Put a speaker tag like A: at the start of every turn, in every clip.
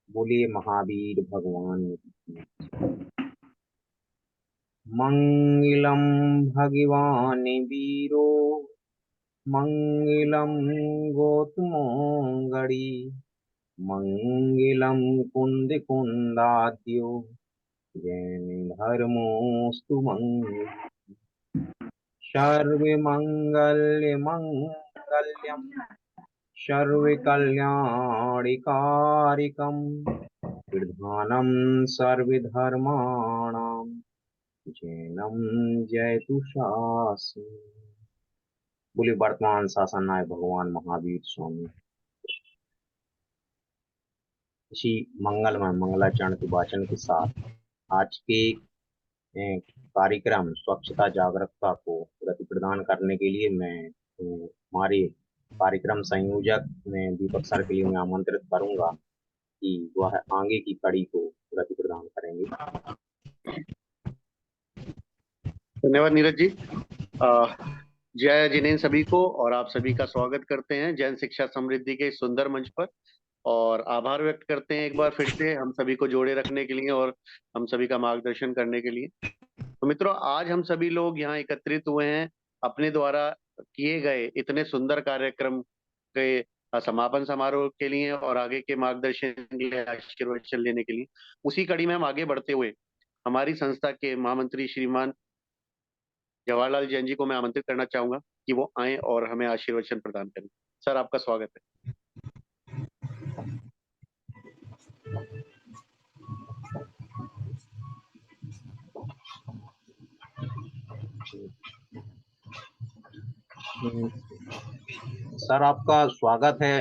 A: बोलिए महावीर भगवान की। मंगलम भगवान वीरो मंगलम गौतमोंगड़ी मंगलम कुंद कुंदाद्यो जैन धर्मोस्तु सर्वे मंगल्य मंगल्यम सर्वे कल्याणिकारिकम प्रधानम सर्वधर्माणां जैनम जयतु शासनम्। बोले वर्तमान शासन नायक भगवान महावीर स्वामी। इसी मंगलमय मंगलाचरण के वाचन के साथ आज के कार्यक्रम स्वच्छता जागरूकता को गति प्रदान करने के लिए मैं हमारे कार्यक्रम संयोजक दीपक सर के लिए मैं आमंत्रित करूंगा कि वह आगे की कड़ी को गति प्रदान करेंगे।
B: धन्यवाद नीरज जी। जय जिनेन्द्र सभी को और आप सभी का स्वागत करते हैं जैन शिक्षा समृद्धि के सुंदर मंच पर, और आभार व्यक्त करते हैं एक बार फिर से हम सभी को जोड़े रखने के लिए और हम सभी का मार्गदर्शन करने के लिए। तो मित्रों, आज हम सभी लोग यहाँ एकत्रित हुए हैं अपने द्वारा किए गए इतने सुंदर कार्यक्रम के समापन समारोह के लिए और आगे के मार्गदर्शन के लिए, आशीर्वचन लेने के लिए। उसी कड़ी में हम आगे बढ़ते हुए हमारी संस्था के महामंत्री श्रीमान जवाहरलाल जैन जी को मैं आमंत्रित करना चाहूंगा कि वो आए और हमें आशीर्वचन प्रदान करें। सर, आपका स्वागत है।
A: सर, आपका स्वागत है।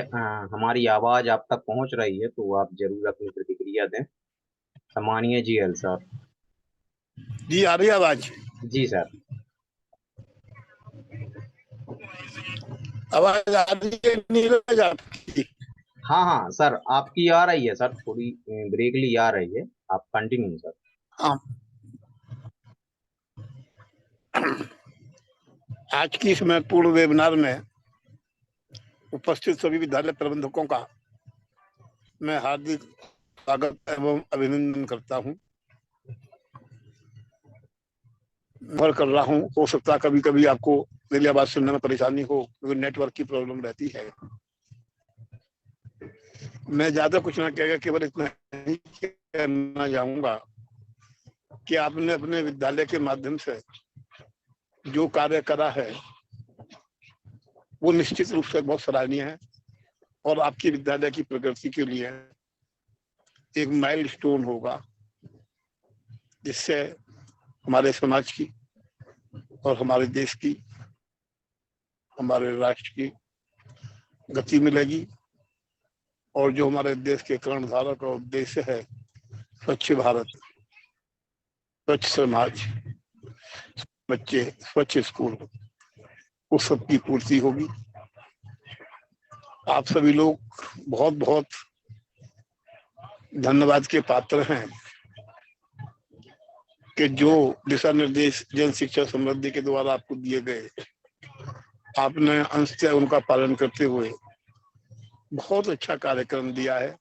A: हमारी आवाज आप तक पहुंच रही है तो आप जरूर अपनी प्रतिक्रिया दें। सम्मानीय जी एल सर।
C: जी, आ रही आवाज?
A: जी सर।
C: आवाज आ रही है नीरज आपकी?
A: हाँ हाँ सर, आपकी आ रही है सर, थोड़ी ब्रेकली आ रही है, आप कंटिन्यू सर।
C: हाँ, आज की इस महत्वपूर्ण वेबिनार में उपस्थित सभी विद्यालय प्रबंधकों का मैं हार्दिक स्वागत एवं अभिनंदन करता हूं। भर कर रहा हूं, हो सकता है कभी कभी आपको मेरी आवाज सुनने में परेशानी हो क्योंकि नेटवर्क की प्रॉब्लम रहती है। मैं ज्यादा कुछ ना कहेगा, केवल इतना ही कहना चाहूंगा कि आपने अपने विद्यालय के माध्यम से जो कार्य करा है वो निश्चित रूप से बहुत सराहनीय है और आपकी विद्यालय की प्रगति के लिए एक माइलस्टोन होगा, जिससे हमारे समाज की और हमारे देश की, हमारे राष्ट्र की गति मिलेगी। और जो हमारे देश के कर्णधार का उद्देश्य है, स्वच्छ भारत, स्वच्छ समाज, बच्चे, स्वच्छ स्कूल, उस सब की पूर्ति होगी। आप सभी लोग बहुत बहुत धन्यवाद के पात्र हैं कि जो दिशा निर्देश जन शिक्षा समृद्धि के द्वारा आपको दिए गए, आपने अंशतः उनका पालन करते हुए बहुत अच्छा कार्यक्रम दिया है।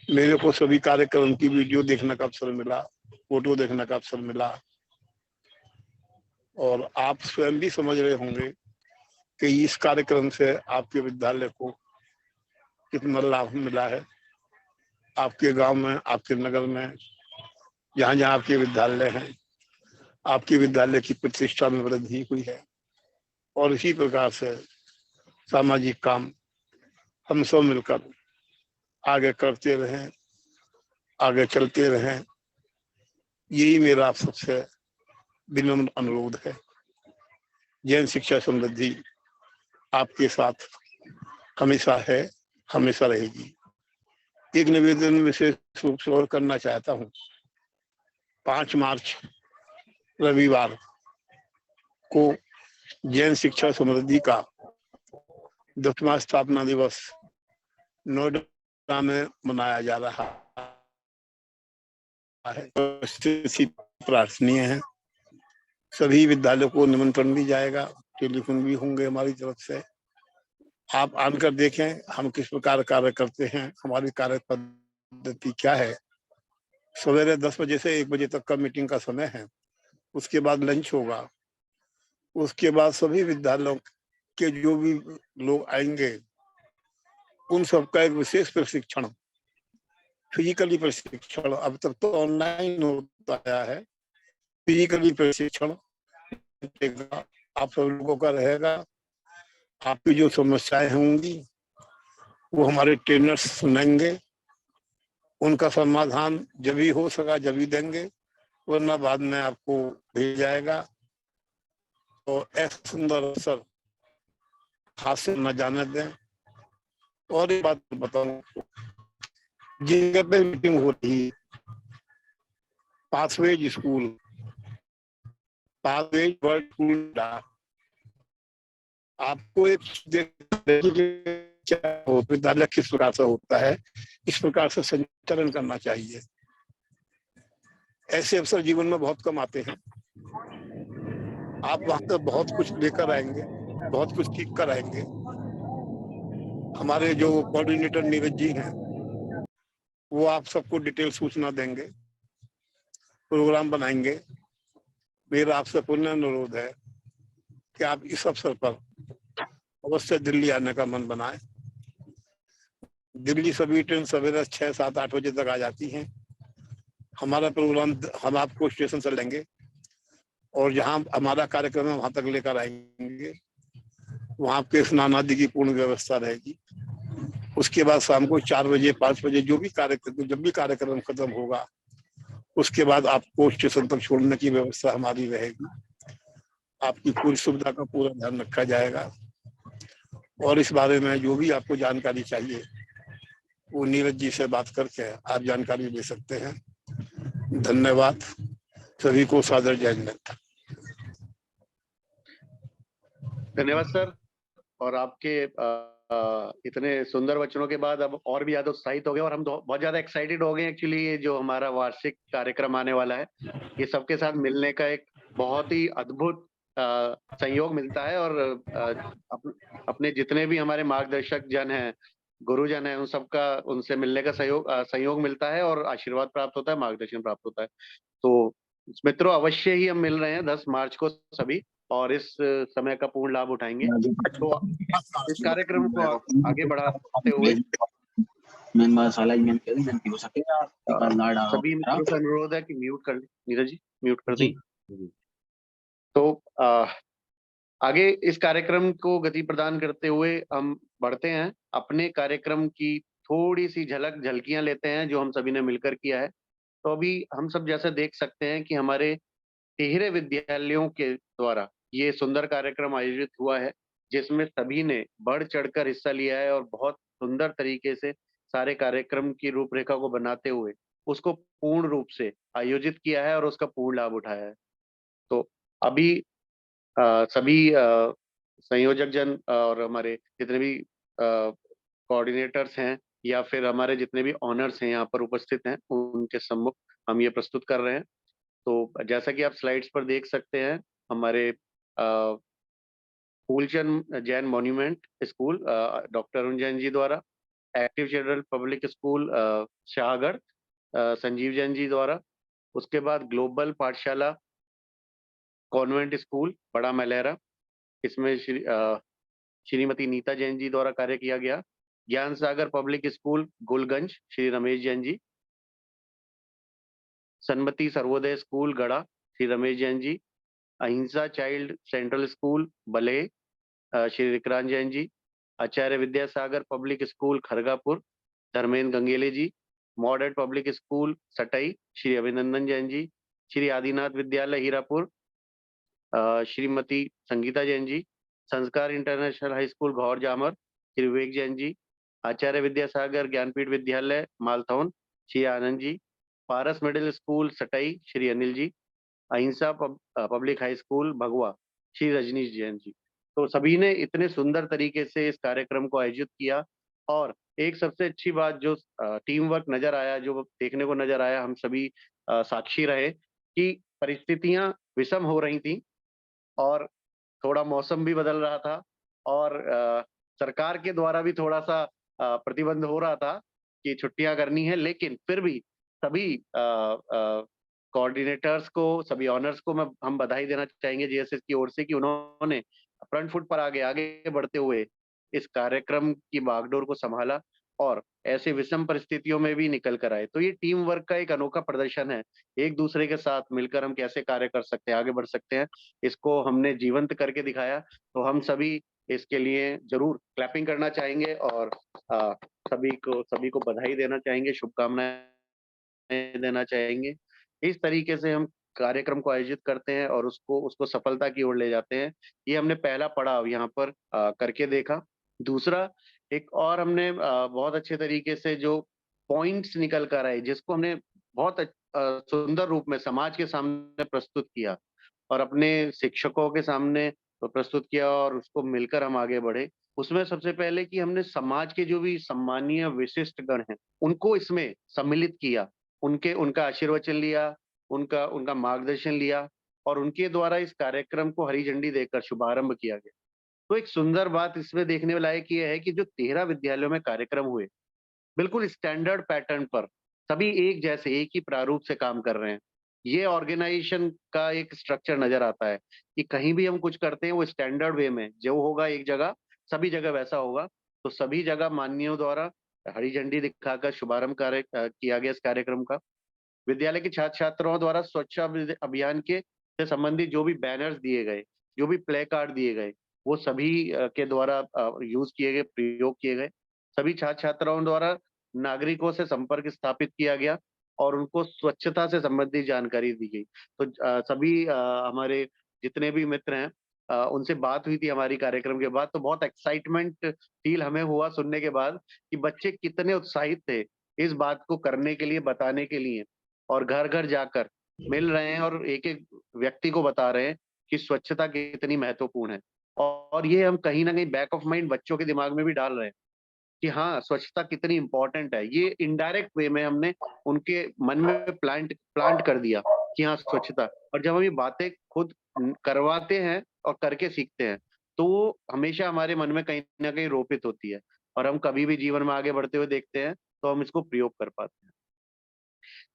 C: मेरे को सभी कार्यक्रम की वीडियो देखने का अवसर मिला, फोटो देखने का अवसर मिला, और आप स्वयं भी समझ रहे होंगे कि इस कार्यक्रम से आपके विद्यालय को कितना लाभ मिला है। आपके गांव में, आपके नगर में, जहाँ जहाँ आपके विद्यालय हैं, आपके विद्यालय की प्रतिष्ठा में वृद्धि हुई है। और इसी प्रकार से सामाजिक काम हम सब मिलकर आगे करते रहें, आगे चलते रहें, यही मेरा आप सबसे विनम्र अनुरोध है। जैन शिक्षा समृद्धि आपके साथ हमेशा है, हमेशा रहेगी। एक निवेदन विशेष रूप से और करना चाहता हूँ। 5 मार्च रविवार को जैन शिक्षा समृद्धि का 10वां स्थापना दिवस नोएडा में मनाया जा रहा है। स्थिति प्रार्थनीय है। सभी विद्यालयों को निमंत्रण भी जाएगा, टेलीफोन भी होंगे हमारी तरफ से। आप आनकर देखें हम किस प्रकार कार्य करते हैं, हमारी कार्य पद्धति क्या है। सवेरे 10 बजे से 1 बजे तक का मीटिंग का समय है। उसके बाद लंच होगा। उसके बाद सभी विद्यालयों के जो भी लोग आएंगे उन सबका एक विशेष प्रशिक्षण, फिजिकली प्रशिक्षण, अब तक तो ऑनलाइन होता आया है, फिजिकली प्रशिक्षण आप सब लोगों का रहेगा। आपकी जो समस्याएं होंगी वो हमारे ट्रेनर्स सुनेंगे, उनका समाधान जब भी हो सका जब भी देंगे, वरना बाद में आपको भेज जाएगा। तो ऐसा सुंदर अवसर हाथ से न जाने दें। और एक बात बताऊं, जिस जगह पे मीटिंग हो रही है, pathways school, pathways world school, आपको एक विद्यालय किस प्रकार से होता है, इस प्रकार से संचालन करना चाहिए। ऐसे अवसर जीवन में बहुत कम आते हैं। आप वहां से बहुत कुछ लेकर आएंगे, बहुत कुछ सीख कर आएंगे। हमारे जो कोऑर्डिनेटर नीरज जी हैं वो आप सबको डिटेल सूचना देंगे, प्रोग्राम बनाएंगे। मेरा आपसे पुनः अनुरोध है कि आप इस अवसर पर अवश्य दिल्ली आने का मन बनाएं। दिल्ली सभी ट्रेन सवेरे 6, 7, 8 बजे तक आ जाती हैं। हमारा प्रोग्राम हम आपको स्टेशन से लेंगे और जहां हमारा कार्यक्रम है वहां तक लेकर आएंगे। वहां आपके स्नान आदि की पूर्ण व्यवस्था रहेगी। उसके बाद शाम को 4 बजे, 5 बजे जब भी कार्यक्रम खत्म होगा, उसके बाद आपको स्टेशन तक छोड़ने की व्यवस्था हमारी रहेगी। आपकी पूरी सुविधा का पूरा ध्यान रखा जाएगा। और इस बारे में जो भी आपको जानकारी चाहिए वो नीरज जी से बात करके आप जानकारी ले सकते हैं। धन्यवाद। सभी को सादर जय हिंद।
B: धन्यवाद सर। और आपके इतने सुंदर वचनों के बाद अब और भी ज्यादा उत्साहित हो गए और हम बहुत ज्यादा एक्साइटेड हो गए। एक्चुअली ये जो हमारा वार्षिक कार्यक्रम आने वाला है, ये सबके साथ मिलने का एक बहुत ही अद्भुत संयोग मिलता है। और अपने जितने भी हमारे मार्गदर्शक जन हैं, गुरुजन हैं, उन सबका उनसे मिलने का संयोग मिलता है और आशीर्वाद प्राप्त होता है, मार्गदर्शन प्राप्त होता है। तो मित्रों, अवश्य ही हम मिल रहे हैं 10 मार्च को सभी, और इस समय का पूर्ण लाभ उठाएंगे। तो इस कार्यक्रम को आगे बढ़ाते हुए सभी मित्रों से अनुरोध है कि म्यूट कर लें। नीरज जी म्यूट कर दें। तो आगे इस कार्यक्रम को गति प्रदान करते हुए हम बढ़ते हैं, अपने कार्यक्रम की थोड़ी सी झलकियां लेते हैं जो हम सभी ने मिलकर किया है। तो अभी हम सब जैसे देख सकते हैं कि हमारे टिहरे विद्यालयों के द्वारा ये सुंदर कार्यक्रम आयोजित हुआ है, जिसमें सभी ने बढ़ चढ़कर हिस्सा लिया है और बहुत सुंदर तरीके से सारे कार्यक्रम की रूपरेखा को बनाते हुए उसको पूर्ण रूप से आयोजित किया है और उसका पूर्ण लाभ उठाया है। तो अभी सभी संयोजक जन और हमारे जितने भी कोऑर्डिनेटर्स हैं या फिर हमारे जितने भी ऑनर्स हैं यहाँ पर उपस्थित हैं, उनके सम्मुख हम ये प्रस्तुत कर रहे हैं। तो जैसा कि आप स्लाइड्स पर देख सकते हैं, हमारे Phoolchand Jain monument school doctor Arun Jain ji द्वारा, active children public school Shahgarh Sanjeev Jain ji द्वारा, उसके बाद ग्लोबल पाठशाला कॉन्वेंट स्कूल बड़ा मलेरा, इसमें श्रीमती नीता जैन जी द्वारा कार्य किया गया। ज्ञान सागर public school Gulganj Shri Ramesh Jain ji, Sanmati Sarvodaya school गढ़ा श्री रमेश जैन जी, अहिंसा चाइल्ड सेंट्रल स्कूल बले श्री विक्रांत जैन जी, आचार्य विद्यासागर पब्लिक स्कूल खरगापुर धर्मेंद्र गंगेले जी, मॉडर्न पब्लिक स्कूल सटई श्री अभिनंदन जैन जी, श्री आदिनाथ विद्यालय हीरापुर श्रीमती संगीता जैन जी, संस्कार इंटरनेशनल हाई स्कूल घौर जामर श्री विवेक जैन जी, आचार्य विद्यासागर ज्ञानपीठ विद्यालय मालथौन श्री आनंद जी, पारस मिडिल स्कूल सटई श्री अनिल जी, अहिंसा पब्लिक हाई स्कूल भगवा श्री रजनीश जैन जी। तो सभी ने इतने सुंदर तरीके से इस कार्यक्रम को आयोजित किया। और एक सबसे अच्छी बात जो टीम वर्क नजर आया, जो देखने को नजर आया, हम सभी साक्षी रहे कि परिस्थितियां विषम हो रही थी और थोड़ा मौसम भी बदल रहा था और सरकार के द्वारा भी थोड़ा सा प्रतिबंध हो रहा था कि छुट्टियां करनी है, लेकिन फिर भी सभी कोऑर्डिनेटर्स को, सभी ऑनर्स को हम बधाई देना चाहेंगे जीएसएस की ओर से कि उन्होंने फ्रंट फुट पर आगे आगे बढ़ते हुए इस कार्यक्रम की बागडोर को संभाला और ऐसे विषम परिस्थितियों में भी निकल कर आए। तो ये टीम वर्क का एक अनोखा प्रदर्शन है। एक दूसरे के साथ मिलकर हम कैसे कार्य कर सकते हैं, आगे बढ़ सकते हैं, इसको हमने जीवंत करके दिखाया। तो हम सभी इसके लिए जरूर क्लैपिंग करना चाहेंगे और सभी को बधाई देना चाहेंगे, शुभकामनाएं देना चाहेंगे। इस तरीके से हम कार्यक्रम को आयोजित करते हैं और उसको उसको सफलता की ओर ले जाते हैं। ये हमने पहला पड़ाव यहाँ पर करके देखा। दूसरा, एक और हमने बहुत अच्छे तरीके से जो पॉइंट्स निकल कर आए, जिसको हमने बहुत सुंदर रूप में समाज के सामने प्रस्तुत किया और अपने शिक्षकों के सामने प्रस्तुत किया और उसको मिलकर हम आगे बढ़े। उसमें सबसे पहले कि हमने समाज के जो भी सम्मानीय विशिष्ट गण हैं, उनको इसमें सम्मिलित किया। उनका आशीर्वचन लिया, उनका उनका मार्गदर्शन लिया और उनके द्वारा इस कार्यक्रम को हरी झंडी देकर शुभारंभ किया गया। तो एक सुंदर बात इसमें देखने लायक ये है कि जो 13 विद्यालयों में कार्यक्रम हुए, बिल्कुल स्टैंडर्ड पैटर्न पर, सभी एक जैसे एक ही प्रारूप से काम कर रहे हैं। ये ऑर्गेनाइजेशन का एक स्ट्रक्चर नजर आता है कि कहीं भी हम कुछ करते हैं वो स्टैंडर्ड वे में जो होगा एक जगह, सभी जगह वैसा होगा। तो सभी जगह माननीयों द्वारा हरी झंडी दिखाकर शुभारंभ किया गया इस कार्यक्रम का। विद्यालय के छात्र छात्राओं द्वारा स्वच्छ अभियान के से संबंधित जो भी बैनर्स दिए गए, जो भी प्ले कार्ड दिए गए, वो सभी के द्वारा यूज किए गए, प्रयोग किए गए। सभी छात्र छात्राओं द्वारा नागरिकों से संपर्क स्थापित किया गया और उनको स्वच्छता से संबंधित जानकारी दी गई। तो सभी हमारे जितने भी मित्र हैं, उनसे बात हुई थी हमारी कार्यक्रम के बाद, तो बहुत एक्साइटमेंट फील हमें हुआ सुनने के बाद कि बच्चे कितने उत्साहित थे इस बात को करने के लिए, बताने के लिए, और घर घर जाकर मिल रहे हैं और एक एक व्यक्ति को बता रहे हैं कि स्वच्छता कितनी महत्वपूर्ण है। और ये हम कहीं ना कहीं बैक ऑफ माइंड बच्चों के दिमाग में भी डाल रहे हैं कि हाँ, स्वच्छता कितनी इंपॉर्टेंट है। ये इनडायरेक्ट वे में हमने उनके मन में प्लांट प्लांट कर दिया कि हाँ, स्वच्छता। और जब हम ये बातें खुद करवाते हैं और करके सीखते हैं, तो वो हमेशा हमारे मन में कहीं ना कहीं रोपित होती है और हम कभी भी जीवन में आगे बढ़ते हुए देखते हैं तो हम इसको प्रयोग कर पाते हैं।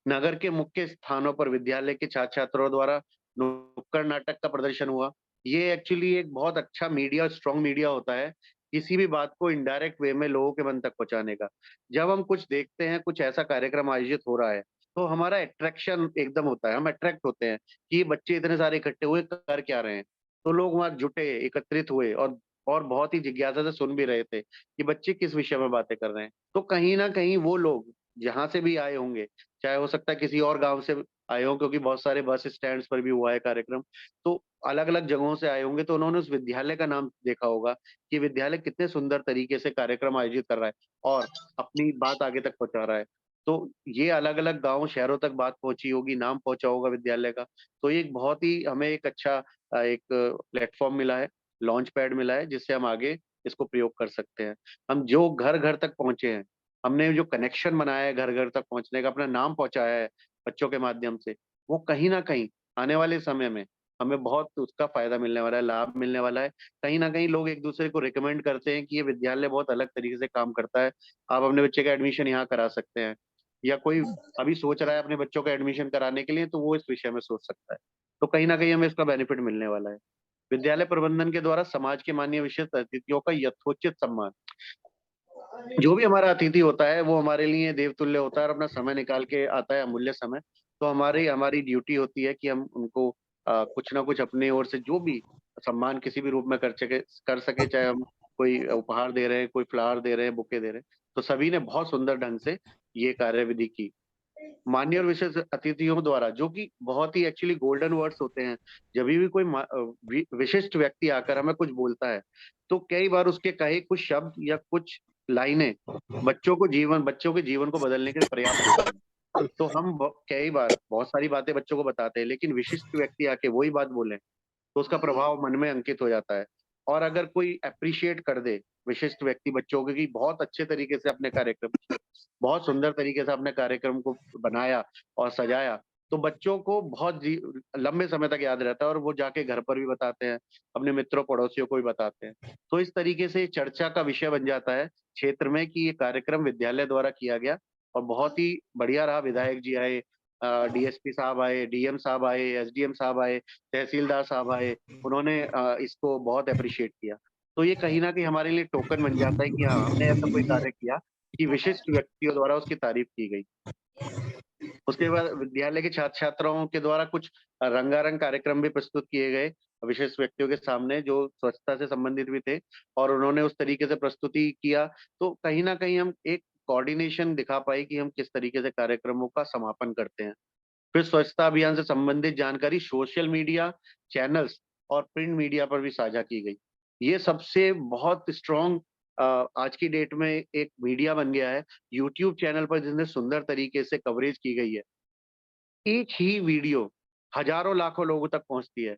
B: नगर के मुख्य स्थानों पर विद्यालय के छात्र छात्राओं द्वारा नुक्कड़ नाटक का प्रदर्शन हुआ। ये एक्चुअली एक बहुत अच्छा मीडिया, स्ट्रॉन्ग मीडिया होता है किसी भी बात को इनडायरेक्ट वे में लोगों के मन तक पहुंचाने का। जब हम कुछ देखते हैं, कुछ ऐसा कार्यक्रम आयोजित हो रहा है, तो हमारा अट्रैक्शन एकदम होता है, हम अट्रैक्ट होते हैं कि ये बच्चे इतने सारे इकट्ठे हुए कर क्या रहे हैं। तो लोग वहां जुटे, एकत्रित हुए और बहुत ही जिज्ञासा से सुन भी रहे थे कि बच्चे किस विषय में बातें कर रहे हैं। तो कहीं ना कहीं वो लोग जहां से भी आए होंगे, चाहे हो सकता है किसी और गांव से आए हों, क्योंकि बहुत सारे बस स्टैंड्स पर भी हुआ है कार्यक्रम, तो अलग अलग जगहों से आए होंगे, तो उन्होंने उस विद्यालय का नाम देखा होगा कि विद्यालय कितने सुंदर तरीके से कार्यक्रम आयोजित कर रहा है और अपनी बात आगे तक पहुंचा रहा है। तो ये अलग अलग गांव शहरों तक बात पहुंची होगी, नाम पहुंचा होगा विद्यालय का। तो ये एक बहुत ही हमें एक अच्छा एक प्लेटफॉर्म मिला है, लॉन्च पैड मिला है, जिससे हम आगे इसको प्रयोग कर सकते हैं। हम जो घर घर तक पहुंचे हैं, हमने जो कनेक्शन बनाया है घर घर तक पहुंचने का, अपना नाम पहुंचाया है बच्चों के माध्यम से, वो कहीं ना कहीं आने वाले समय में हमें बहुत उसका फायदा मिलने वाला है, लाभ मिलने वाला है। कहीं ना कहीं लोग एक दूसरे को रिकमेंड करते हैं कि ये विद्यालय बहुत अलग तरीके से काम करता है, आप अपने बच्चे का एडमिशन यहाँ करा सकते हैं। या कोई अभी सोच रहा है अपने बच्चों का एडमिशन कराने के लिए, तो वो इस विषय में सोच सकता है। तो कहीं ना कहीं हमें इसका बेनिफिट मिलने वाला है। विद्यालय प्रबंधन के द्वारा समाज के माननीय विशिष्ट अतिथियों का यथोचित सम्मान। जो भी हमारा अतिथि होता है वो हमारे लिए देवतुल्य होता है और अपना समय निकाल के आता है, अमूल्य समय। तो हमारी हमारी ड्यूटी होती है कि हम उनको कुछ ना कुछ अपनी ओर से जो भी सम्मान किसी भी रूप में कर सके, चाहे हम कोई उपहार दे रहे हैं, कोई फ्लावर दे रहे हैं, बुके दे रहे हैं। तो सभी ने बहुत सुंदर ढंग से ये कार्यविधि की। मान्य और विशेष अतिथियों द्वारा, जो कि बहुत ही एक्चुअली गोल्डन वर्ड्स होते हैं, जब भी कोई विशिष्ट व्यक्ति आकर हमें कुछ बोलता है, तो कई बार उसके कहे कुछ शब्द या कुछ लाइनें बच्चों के जीवन को बदलने के लिए पर्याप्त होती हैं। तो हम कई बार बहुत सारी बातें बच्चों को बताते हैं, लेकिन विशिष्ट व्यक्ति आके वही बात बोले तो उसका प्रभाव मन में अंकित हो जाता है। और अगर कोई अप्रिशिएट कर दे विशिष्ट व्यक्ति बच्चों को कि बहुत अच्छे तरीके से अपने कार्यक्रम, बहुत सुंदर तरीके से अपने कार्यक्रम को बनाया और सजाया, तो बच्चों को बहुत लंबे समय तक याद रहता है और वो जाके घर पर भी बताते हैं, अपने मित्रों पड़ोसियों को भी बताते हैं। तो इस तरीके से चर्चा का विषय बन जाता है क्षेत्र में कि ये कार्यक्रम विद्यालय द्वारा किया गया और बहुत ही बढ़िया रहा। विधायक जी आए, डीएसपी साहब आए, डीएम साहब आए, एसडीएम साहब आए, तहसीलदार साहब आए, उन्होंने इसको बहुत अप्रिशिएट किया। तो ये कहीं न कहीं हमारे लिए टोकन बन जाता है कि हाँ, हमने ऐसा कोई कार्य किया कि विशिष्ट व्यक्तियों द्वारा उसकी तारीफ की गई। उसके बाद विद्यालय के छात्र-छात्राओं के द्वारा कुछ रंगारंग कार्यक्रम भी प्रस्तुत किए गए, विशिष्ट व्यक्तियों के सामने जो स्वच्छता से संबंधित भी थे और उन्होंने उस तरीके से प्रस्तुति किया। तो कहीं न कहीं हम एक कोऑर्डिनेशन दिखा पाए कि हम किस तरीके से कार्यक्रमों का समापन करते हैं। फिर स्वच्छता अभियान से संबंधित जानकारी सोशल मीडिया चैनल्स और प्रिंट मीडिया पर भी साझा की गई। ये सबसे बहुत स्ट्रॉन्ग आज की डेट में एक मीडिया बन गया है, यूट्यूब चैनल पर जिसने सुंदर तरीके से कवरेज की गई है। एक ही वीडियो हजारों लाखों लोगों तक पहुँचती है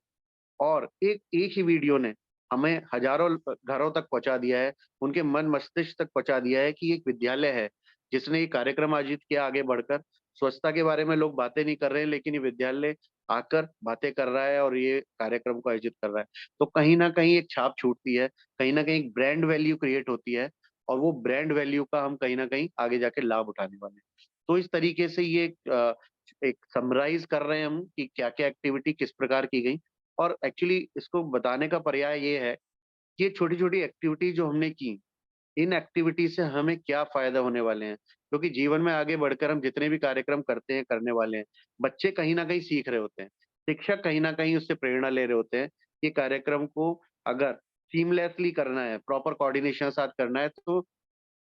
B: और एक एक ही वीडियो ने हमें हजारों घरों तक पहुँचा दिया है, उनके मन मस्तिष्क तक पहुँचा दिया है कि एक विद्यालय है, जिसने ये कार्यक्रम आयोजित किया आगे बढ़कर। स्वच्छता के बारे में लोग बातें नहीं कर रहे हैं, लेकिन ये विद्यालय आकर बातें कर रहा है और ये कार्यक्रम को आयोजित कर रहा है। तो कहीं न कहीं एक छाप छूटती है, कहीं न कहीं एक ब्रांड वैल्यू क्रिएट होती है और वो ब्रांड वैल्यू का हम कहीं न कहीं आगे जाके लाभ उठाने वाले हैं। तो इस तरीके से ये एक समराइज़ कर रहे हैं हम कि क्या-क्या एक्टिविटी किस प्रकार की गई। और एक्चुअली इसको बताने का पर्याय ये है कि ये छोटी-छोटी एक्टिविटी जो हमने की, इन एक्टिविटी से हमें क्या फ़ायदा होने वाले हैं। क्योंकि जीवन में आगे बढ़कर हम जितने भी कार्यक्रम करते हैं, करने वाले हैं, बच्चे कहीं न कहीं सीख रहे होते हैं। शिक्षक कहीं न कहीं उससे प्रेरणा ले रहे होते हैं कि कार्यक्रम को अगर सीमलेसली करना है, प्रॉपर कोऑर्डिनेशन के साथ करना है, तो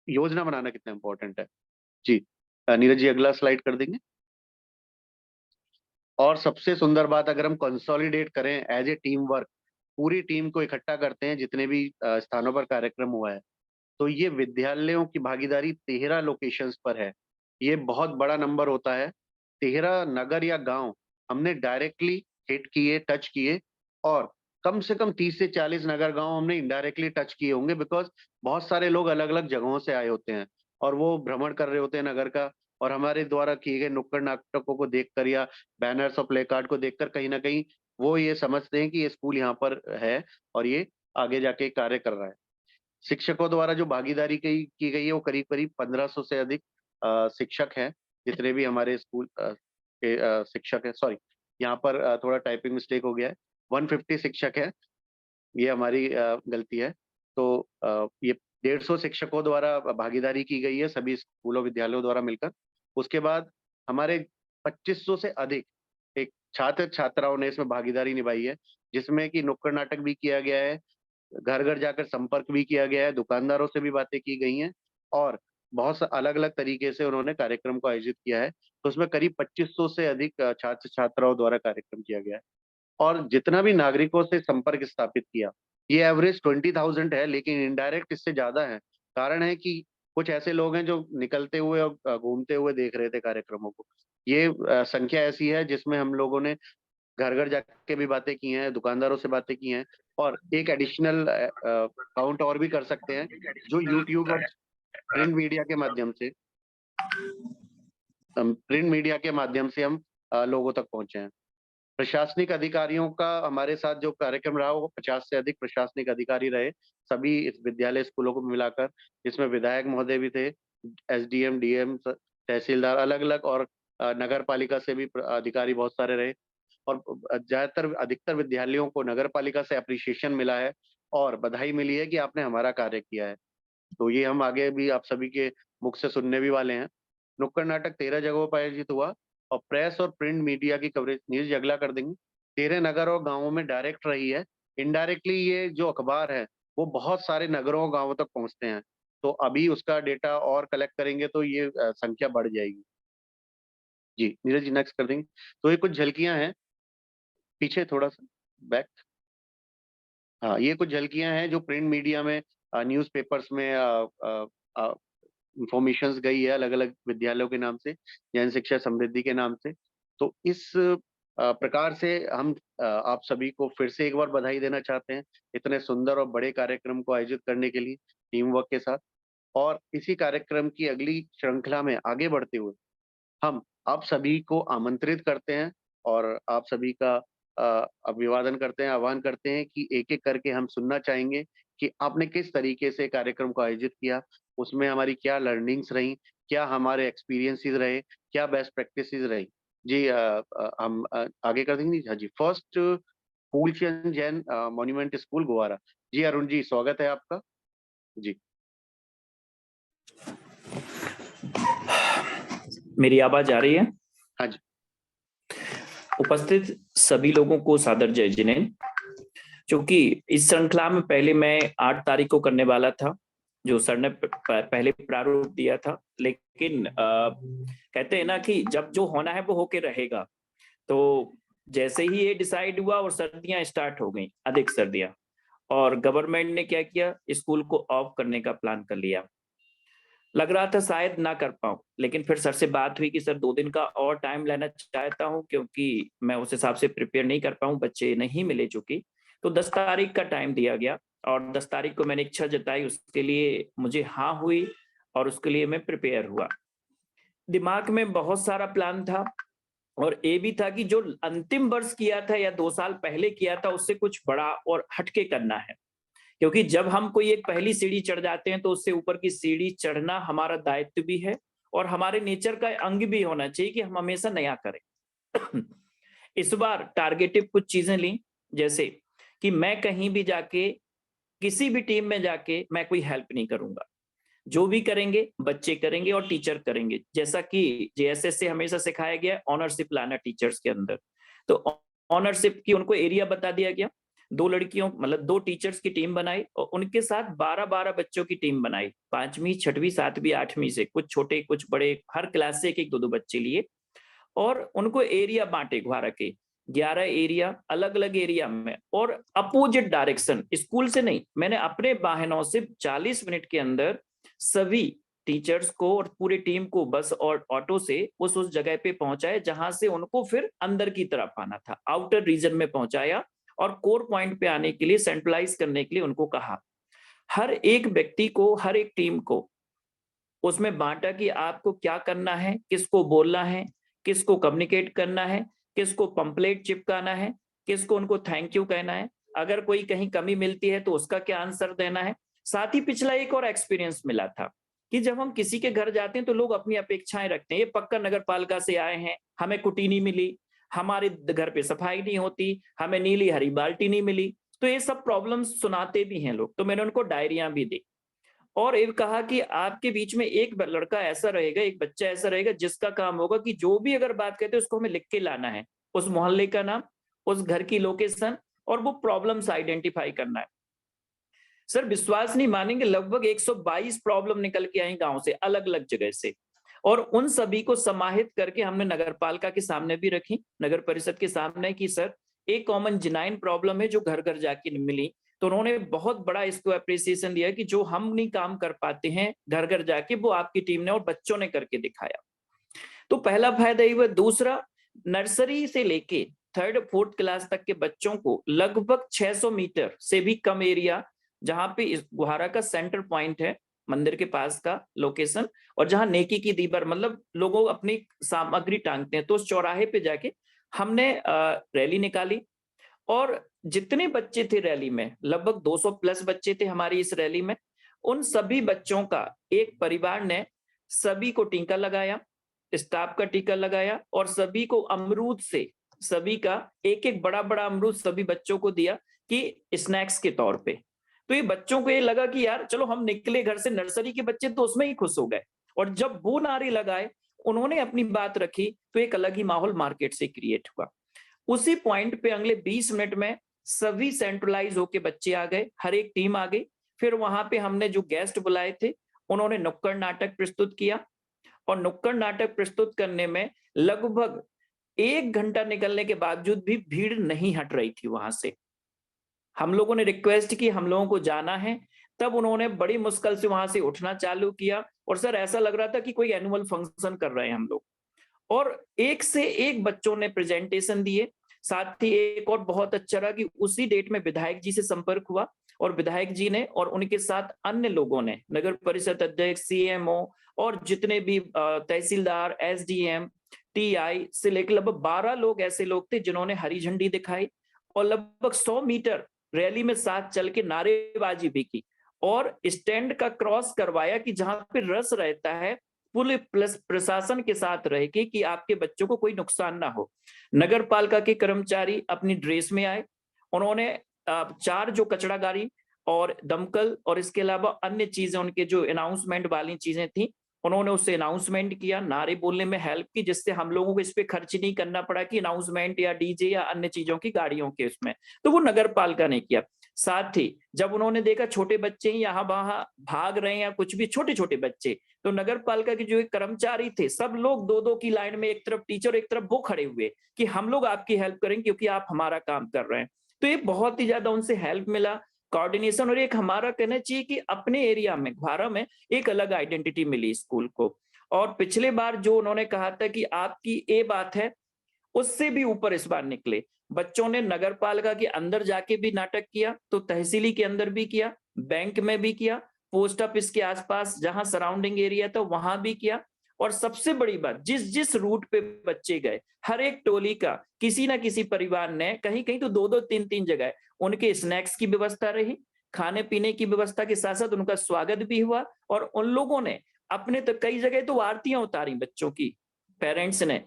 B: योजना बनाना कितना इम्पोर्टेंट है। जी। नीरज जी अगला स्लाइड कर देंगे? और सबसे सुंदर बात अगर हम कंसोलिडेट करें एज़ ए टीम वर्क, पूरी टीम को इकट्ठा करते हैं जितने भी स्थानों पर कार्यक्रम हुआ है, तो ये विद्यालयों की भागीदारी 13 लोकेशंस पर है। ये बहुत बड़ा नंबर होता है। 13 नगर या गाँव हमने डायरेक्टली हिट किए, टच किए और कम से कम 30 से 40 नगर गाँव हमने इनडायरेक्टली टच किए होंगे बिकॉज़ बहुत सारे लोग अलग-अलग जगहों से आए होते हैं और वो भ्रमण कर रहे होते हैं नगर का और हमारे द्वारा किए गए नुक्कड़ नाटकों को देखकर या बैनर्स और प्ले कार्ड को देखकर कहीं न कहीं वो ये समझते हैं कि ये स्कूल यहाँ पर है और ये आगे जाके कार्य कर रहा है। शिक्षकों द्वारा जो भागीदारी की गई है वो करीब-करीब 1500 से अधिक शिक्षक हैं, जितने भी हमारे स्कूल के शिक्षक हैं सॉरी यहाँ पर थोड़ा टाइपिंग मिस्टेक हो गया है। 150 शिक्षक हैं, ये हमारी गलती है। तो ये 150 शिक्षकों द्वारा भागीदारी की गई है सभी स्कूलों, विद्यालयों द्वारा मिलकर। उसके बाद हमारे 2500 से अधिक एक छात्र-छात्राओं ने इसमें भागीदारी निभाई है, जिसमें कि नुक्कड़ नाटक भी किया गया है, घर-घर जाकर संपर्क भी किया गया है, दुकानदारों से भी बातें की गई हैं और बहुत सा अलग-अलग तरीके से उन्होंने कार्यक्रम को आयोजित किया है। तो उसमें करीब 2500 से अधिक छात्र-छात्राओं द्वारा कार्यक्रम किया गया है और जितना भी नागरिकों से संपर्क स्थापित किया, ये एवरेज 20,000 है लेकिन इनडायरेक्ट इससे ज़्यादा है। कारण है कि कुछ ऐसे लोग हैं जो निकलते हुए और घूमते हुए देख रहे थे कार्यक्रमों को। ये संख्या ऐसी है जिसमें हम लोगों ने घर-घर जाके भी बातें की हैं, दुकानदारों से बातें की हैं और एक एडिशनल काउंट और भी कर सकते हैं, जो यूट्यूब और प्रिंट मीडिया के माध्यम से हम लोगों तक पहुँचे हैं। प्रशासनिक अधिकारियों का हमारे साथ जो कार्यक्रम रहा वो 50 से अधिक प्रशासनिक अधिकारी रहे, सभी इस विद्यालय स्कूलों को मिलाकर, जिसमें विधायक महोदय भी थे, एसडीएम, डीएम, तहसीलदार अलग-अलग और नगर पालिका से भी अधिकारी बहुत सारे रहे। और ज़्यादातर अधिकतर विद्यालयों को नगर पालिका से एप्रिसिएशन मिला है और बधाई मिली है कि आपने हमारा कार्य किया है। तो ये हम आगे भी आप सभी के मुख से सुनने भी वाले हैं। नुक्कड़ नाटक 13 जगहों पर आयोजित हुआ और प्रेस और प्रिंट मीडिया की कवरेज न्यूज़ अगला कर देंगे। 13 नगर और गाँवों में डायरेक्ट रही है। इनडायरेक्टली ये जो अखबार है, वो बहुत सारे नगरों और गाँवों तक पहुँचते हैं। तो अभी उसका डेटा और कलेक्ट करेंगे तो ये संख्या बढ़ जाएगी। जी, नीरज जी नेक्स्ट कर देंगे। तो ये कुछ झलकियाँ हैं, पीछे थोड़ा-सा बैक। हाँ, ये कुछ झलकियाँ हैं जो प्रिंट मीडिया में न्यूज़पेपर्स में इन्फॉर्मेशंस गई है अलग-अलग विद्यालयों के नाम से, जन शिक्षा समृद्धि के नाम से। तो इस प्रकार से हम आप सभी को फिर से एक बार बधाई देना चाहते हैं, इतने सुंदर और बड़े कार्यक्रम को आयोजित करने के लिए टीम वर्क के साथ। और इसी कार्यक्रम की अगली श्रृंखला में आगे बढ़ते हुए हम आप सभी को आमंत्रित करते हैं और आप सभी का अभिवादन करते हैं, आह्वान करते हैं कि एक एक करके हम सुनना चाहेंगे कि आपने किस तरीके से कार्यक्रम को आयोजित किया, उसमें हमारी क्या लर्निंग्स रही, क्या हमारे एक्सपीरियंसेस रहे, क्या बेस्ट प्रैक्टिसेस रही। जी हम आगे कर देंगे। हाँ जी, first Phoolchand Jain monument school Gowara. जी अरुण जी, स्वागत है आपका। जी
D: मेरी आवाज आ रही है?
B: हाँ जी।
D: उपस्थित सभी लोगों को सादर जय जिनेंद्र। क्योंकि इस श्रृंखला में पहले मैं 8 तारीख को करने वाला था, जो सर ने पहले प्रारूप दिया था, लेकिन कहते हैं ना कि जब जो होना है वो होके रहेगा। तो जैसे ही ये डिसाइड हुआ और सर्दियां स्टार्ट हो गई, अधिक सर्दियां, और गवर्नमेंट ने क्या किया, स्कूल को ऑफ करने का प्लान कर लिया। लग रहा था शायद ना कर पाऊं, लेकिन फिर सर से बात हुई कि सर 2 दिन का और टाइम लेना चाहता हूं, क्योंकि मैं उस हिसाब से प्रिपेयर नहीं कर पाऊं, बच्चे नहीं मिले चुकी। तो 10 तारीख का टाइम दिया गया और 10 तारीख को मैंने इच्छा जताई, उसके लिए मुझे हाँ हुई और उसके लिए मैं प्रिपेयर हुआ। दिमाग में बहुत सारा प्लान था और ये भी था कि जो अंतिम वर्ष किया था या 2 साल पहले किया था, उससे कुछ बड़ा और हटके करना है। क्योंकि जब हम कोई एक पहली सीढ़ी चढ़ जाते हैं तो उससे ऊपर की सीढ़ी चढ़ना हमारा दायित्व भी है और हमारे नेचर का अंग भी होना चाहिए कि हम हमेशा नया करें। इस बार टारगेटिव कुछ चीजें ली, जैसे कि मैं कहीं भी जाके, किसी भी टीम में जाके मैं कोई हेल्प नहीं करूंगा। जो भी करेंगे बच्चे करेंगे और टीचर करेंगे, जैसा कि जेएसएस से हमेशा सिखाया गया, ऑनरशिप लाना टीचर्स के अंदर। तो ऑनरशिप की उनको एरिया बता दिया गया। 2 लड़कियों मतलब 2 टीचर्स की टीम बनाई और उनके साथ 12-12 बच्चों की टीम बनाई, 5वीं 6वीं 7वीं 8वीं से, कुछ छोटे कुछ बड़े, हर क्लास से 1-1 2-2 बच्चे लिए और उनको एरिया बांटे, घुआरा के 11 एरिया, अलग अलग एरिया में, और अपोजिट डायरेक्शन, स्कूल से नहीं, मैंने अपने वाहनों से 40 मिनट के अंदर सभी टीचर्स को और पूरी टीम को बस और ऑटो से उस जगह पे पहुंचाए जहां से उनको फिर अंदर की तरफ आना था। आउटर रीजन में पहुंचाया और कोर पॉइंट पे आने के लिए, सेंट्रलाइज करने के लिए उनको कहा। हर एक व्यक्ति को, हर एक टीम को उसमें बांटा कि आपको क्या करना है, किसको बोलना है, किसको कम्युनिकेट करना है, किसको पंपलेट चिपकाना है, किसको उनको थैंक यू कहना है, अगर कोई कहीं कमी मिलती है तो उसका क्या आंसर देना है। साथ ही पिछला एक और एक्सपीरियंस मिला था कि जब हम किसी के घर जाते हैं तो लोग अपनी अपेक्षाएं रखते हैं। ये पक्का नगर पालिका से आए हैं, हमें कुटी नहीं मिली, हमारे घर पे सफाई नहीं होती, हमें नीली हरी बाल्टी नहीं मिली, तो ये सब प्रॉब्लम्स सुनाते भी हैं लोग। तो मैंने उनको डायरियां भी दी और ये कहा कि आपके बीच में एक लड़का ऐसा रहेगा, एक बच्चा ऐसा रहेगा जिसका काम होगा कि जो भी अगर बात कहते हैं उसको हमें लिख के लाना है, उस मोहल्ले का नाम, उस घर की लोकेशन और वो प्रॉब्लम्स आइडेंटिफाई करना है। सर विश्वास नहीं मानेंगे, लगभग 122 प्रॉब्लम निकल के आई गांव से, अलग अलग जगह से, और उन सभी को समाहित करके हमने नगर पालिका के सामने भी रखी, नगर परिषद के सामने, कि सर एक कॉमन जिनाइन प्रॉब्लम है जो घर घर जाके मिली। तो उन्होंने बहुत बड़ा इसको अप्रिसिएशन दिया कि जो हम नहीं काम कर पाते हैं घर घर जाके, वो आपकी टीम ने और बच्चों ने करके दिखाया। तो पहला फायदा ये हुआ। दूसरा, नर्सरी से लेके 3rd 4th क्लास तक के बच्चों को लगभग 600 मीटर से भी कम एरिया, जहां पे इस गुहारा का सेंटर पॉइंट है, मंदिर के पास का लोकेशन, और जहां नेकी की दीवार, मतलब लोगों अपनी सामग्री टांगते हैं, तो उस चौराहे पे जाके हमने रैली निकाली। और जितने बच्चे थे रैली में, लगभग 200 प्लस बच्चे थे हमारी इस रैली में, उन सभी बच्चों का एक परिवार ने सभी को टीका लगाया, स्टाफ का टीका लगाया, और सभी को अमरूद से, सभी का एक एक बड़ा बड़ा अमरूद सभी बच्चों को दिया कि स्नैक्स के तौर पे। तो ये बच्चों को ये लगा कि यार चलो हम निकले घर से, नर्सरी के बच्चे तो उसमें ही खुश हो गए, और जब वो नारे लगाए, उन्होंने अपनी बात रखी, तो एक अलग ही माहौल मार्केट से क्रिएट हुआ। उसी पॉइंट पे अगले 20 मिनट में सभी सेंट्रलाइज होके बच्चे आ गए, हर एक टीम आ गई। फिर वहां पे हमने जो गेस्ट बुलाए थे, उन्होंने नुक्कड़ नाटक प्रस्तुत किया, और नुक्कड़ नाटक प्रस्तुत करने में लगभग 1 घंटा निकलने के बावजूद भी भीड़ नहीं हट रही थी वहां से। हम लोगों ने रिक्वेस्ट की, हम लोगों को जाना है, तब उन्होंने बड़ी मुश्किल से वहां से उठना चालू किया, और सर ऐसा लग रहा था कि कोई एनुअल फंक्शन कर रहे हैं हम लोग। और एक से एक बच्चों ने प्रेजेंटेशन दिए। साथ ही एक और बहुत अच्छा रहा कि उसी डेट में विधायक जी से संपर्क हुआ, और विधायक जी ने और उनके साथ अन्य लोगों ने, नगर परिषद अध्यक्ष, सीएमओ और जितने भी तहसीलदार, एसडीएम, टीआई से लेकर लगभग 12 लोग ऐसे लोग थे जिन्होंने हरी झंडी दिखाई और लगभग 100 मीटर रैली में साथ चल के नारेबाजी भी की और स्टैंड का क्रॉस करवाया कि जहां पे रस रहता है पुलिस प्लस प्रशासन के साथ रह के कि आपके बच्चों को कोई नुकसान ना हो। नगर पालिका के कर्मचारी अपनी ड्रेस में आए, उन्होंने 4 जो कचरा गाड़ी और दमकल और इसके अलावा अन्य चीजें उनके जो अनाउंसमेंट वाली चीजें थी उन्होंने उससे अनाउंसमेंट किया, नारे बोलने में हेल्प की, जिससे हम लोगों को इस पे खर्च नहीं करना पड़ा कि अनाउंसमेंट या डीजे या अन्य चीजों की गाड़ियों के उसमें, तो वो नगर पालिका ने किया। साथ ही जब उन्होंने देखा छोटे बच्चे यहाँ वहां भाग रहे हैं या कुछ भी छोटे छोटे बच्चे, तो नगर पालिका के जो एक कर्मचारी थे सब लोग 2-2 की लाइन में, एक तरफ टीचर एक तरफ वो खड़े हुए कि हम लोग आपकी हेल्प करेंगे क्योंकि आप हमारा काम कर रहे हैं। तो ये बहुत ही ज्यादा उनसे हेल्प मिला, कोऑर्डिनेशन, और एक हमारा कहना चाहिए कि अपने एरिया में घवारा में एक अलग आइडेंटिटी मिली स्कूल को। और पिछले बार जो उन्होंने कहा था कि आपकी ये बात है, उससे भी ऊपर इस बार निकले। बच्चों ने नगर पालिका के अंदर जाके भी नाटक किया, तो तहसीली के अंदर भी किया, बैंक में भी किया, पोस्ट ऑफिस के आसपास जहां सराउंडिंग एरिया था वहां भी किया। और सबसे बड़ी बात, जिस जिस रूट पे बच्चे गए, हर एक टोली का किसी ना किसी परिवार ने कहीं कहीं तो 2-2 3-3 जगह उनके स्नैक्स की व्यवस्था रही, खाने पीने की व्यवस्था के साथ साथ उनका स्वागत भी हुआ। और उन लोगों ने अपने तो कई जगह तो आरतियां उतारी बच्चों की, पेरेंट्स ने,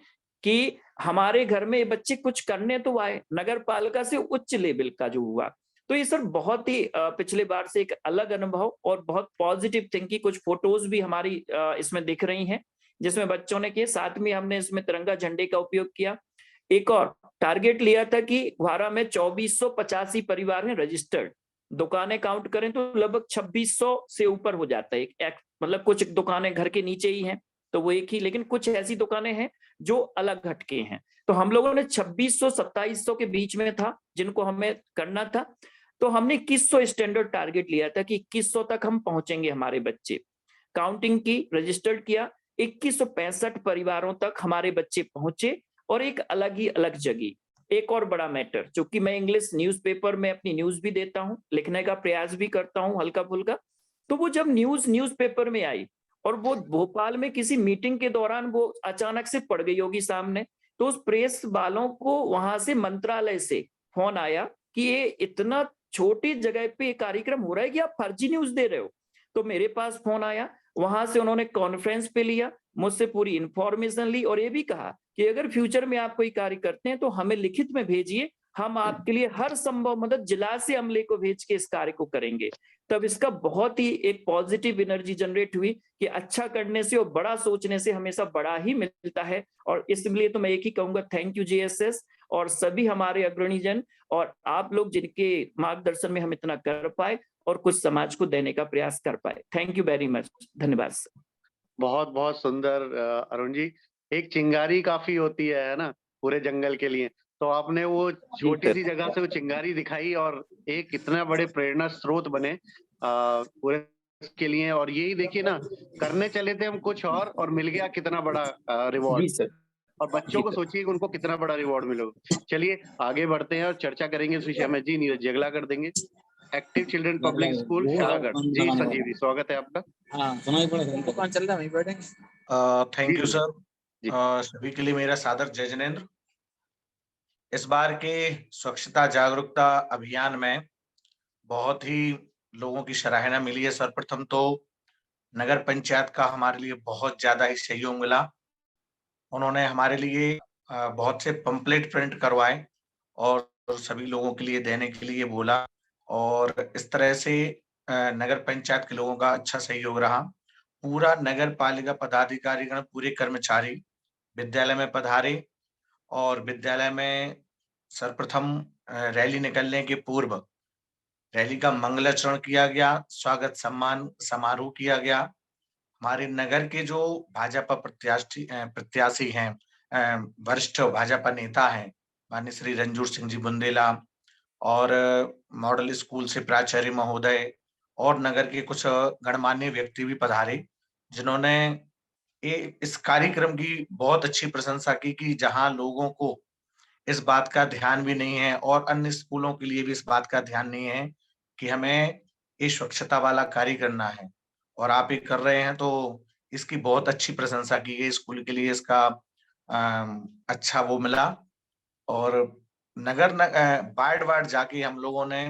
D: कि हमारे घर में बच्चे कुछ करने तो आए, नगर पालिका से उच्च लेवल का जो हुआ। तो ये सर बहुत ही पिछले बार से एक अलग अनुभव और बहुत पॉजिटिव थिंग की कुछ फोटोज भी हमारी इसमें दिख रही हैं जिसमें बच्चों ने किए। साथ में हमने इसमें तिरंगा झंडे का उपयोग किया। एक और टारगेट लिया था कि घवारा में 2485 परिवार हैं रजिस्टर्ड, दुकानें काउंट करें तो लगभग 2600 से ऊपर हो जाता है। मतलब कुछ दुकानें घर के नीचे ही हैं तो वो एक ही, लेकिन कुछ ऐसी दुकानें हैं जो अलग हटके हैं। तो हम लोगों ने 2600-2700 के बीच में था जिनको हमें करना था। तो हमने 2100 स्टैंडर्ड टारगेट लिया था कि 2100 तक हम पहुंचेंगे हमारे बच्चे। काउंटिंग की, रजिस्टर्ड किया, 2165 परिवारों तक हमारे बच्चे पहुंचे और एक अलग ही अलग जगह। एक और बड़ा मैटर, चूंकि मैं इंग्लिश न्यूज़पेपर में अपनी न्यूज भी देता हूं, लिखने का प्रयास भी करता हूं हल्का फुल्का, तो वो जब न्यूज़पेपर में आई और वो भोपाल में किसी मीटिंग के दौरान वो अचानक से पड़ गई होगी सामने, तो उस प्रेस वालों को वहां से मंत्रालय से फोन आया कि ये इतना छोटी जगह पे कार्यक्रम हो रहा है कि आप फर्जी न्यूज दे रहे हो। तो मेरे पास फोन आया, वहां से उन्होंने कॉन्फ्रेंस पे लिया, मुझसे पूरी इंफॉर्मेशन ली और ये भी कहा कि अगर फ्यूचर में आप कोई कार्य करते हैं तो हमें लिखित में भेजिए, हम आपके लिए हर संभव मदद जिला से अमले को भेज के इस कार्य को करेंगे। तब इसका बहुत ही एक पॉजिटिव एनर्जी जनरेट हुई कि अच्छा करने से और बड़ा सोचने से हमेशा बड़ा ही मिलता है। और इसलिए तो मैं एक ही कहूंगा, थैंक यू जीएसएस और सभी हमारे अग्रणी जन और आप लोग जिनके मार्गदर्शन में हम इतना कर पाए और कुछ समाज को देने का प्रयास कर पाए। थैंक यू वेरी मच, धन्यवाद सर।
B: बहुत बहुत सुंदर अरुण जी। एक चिंगारी काफी होती है ना पूरे जंगल के लिए, तो आपने वो छोटी सी जगह से वो चिंगारी दिखाई और एक इतना बड़े प्रेरणा स्रोत बने पूरे के लिए। और यही देखिए ना, करने चले थे हम कुछ और मिल गया कितना बड़ा रिवॉर्ड।
D: जी सर।
B: और बच्चों को सोचिए कि उनको कितना बड़ा रिवॉर्ड मिलेगा। चलिए आगे बढ़ते हैं और चर्चा करेंगे इस विषय में। जी नीरज जी अगला कर देंगे। Active children public school Shahgarh, जी संजीव जी स्वागत है आपका।
E: कौन चल रहा है, वहीं बैठेंगे। Thank you sir. सभी के लिए मेरा सादर जय जिनेंद्र। इस बार के स्वच्छता जागरूकता अभियान में बहुत ही लोगों की सराहना मिली है। सर्वप्रथम तो नगर पंचायत का हमारे लिए बहुत ज्यादा ही सहयोग मिला। उन्होंने हमारे लिए बहुत से पंपलेट प्रिंट करवाए और सभी लोगों के लिए देने के लिए बोला और इस तरह से नगर पंचायत के लोगों का अच्छा सहयोग रहा। पूरा नगर पालिका पदाधिकारीगण, पूरे कर्मचारी विद्यालय में पधारे और विद्यालय में सर्वप्रथम रैली निकलने के पूर्व रैली का मंगलाचरण किया गया, स्वागत सम्मान समारोह किया गया। हमारे नगर के जो भाजपा प्रत्याशी हैं, वरिष्ठ भाजपा नेता हैं, माननीय श्री रंजूर सिंह जी बुंदेला और मॉडल स्कूल से प्राचार्य महोदय और नगर के कुछ गणमान्य व्यक्ति भी पधारे, जिन्होंने इस कार्यक्रम की बहुत अच्छी प्रशंसा की कि जहां लोगों को इस बात का ध्यान भी नहीं है और अन्य स्कूलों के लिए भी इस बात का ध्यान नहीं है कि हमें ये स्वच्छता वाला कार्य करना है और आप ये कर रहे हैं, तो इसकी बहुत अच्छी प्रशंसा की गई। स्कूल के लिए इसका अच्छा वो मिला। और वार्ड वार्ड जाके हम लोगों ने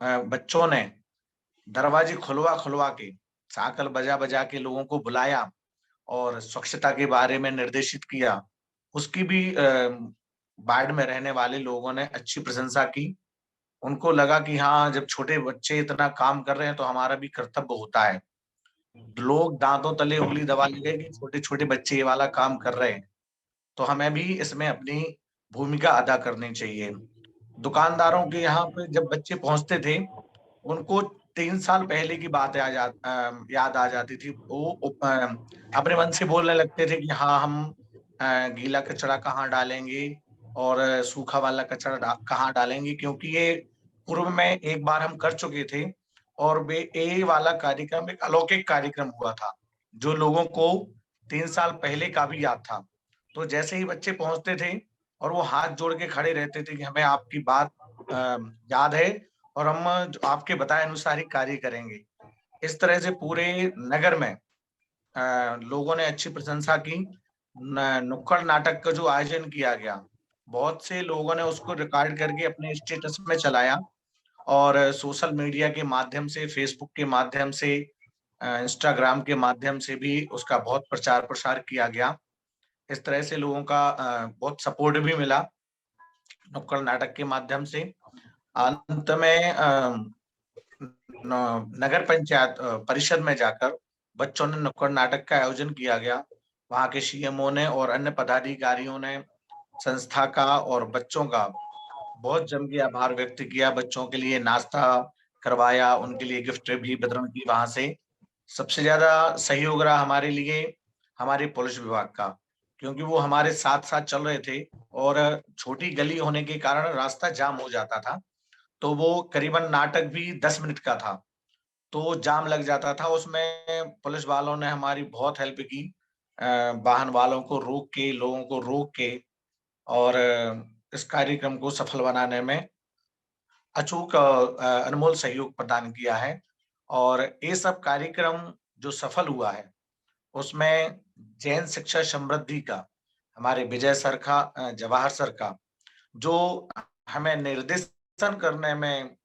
E: बच्चों ने दरवाजे खुलवा खुलवा के, साकल बजा बजा के लोगों को बुलाया और स्वच्छता के बारे में निर्देशित किया। उसकी भी वार्ड में रहने वाले लोगों ने अच्छी प्रशंसा की। उनको लगा कि हाँ, जब छोटे बच्चे इतना काम कर रहे हैं तो हमारा भी कर्तव्य होता है। लोग दांतों तले उंगली दबा लेंगे कि छोटे छोटे बच्चे ये वाला काम कर रहे हैं, तो हमें भी इसमें अपनी भूमिका अदा करनी चाहिए। दुकानदारों के यहाँ पे जब बच्चे पहुंचते थे, उनको 3 साल पहले की बात याद आ जाती थी। वो अपने मन से बोलने लगते थे कि हाँ, हम गीला कचरा कहाँ डालेंगे और सूखा वाला कचरा कहाँ डालेंगे, क्योंकि ये पूर्व में एक बार हम कर चुके थे और वे ये वाला कार्यक्रम एक अलौकिक कार्यक्रम हुआ था, जो लोगों को 3 साल पहले का भी याद था। तो जैसे ही बच्चे पहुंचते थे और वो हाथ जोड़ के खड़े रहते थे कि हमें आपकी बात याद है और हम जो आपके बताए अनुसार ही कार्य करेंगे। इस तरह से पूरे नगर में लोगों ने अच्छी प्रशंसा की। नुक्कड़ नाटक का जो आयोजन किया गया, बहुत से लोगों ने उसको रिकॉर्ड करके अपने स्टेटस में चलाया और सोशल मीडिया के माध्यम से, फेसबुक के माध्यम से, इंस्टाग्राम के माध्यम से भी उसका बहुत प्रचार प्रसार किया गया। इस तरह से लोगों का बहुत सपोर्ट भी मिला नुक्कड़ नाटक के माध्यम से। अंत में नगर पंचायत परिषद में जाकर बच्चों ने नुक्कड़ नाटक का आयोजन किया गया। वहां के सीएमओ ने और अन्य पदाधिकारियों ने संस्था का और बच्चों का बहुत जम के आभार व्यक्त किया। बच्चों के लिए नाश्ता करवाया, उनके लिए गिफ्ट भी वितरण की वहां से। सबसे ज्यादा सहयोग रहा हमारे लिए हमारे पुलिस विभाग का, क्योंकि वो हमारे साथ साथ चल रहे थे और छोटी गली होने के कारण रास्ता जाम हो जाता था। तो वो करीबन नाटक भी 10 मिनट का था, तो जाम लग जाता था। उसमें पुलिस वालों ने हमारी बहुत हेल्प की, वाहन वालों को रोक के, लोगों को रोक के, और इस कार्यक्रम को सफल बनाने में अचूक अनमोल सहयोग प्रदान किया है। और ये सब कार्यक्रम जो सफल हुआ है, उसमें जैन शिक्षा समृद्धि का हमारे विजय सर का, जवाहर सर का जो हमें निर्देशन करने में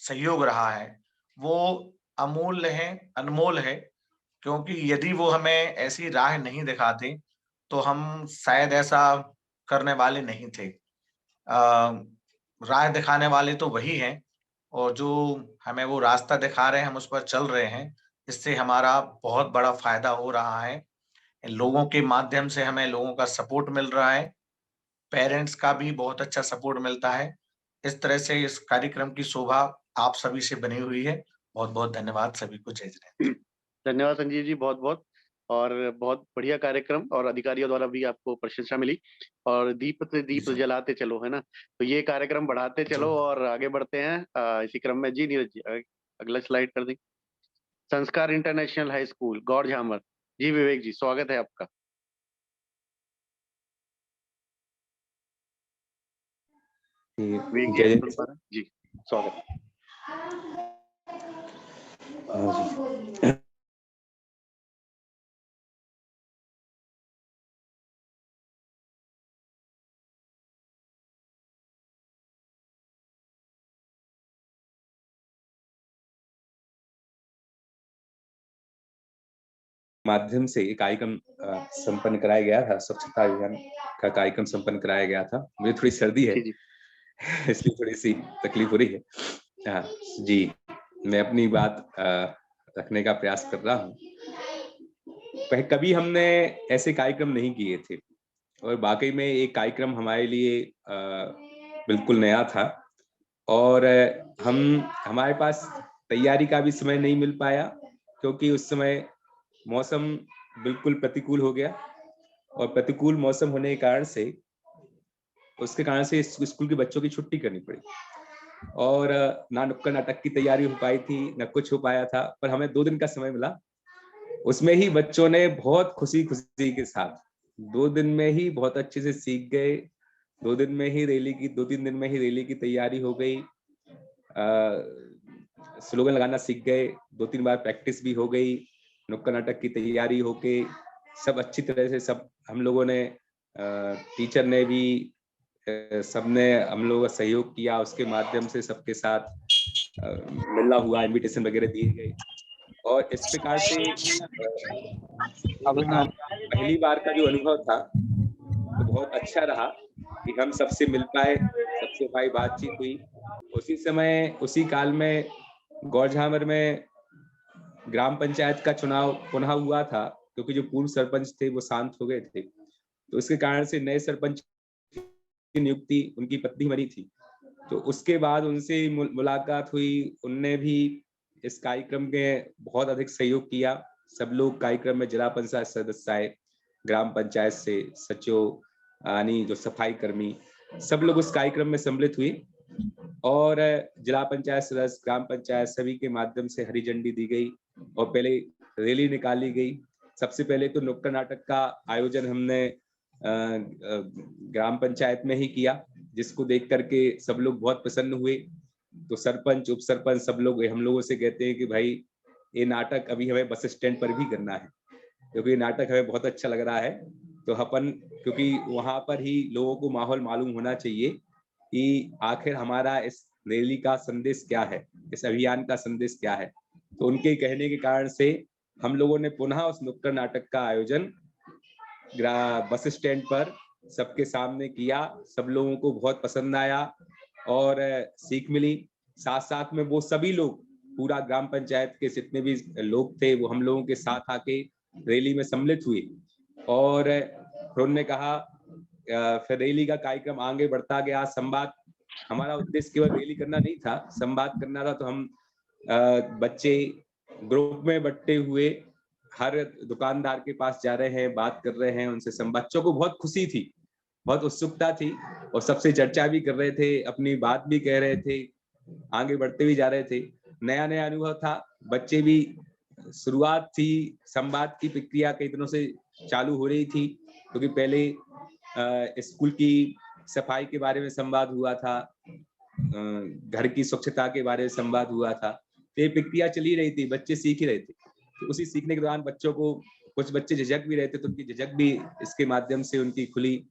E: सहयोग रहा है, वो अमूल्य है, अनमोल है। क्योंकि यदि वो हमें ऐसी राह नहीं दिखाते, तो हम शायद ऐसा करने वाले नहीं थे। राह दिखाने वाले तो वही हैं, और जो हमें वो रास्ता दिखा रहे हैं, हम उस पर चल रहे हैं। इससे हमारा बहुत बड़ा फायदा हो रहा है। लोगों के माध्यम से हमें लोगों का सपोर्ट मिल रहा है, पेरेंट्स का भी बहुत अच्छा सपोर्ट मिलता है। इस तरह से इस कार्यक्रम की शोभा आप सभी से बनी हुई है। बहुत-बहुत धन्यवाद सभी को। जय जय।
B: धन्यवाद संजीव जी, बहुत बहुत। और बहुत बढ़िया कार्यक्रम, और अधिकारियों द्वारा भी आपको प्रशंसा मिली। और दीप से दीप जलाते चलो, है ना। तो ये कार्यक्रम बढ़ाते चलो और आगे बढ़ते हैं इसी क्रम में। जी नीरज जी, अगला स्लाइड कर दी। संस्कार इंटरनेशनल हाई स्कूल गौड़ झामर। जी विवेक जी, स्वागत है आपका। विवेक जी, स्वागत।
F: माध्यम से एक कार्यक्रम संपन्न कराया गया था, स्वच्छता अभियान का कार्यक्रम संपन्न कराया गया था। मुझे थोड़ी सर्दी है इसलिए थोड़ी सी तकलीफ हो रही है। जी, मैं अपनी बात रखने का प्रयास कर रहा हूँ। कभी हमने ऐसे कार्यक्रम नहीं किए थे और वाकई में एक कार्यक्रम हमारे लिए बिल्कुल नया था, और हमारे पास तैयारी का भी समय नहीं मिल पाया, क्योंकि उस समय मौसम बिल्कुल प्रतिकूल हो गया, और प्रतिकूल मौसम होने के कारण से उसके कारण से स्कूल के बच्चों की छुट्टी करनी पड़ी, और ना नुक्कड़ नाटक की तैयारी हो पाई थी, ना कुछ हो पाया था। पर हमें 2 दिन का समय मिला, उसमें ही बच्चों ने बहुत खुशी खुशी के साथ 2 दिन में ही बहुत अच्छे से सीख गए। 2 दिन में ही 2-3 दिन में ही रैली की तैयारी हो गई, स्लोगन लगाना सीख गए, 2-3 बार प्रैक्टिस भी हो गई, नुक्कड़ नाटक की तैयारी होके सब अच्छी तरह से सब हम लोगों ने टीचर ने भी सबने हम लोगों का सहयोग किया, उसके माध्यम से सबके साथ मिलना हुआ, इनविटेशन वगैरह दिए गए। और इस प्रकार से पहली बार का जो अनुभव था तो बहुत अच्छा रहा कि हम सबसे मिल पाए, सबसे भाई बातचीत हुई। उसी समय उसी काल में गौरझामर में ग्राम पंचायत का चुनाव पुनः हुआ था, क्योंकि जो पूर्व सरपंच थे वो शांत हो गए थे, तो इसके कारण से नए सरपंच की नियुक्ति उनकी पत्नी बनी थी। तो उसके बाद उनसे मुलाकात हुई, उनने भी इस कार्यक्रम में बहुत अधिक सहयोग किया। सब लोग कार्यक्रम में जिला पंचायत सदस्य आए, ग्राम पंचायत से सचिव यानी जो सफाई कर्मी, सब लोग उस कार्यक्रम में सम्मिलित हुए और जिला पंचायत सदस्य, ग्राम पंचायत सभी के माध्यम से हरी झंडी दी गई और पहले रैली निकाली गई। सबसे पहले तो नुक्कड़ नाटक का आयोजन हमने ग्राम पंचायत में ही किया, जिसको देख करके सब लोग बहुत प्रसन्न हुए। तो सरपंच, उप सरपंच सब लोग हम लोगों से कहते हैं कि भाई ये नाटक अभी हमें बस स्टैंड पर भी करना है, क्योंकि ये नाटक हमें बहुत अच्छा लग रहा है। तो अपन, क्योंकि वहां पर ही लोगों को माहौल मालूम होना चाहिए कि आखिर हमारा इस रैली का संदेश क्या है, इस अभियान का संदेश क्या है। तो उनके कहने के कारण से हम लोगों ने पुनः उस नुक्कड़ नाटक का आयोजन बस स्टैंड पर सबके सामने किया। सब लोगों को बहुत पसंद आया और सीख मिली। साथ साथ में वो सभी लोग, पूरा ग्राम पंचायत के जितने भी लोग थे, वो हम लोगों के साथ आके रैली में सम्मिलित हुए और फिर उन्होंने कहा, फिर रैली का कार्यक्रम आगे बढ़ता गया। संवाद, हमारा उद्देश्य केवल रैली करना नहीं था, संवाद करना था। तो हम बच्चे ग्रुप में बंटे हुए हर दुकानदार के पास जा रहे हैं, बात कर रहे हैं उनसे। बच्चों को बहुत खुशी थी, बहुत उत्सुकता थी और सबसे चर्चा भी कर रहे थे, अपनी बात भी कह रहे थे, आगे बढ़ते भी जा रहे थे। नया नया अनुभव था, बच्चे भी, शुरुआत थी, संवाद की प्रक्रिया कई दिनों से चालू हो रही थी, क्योंकि पहले स्कूल की सफाई के बारे में संवाद हुआ था, घर की स्वच्छता के बारे में संवाद हुआ था। तो ये प्रक्रिया चली रही थी, बच्चे सीख ही रहे थे। तो उसी सीखने के दौरान बच्चों को, कुछ बच्चे झिझक भी रहे थे, तो उनकी झिझक भी इसके माध्यम से उनकी खुली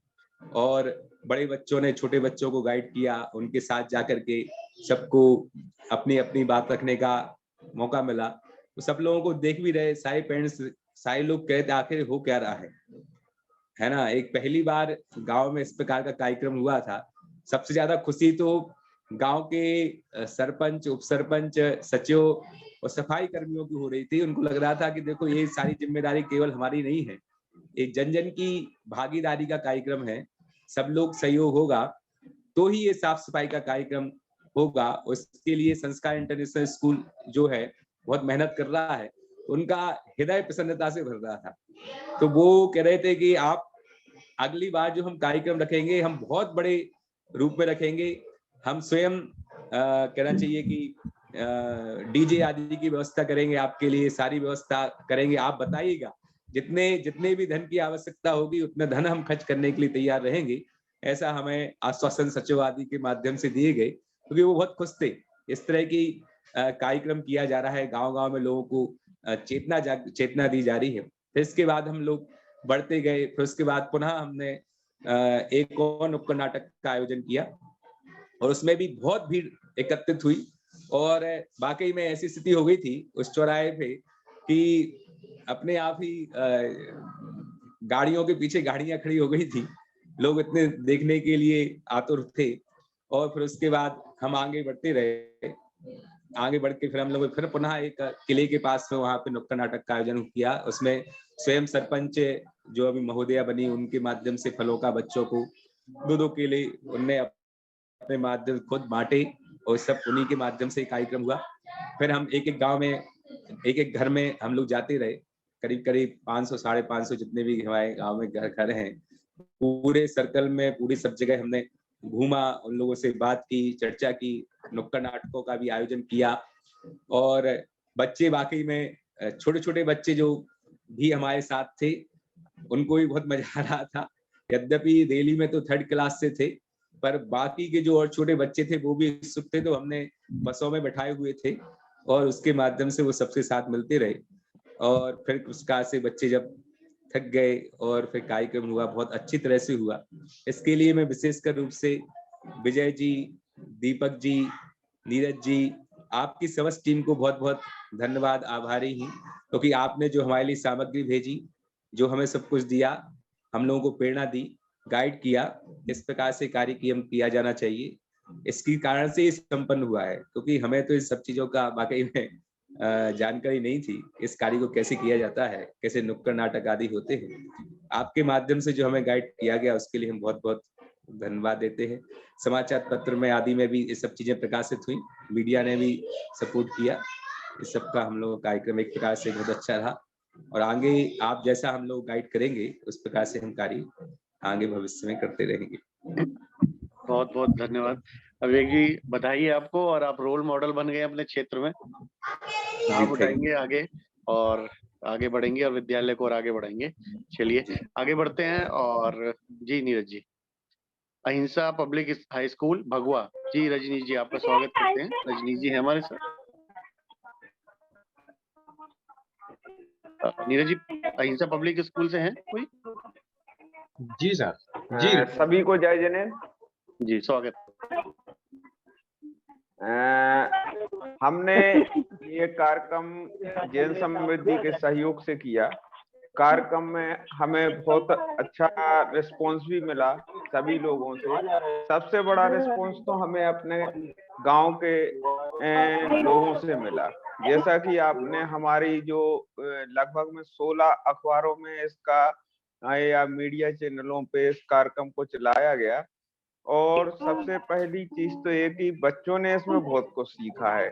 F: और बड़े बच्चों ने छोटे बच्चों को गाइड किया, उनके साथ जाकर के सबको अपनी अपनी बात रखने का मौका मिला। तो सब लोगों को देख भी रहे, सारे पेरेंट्स, सारे लोग कहते आखिर हो क्या रहा है ना। एक पहली बार गांव में इस प्रकार का कार्यक्रम हुआ था। सबसे ज्यादा खुशी तो गांव के सरपंच, उप सरपंच, सचिव और सफाई कर्मियों की हो रही थी। उनको लग रहा था कि देखो, ये सारी जिम्मेदारी केवल हमारी नहीं है, एक जन जन की भागीदारी का कार्यक्रम है। सब लोग सहयोग होगा तो ही ये साफ सफाई का कार्यक्रम होगा। उसके लिए संस्कार इंटरनेशनल स्कूल जो है बहुत मेहनत कर रहा है। उनका हृदय प्रसन्नता से भर रहा था। तो वो कह रहे थे कि आप अगली बार जो हम कार्यक्रम रखेंगे, हम बहुत बड़े रूप में रखेंगे। हम स्वयं कहना चाहिए कि डीजे आदि की व्यवस्था करेंगे, आपके लिए सारी व्यवस्था करेंगे। आप बताइएगा, जितने भी धन की आवश्यकता होगी उतना धन हम खर्च करने के लिए तैयार रहेंगे। ऐसा हमें आश्वासन सचिव आदि के माध्यम से दिए गए, क्योंकि वो बहुत खुश थे। इस तरह की कार्यक्रम किया जा रहा है, गांव-गांव में लोगों को चेतना दी जा रही है। फिर इसके बाद हम लोग बढ़ते गए। फिर उसके बाद पुनः हमने एक और नुक्कड़ नाटक का आयोजन किया और उसमें भी बहुत भीड़ एकत्रित हुई और वाकई में ऐसी स्थिति हो गई थी उस चौराहे पे कि अपने आप ही गाड़ियों के पीछे गाड़ियां खड़ी हो गई थी। लोग इतने देखने के लिए आतुर थे। और फिर उसके बाद हम आगे बढ़ते रहे। आगे बढ़ के फिर हम लोग फिर पुनः एक किले के पास में वहां पे नुक्कड़ नाटक का आयोजन किया। उसमें स्वयं सरपंच जो अभी महोदया बनी, उनके माध्यम से फलों का बच्चों को 2-2 केले उनने अपने माध्यम खुद बांटे और सब उन्हीं के माध्यम से कार्यक्रम हुआ। फिर हम एक एक गांव में, एक एक घर में हम लोग जाते रहे। करीब करीब 500 550 जितने भी हमारे गांव में घर हैं, पूरे सर्कल में, पूरी सब जगह हमने घूमा, उन लोगों से बात की, चर्चा की, नुक्कड़ नाटकों का भी आयोजन किया। और बच्चे वाकई में, छोटे छोटे बच्चे जो भी हमारे साथ थे, उनको भी बहुत मजा आ रहा था। यद्यपि रैली में तो 3rd क्लास से थे, पर बाकी के जो और छोटे बच्चे थे वो भी उत्सुक थे। तो हमने बसों में बैठाए हुए थे और उसके माध्यम से वो सबसे साथ मिलते रहे। और फिर उसका से बच्चे जब थक गए और फिर कार्यक्रम हुआ, बहुत अच्छी तरह से हुआ। इसके लिए मैं विशेषकर रूप से विजय जी, दीपक जी, नीरज जी, आपकी समस्त टीम को बहुत बहुत धन्यवाद, आभारी हूँ, क्योंकि आपने जो हमारे लिए सामग्री भेजी, जो हमें सब कुछ दिया, हम लोगों को प्रेरणा दी, गाइड किया, इस प्रकार से कार्यक्रम किया जाना चाहिए, इसके कारण से ये संपन्न हुआ है। क्योंकि हमें तो इस सब चीजों का वाकई में जानकारी नहीं थी, इस कार्य को कैसे किया जाता है, कैसे नुक्कड़ नाटक आदि होते हैं। आपके माध्यम से जो हमें गाइड किया गया उसके लिए हम बहुत बहुत धन्यवाद देते हैं। समाचार पत्र में आदि में भी ये सब चीजें प्रकाशित हुई, मीडिया ने भी सपोर्ट किया, इस सब का हम लोग कार्यक्रम एक प्रकार से बहुत अच्छा रहा। और आगे आप जैसा हम लोग गाइड करेंगे उस प्रकार से हम कार्य आगे भविष्य में करते रहेंगे।
B: बहुत बहुत धन्यवाद अभिषेक जी, बधाई है आपको, और आप रोल मॉडल बन गए अपने क्षेत्र में। आप उठाएंगे आगे और आगे बढ़ेंगे और विद्यालय को और आगे बढ़ाएंगे। चलिए आगे बढ़ते हैं। और जी नीरज जी, अहिंसा पब्लिक हाई स्कूल भगवा जी, रजनीश जी आपका स्वागत करते हैं। रजनीश जी है हमारे साथ। नीरज जी अहिंसा पब्लिक स्कूल से हैं कोई?
A: जी सर। जी
G: सभी को जय जिनेंद्र
B: जी, स्वागत।
G: हमने ये कार्यक्रम जैन समृद्धि के सहयोग से किया। कार्यक्रम में हमें बहुत अच्छा रिस्पांस भी मिला सभी लोगों से। सबसे बड़ा रिस्पांस तो हमें अपने गांव के लोगों से मिला। जैसा कि आपने हमारी जो लगभग में 16 अखबारों में इसका या मीडिया चैनलों पे इस कार्यक्रम को चलाया गया, और सबसे पहली चीज तो ये कि बच्चों ने इसमें बहुत कुछ सीखा है।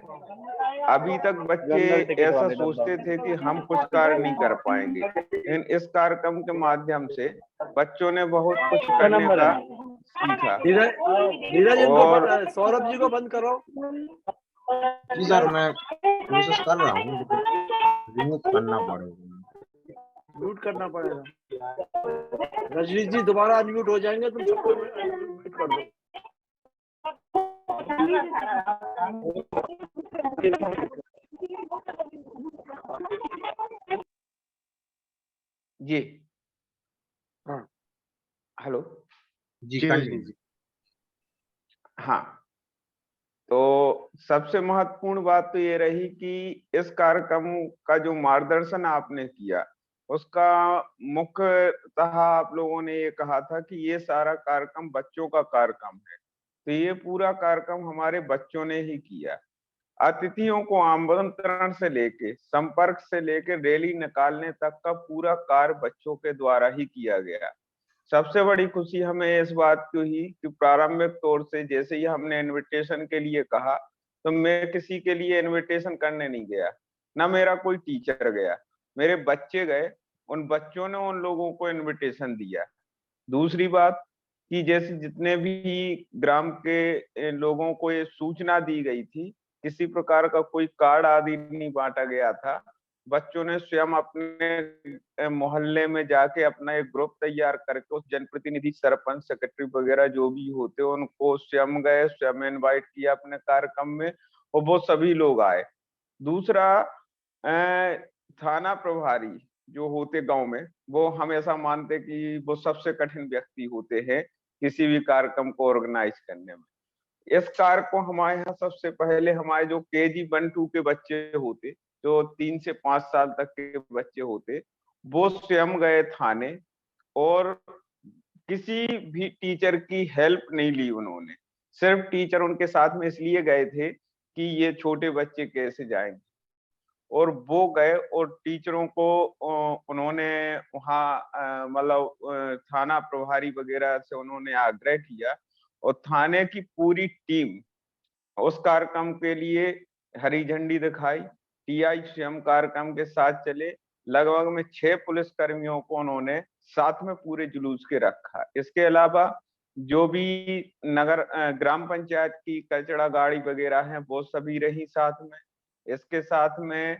G: अभी तक बच्चे ऐसा सोचते थे कि हम कुछ कार्य नहीं कर पाएंगे, लेकिन इस कार्यक्रम के माध्यम से बच्चों ने बहुत कुछ करने का सीखा।
H: और सौरभ जी को बंद करो।
A: जी सर, मैं कोशिश कर रहा हूँ, रिमूव करना पड़ेगा,
H: म्यूट करना पड़ेगा। रजनीश जी दोबारा अनम्यूट हो जाएंगे, तुम सबको म्यूट कर दो।
G: जी
B: हाँ
G: हेलो
A: जी
B: जी।
G: हाँ, तो सबसे महत्वपूर्ण बात तो ये रही कि इस कार्यक्रम का जो मार्गदर्शन आपने किया, उसका मुख्यतः आप लोगों ने ये कहा था कि ये सारा कार्यक्रम बच्चों का कार्यक्रम है, तो ये पूरा कार्यक्रम हमारे बच्चों ने ही किया। अतिथियों को आमंत्रण से लेके, संपर्क से लेके रैली निकालने तक का पूरा कार्य बच्चों के द्वारा ही किया गया। सबसे बड़ी खुशी हमें इस बात की हुई कि प्रारंभिक तौर से जैसे ही हमने इनविटेशन के लिए कहा, तो मैं किसी के लिए इनविटेशन करने नहीं गया, ना मेरा कोई टीचर गया, मेरे बच्चे गए, उन बच्चों ने उन लोगों को इनविटेशन दिया। दूसरी बात कि जैसे जितने भी ग्राम के लोगों को ये सूचना दी गई थी, किसी प्रकार का कोई कार्ड आदि नहीं बांटा गया था। बच्चों ने स्वयं अपने मोहल्ले में जाके अपना एक ग्रुप तैयार करके उस जनप्रतिनिधि, सरपंच, सेक्रेटरी वगैरह जो भी होते उनको स्वयं गए, स्वयं इनवाइट किया अपने कार्यक्रम में, और वो सभी लोग आए। दूसरा, थाना प्रभारी जो होते गांव में, वो हमेशा मानते कि वो सबसे कठिन व्यक्ति होते हैं किसी भी कार्यक्रम को ऑर्गेनाइज करने में। इस कार्य को हमारे यहाँ सबसे पहले हमारे जो KG 1-2 के बच्चे होते, जो 3 से 5 साल तक के बच्चे होते, वो स्वयं गए थाने, और किसी भी टीचर की हेल्प नहीं ली उन्होंने। सिर्फ टीचर उनके साथ में इसलिए गए थे कि ये छोटे बच्चे कैसे जाएंगे, और वो गए और टीचरों को उन्होंने वहाँ मतलब थाना प्रभारी वगैरह से उन्होंने आग्रह किया, और थाने की पूरी टीम उस कार्यक्रम के लिए हरी झंडी दिखाई। TI स्वयं कार्यक्रम के साथ चले। लगभग में 6 पुलिस कर्मियों को उन्होंने साथ में पूरे जुलूस के रखा। इसके अलावा जो भी नगर ग्राम पंचायत की कचरा गाड़ी वगैरह है, वो सभी रही साथ में। इसके साथ में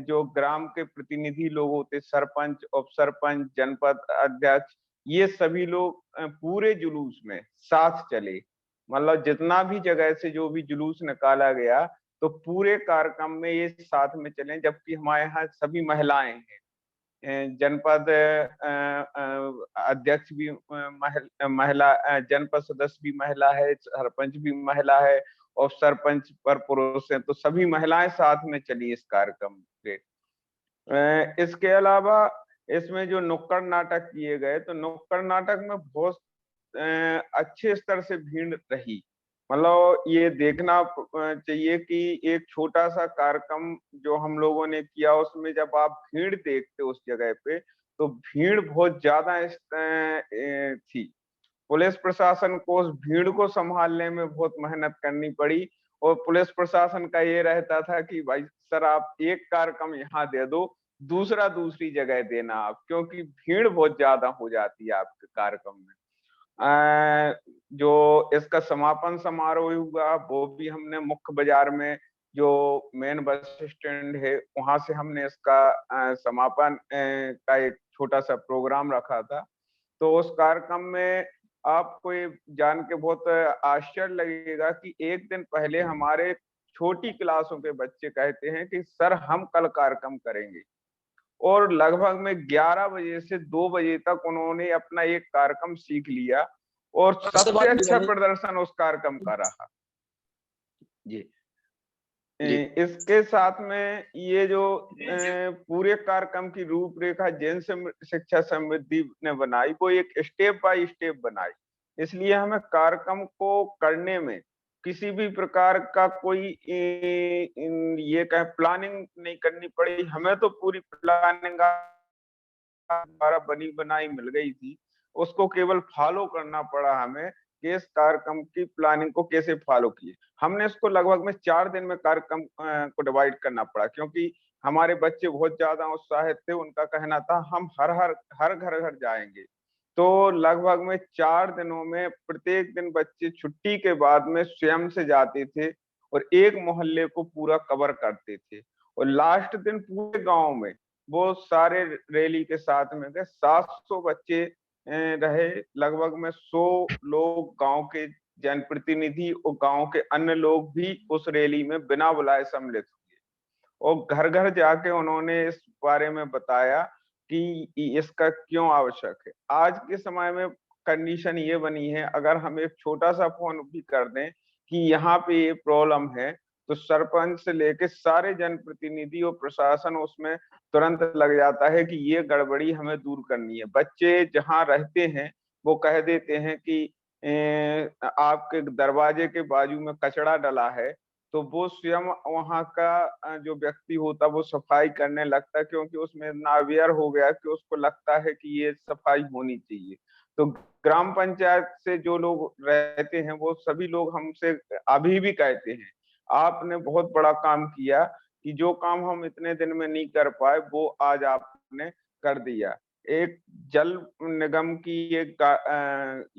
G: जो ग्राम के प्रतिनिधि लोग होते, सरपंच, उप सरपंच, जनपद अध्यक्ष, ये सभी लोग पूरे जुलूस में साथ चले। मतलब जितना भी जगह से जो भी जुलूस निकाला गया, तो पूरे कार्यक्रम में ये साथ में चले। जबकि हमारे यहाँ सभी महिलाएं हैं, जनपद अध्यक्ष भी महिला, जनपद सदस्य भी महिला है, सरपंच भी महिला है और सरपंच पर पुरुष है, तो सभी महिलाएं साथ में चली इस कार्यक्रम के। इसके अलावा इसमें जो नुक्कड़ नाटक किए गए, तो नुक्कड़ नाटक में बहुत अच्छे स्तर से भीड़ रही। मतलब ये देखना चाहिए कि एक छोटा सा कार्यक्रम जो हम लोगों ने किया, उसमें जब आप भीड़ देखते उस जगह पे, तो भीड़ बहुत ज्यादा थी। पुलिस प्रशासन को उस भीड़ को संभालने में बहुत मेहनत करनी पड़ी और पुलिस प्रशासन का ये रहता था कि भाई सर आप एक कार्यक्रम यहाँ दे दो, दूसरा दूसरी जगह देना आप, क्योंकि भीड़ बहुत ज्यादा हो जाती है आपके कार्यक्रम में। जो इसका समापन समारोह हुआ वो भी हमने मुख्य बाजार में जो मेन बस स्टैंड है वहां से हमने इसका समापन का एक छोटा सा प्रोग्राम रखा था। तो उस कार्यक्रम में आपको ये जान के बहुत आश्चर्य लगेगा कि एक दिन पहले हमारे छोटी क्लासों के बच्चे कहते हैं कि सर हम कल कार्यक्रम करेंगे, और लगभग में 11 बजे से 2 बजे तक उन्होंने अपना एक कार्यक्रम सीख लिया और सबसे अच्छा प्रदर्शन उस कार्यक्रम का रहा। जी, इसके साथ में ये जो पूरे कार्यक्रम की रूपरेखा जैन शिक्षा समृद्धि ने बनाई, वो एक स्टेप बाय स्टेप बनाई। इसलिए हमें कार्यक्रम को करने में किसी भी प्रकार का कोई ये कहे प्लानिंग नहीं करनी पड़ी। हमें तो पूरी प्लानिंग द्वारा बनी बनाई मिल गई थी, उसको केवल फॉलो करना पड़ा हमें कि इस कार्यक्रम की प्लानिंग को कैसे फॉलो किए। हमने इसको लगभग में 4 दिन में कार्यक्रम को डिवाइड करना पड़ा, क्योंकि हमारे बच्चे बहुत ज्यादा उत्साहित थे। उनका कहना था हम हर घर जाएंगे। तो लगभग में 4 दिनों में प्रत्येक दिन बच्चे छुट्टी के बाद में स्वयं से जाते थे और एक मोहल्ले को पूरा कवर करते थे, और लास्ट दिन पूरे गांव में वो सारे रैली के साथ में गए। 700 बच्चे रहे, लगभग में 100 लोग गांव के जनप्रतिनिधि और गांव के अन्य लोग भी उस रैली में बिना बुलाए सम्मिलित हुए और घर घर जाके उन्होंने इस बारे में बताया कि इसका क्यों आवश्यक है। आज के समय में कंडीशन ये बनी है, अगर हम एक छोटा सा फोन भी कर दें कि यहाँ पे ये प्रॉब्लम है, तो सरपंच से लेके सारे जनप्रतिनिधि और प्रशासन उसमें तुरंत लग जाता है कि ये गड़बड़ी हमें दूर करनी है। बच्चे जहाँ रहते हैं वो कह देते हैं कि आपके दरवाजे के बाजू में कचरा डला है, तो वो स्वयं वहां का जो व्यक्ति होता वो सफाई करने लगता है, क्योंकि उसमें इतना अवेयर हो गया कि उसको लगता है कि ये सफाई होनी चाहिए। तो ग्राम पंचायत से जो लोग रहते हैं वो सभी लोग हमसे अभी भी कहते हैं आपने बहुत बड़ा काम किया, कि जो काम हम इतने दिन में नहीं कर पाए वो आज आपने कर दिया। एक जल निगम की एक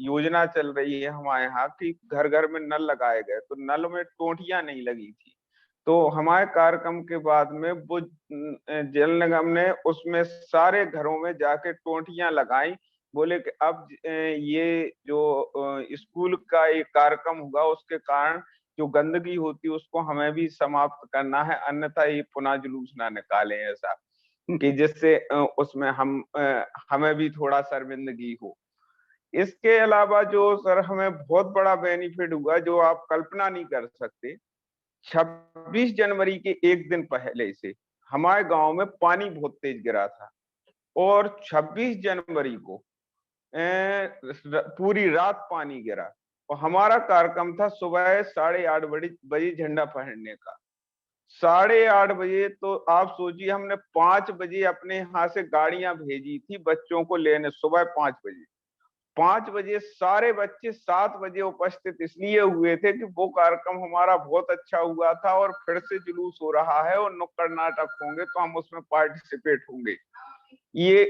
G: योजना चल रही है हमारे यहाँ की, घर घर में नल लगाए गए, तो नल में टोंटियां नहीं लगी थी। तो हमारे कार्यक्रम के बाद में वो जल निगम ने उसमें सारे घरों में जाके टोंटियां लगाई। बोले कि अब ये जो स्कूल का एक कार्यक्रम हुआ उसके कारण जो गंदगी होती है उसको हमें भी समाप्त करना है, अन्यथा ये पुनः जुलूस ना निकाले ऐसा कि जिससे उसमें हमें भी थोड़ा शर्मिंदगी हो। इसके अलावा जो सर हमें बहुत बड़ा बेनिफिट हुआ जो आप कल्पना नहीं कर सकते, 26 जनवरी के एक दिन पहले से हमारे गांव में पानी बहुत तेज गिरा था और 26 जनवरी को पूरी रात पानी गिरा और हमारा कार्यक्रम था सुबह 8:30 बजे झंडा फहरने का। 8:30 बजे तो आप सोचिए हमने 5 बजे अपने यहाँ से गाड़ियां भेजी थी बच्चों को लेने, सुबह 5 बजे सारे बच्चे 7 बजे उपस्थित इसलिए हुए थे कि वो कार्यक्रम हमारा बहुत अच्छा हुआ था और फिर से जुलूस हो रहा है और नुक्कड़ नाटक होंगे तो हम उसमें पार्टिसिपेट होंगे। ये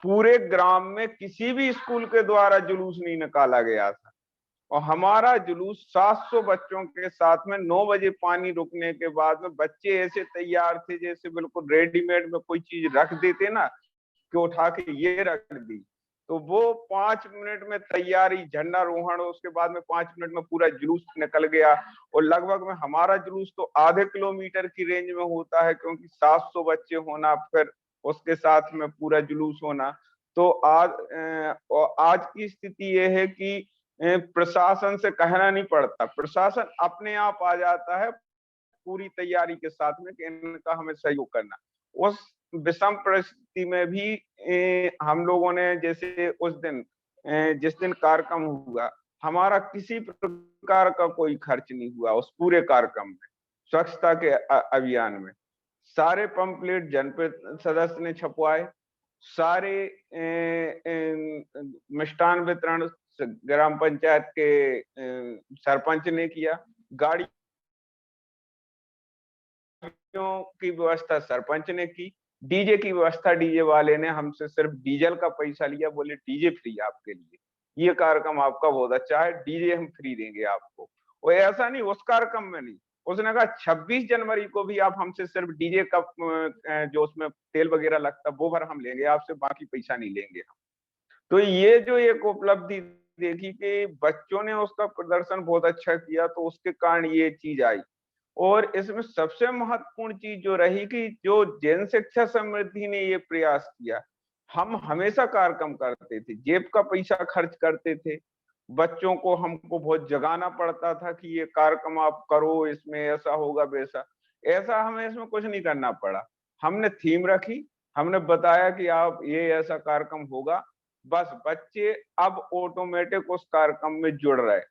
G: पूरे ग्राम में किसी भी स्कूल के द्वारा जुलूस नहीं निकाला गया था और हमारा जुलूस 700 बच्चों के साथ में 9 बजे पानी रुकने के बाद में बच्चे ऐसे तैयार थे जैसे बिल्कुल रेडीमेड में कोई चीज रख देते ना कि उठा के ये रख दी। तो वो 5 मिनट में तैयारी, झंडारोहण, उसके बाद में 5 मिनट में पूरा जुलूस निकल गया और लगभग में हमारा जुलूस तो आधे किलोमीटर की रेंज में होता है क्योंकि 700 बच्चे होना, फिर उसके साथ में पूरा जुलूस होना। तो आज की स्थिति ये है कि प्रशासन से कहना नहीं पड़ता, प्रशासन अपने आप आ जाता है पूरी तैयारी के साथ में कि इनका हमें सहयोग करना। उस विषम परिस्थिति में भी हम लोगों ने, जैसे उस दिन जिस दिन कार्यक्रम हुआ, हमारा किसी प्रकार का कोई खर्च नहीं हुआ उस पूरे कार्यक्रम में, स्वच्छता के अभियान में। सारे पंपलेट जनपद सदस्य ने छपवाए, सारे मिष्ठान वितरण ग्राम पंचायत के सरपंच ने किया, गाड़ियों की व्यवस्था सरपंच ने की, डीजे की व्यवस्था डीजे वाले ने हमसे सिर्फ डीजल का पैसा लिया, बोले डीजे फ्री आपके लिए, ये कार्यक्रम आपका बहुत अच्छा है, डीजे हम फ्री देंगे आपको। वो ऐसा नहीं, उस कार्यक्रम में नहीं, उसने कहा 26 जनवरी को भी आप हमसे सिर्फ डीजे का जो उसमें तेल वगैरह लगता वो भर हम लेंगे आपसे, बाकी पैसा नहीं लेंगे हम। तो ये जो एक उपलब्धि देखी कि बच्चों ने उसका प्रदर्शन बहुत अच्छा किया, तो उसके कारण ये चीज आई। और इसमें सबसे महत्वपूर्ण चीज जो रही कि जो जन शिक्षा समृद्धि ने ये प्रयास किया, हम हमेशा कार्यक्रम करते थे, जेब का पैसा खर्च करते थे, बच्चों को हमको बहुत जगाना पड़ता था कि ये कार्यक्रम आप करो, इसमें ऐसा होगा वैसा, ऐसा हमें इसमें कुछ नहीं करना पड़ा। हमने थीम रखी, हमने बताया कि आप ये ऐसा कार्यक्रम होगा, बस बच्चे अब ऑटोमेटिक उस कार्यक्रम में जुड़ रहे।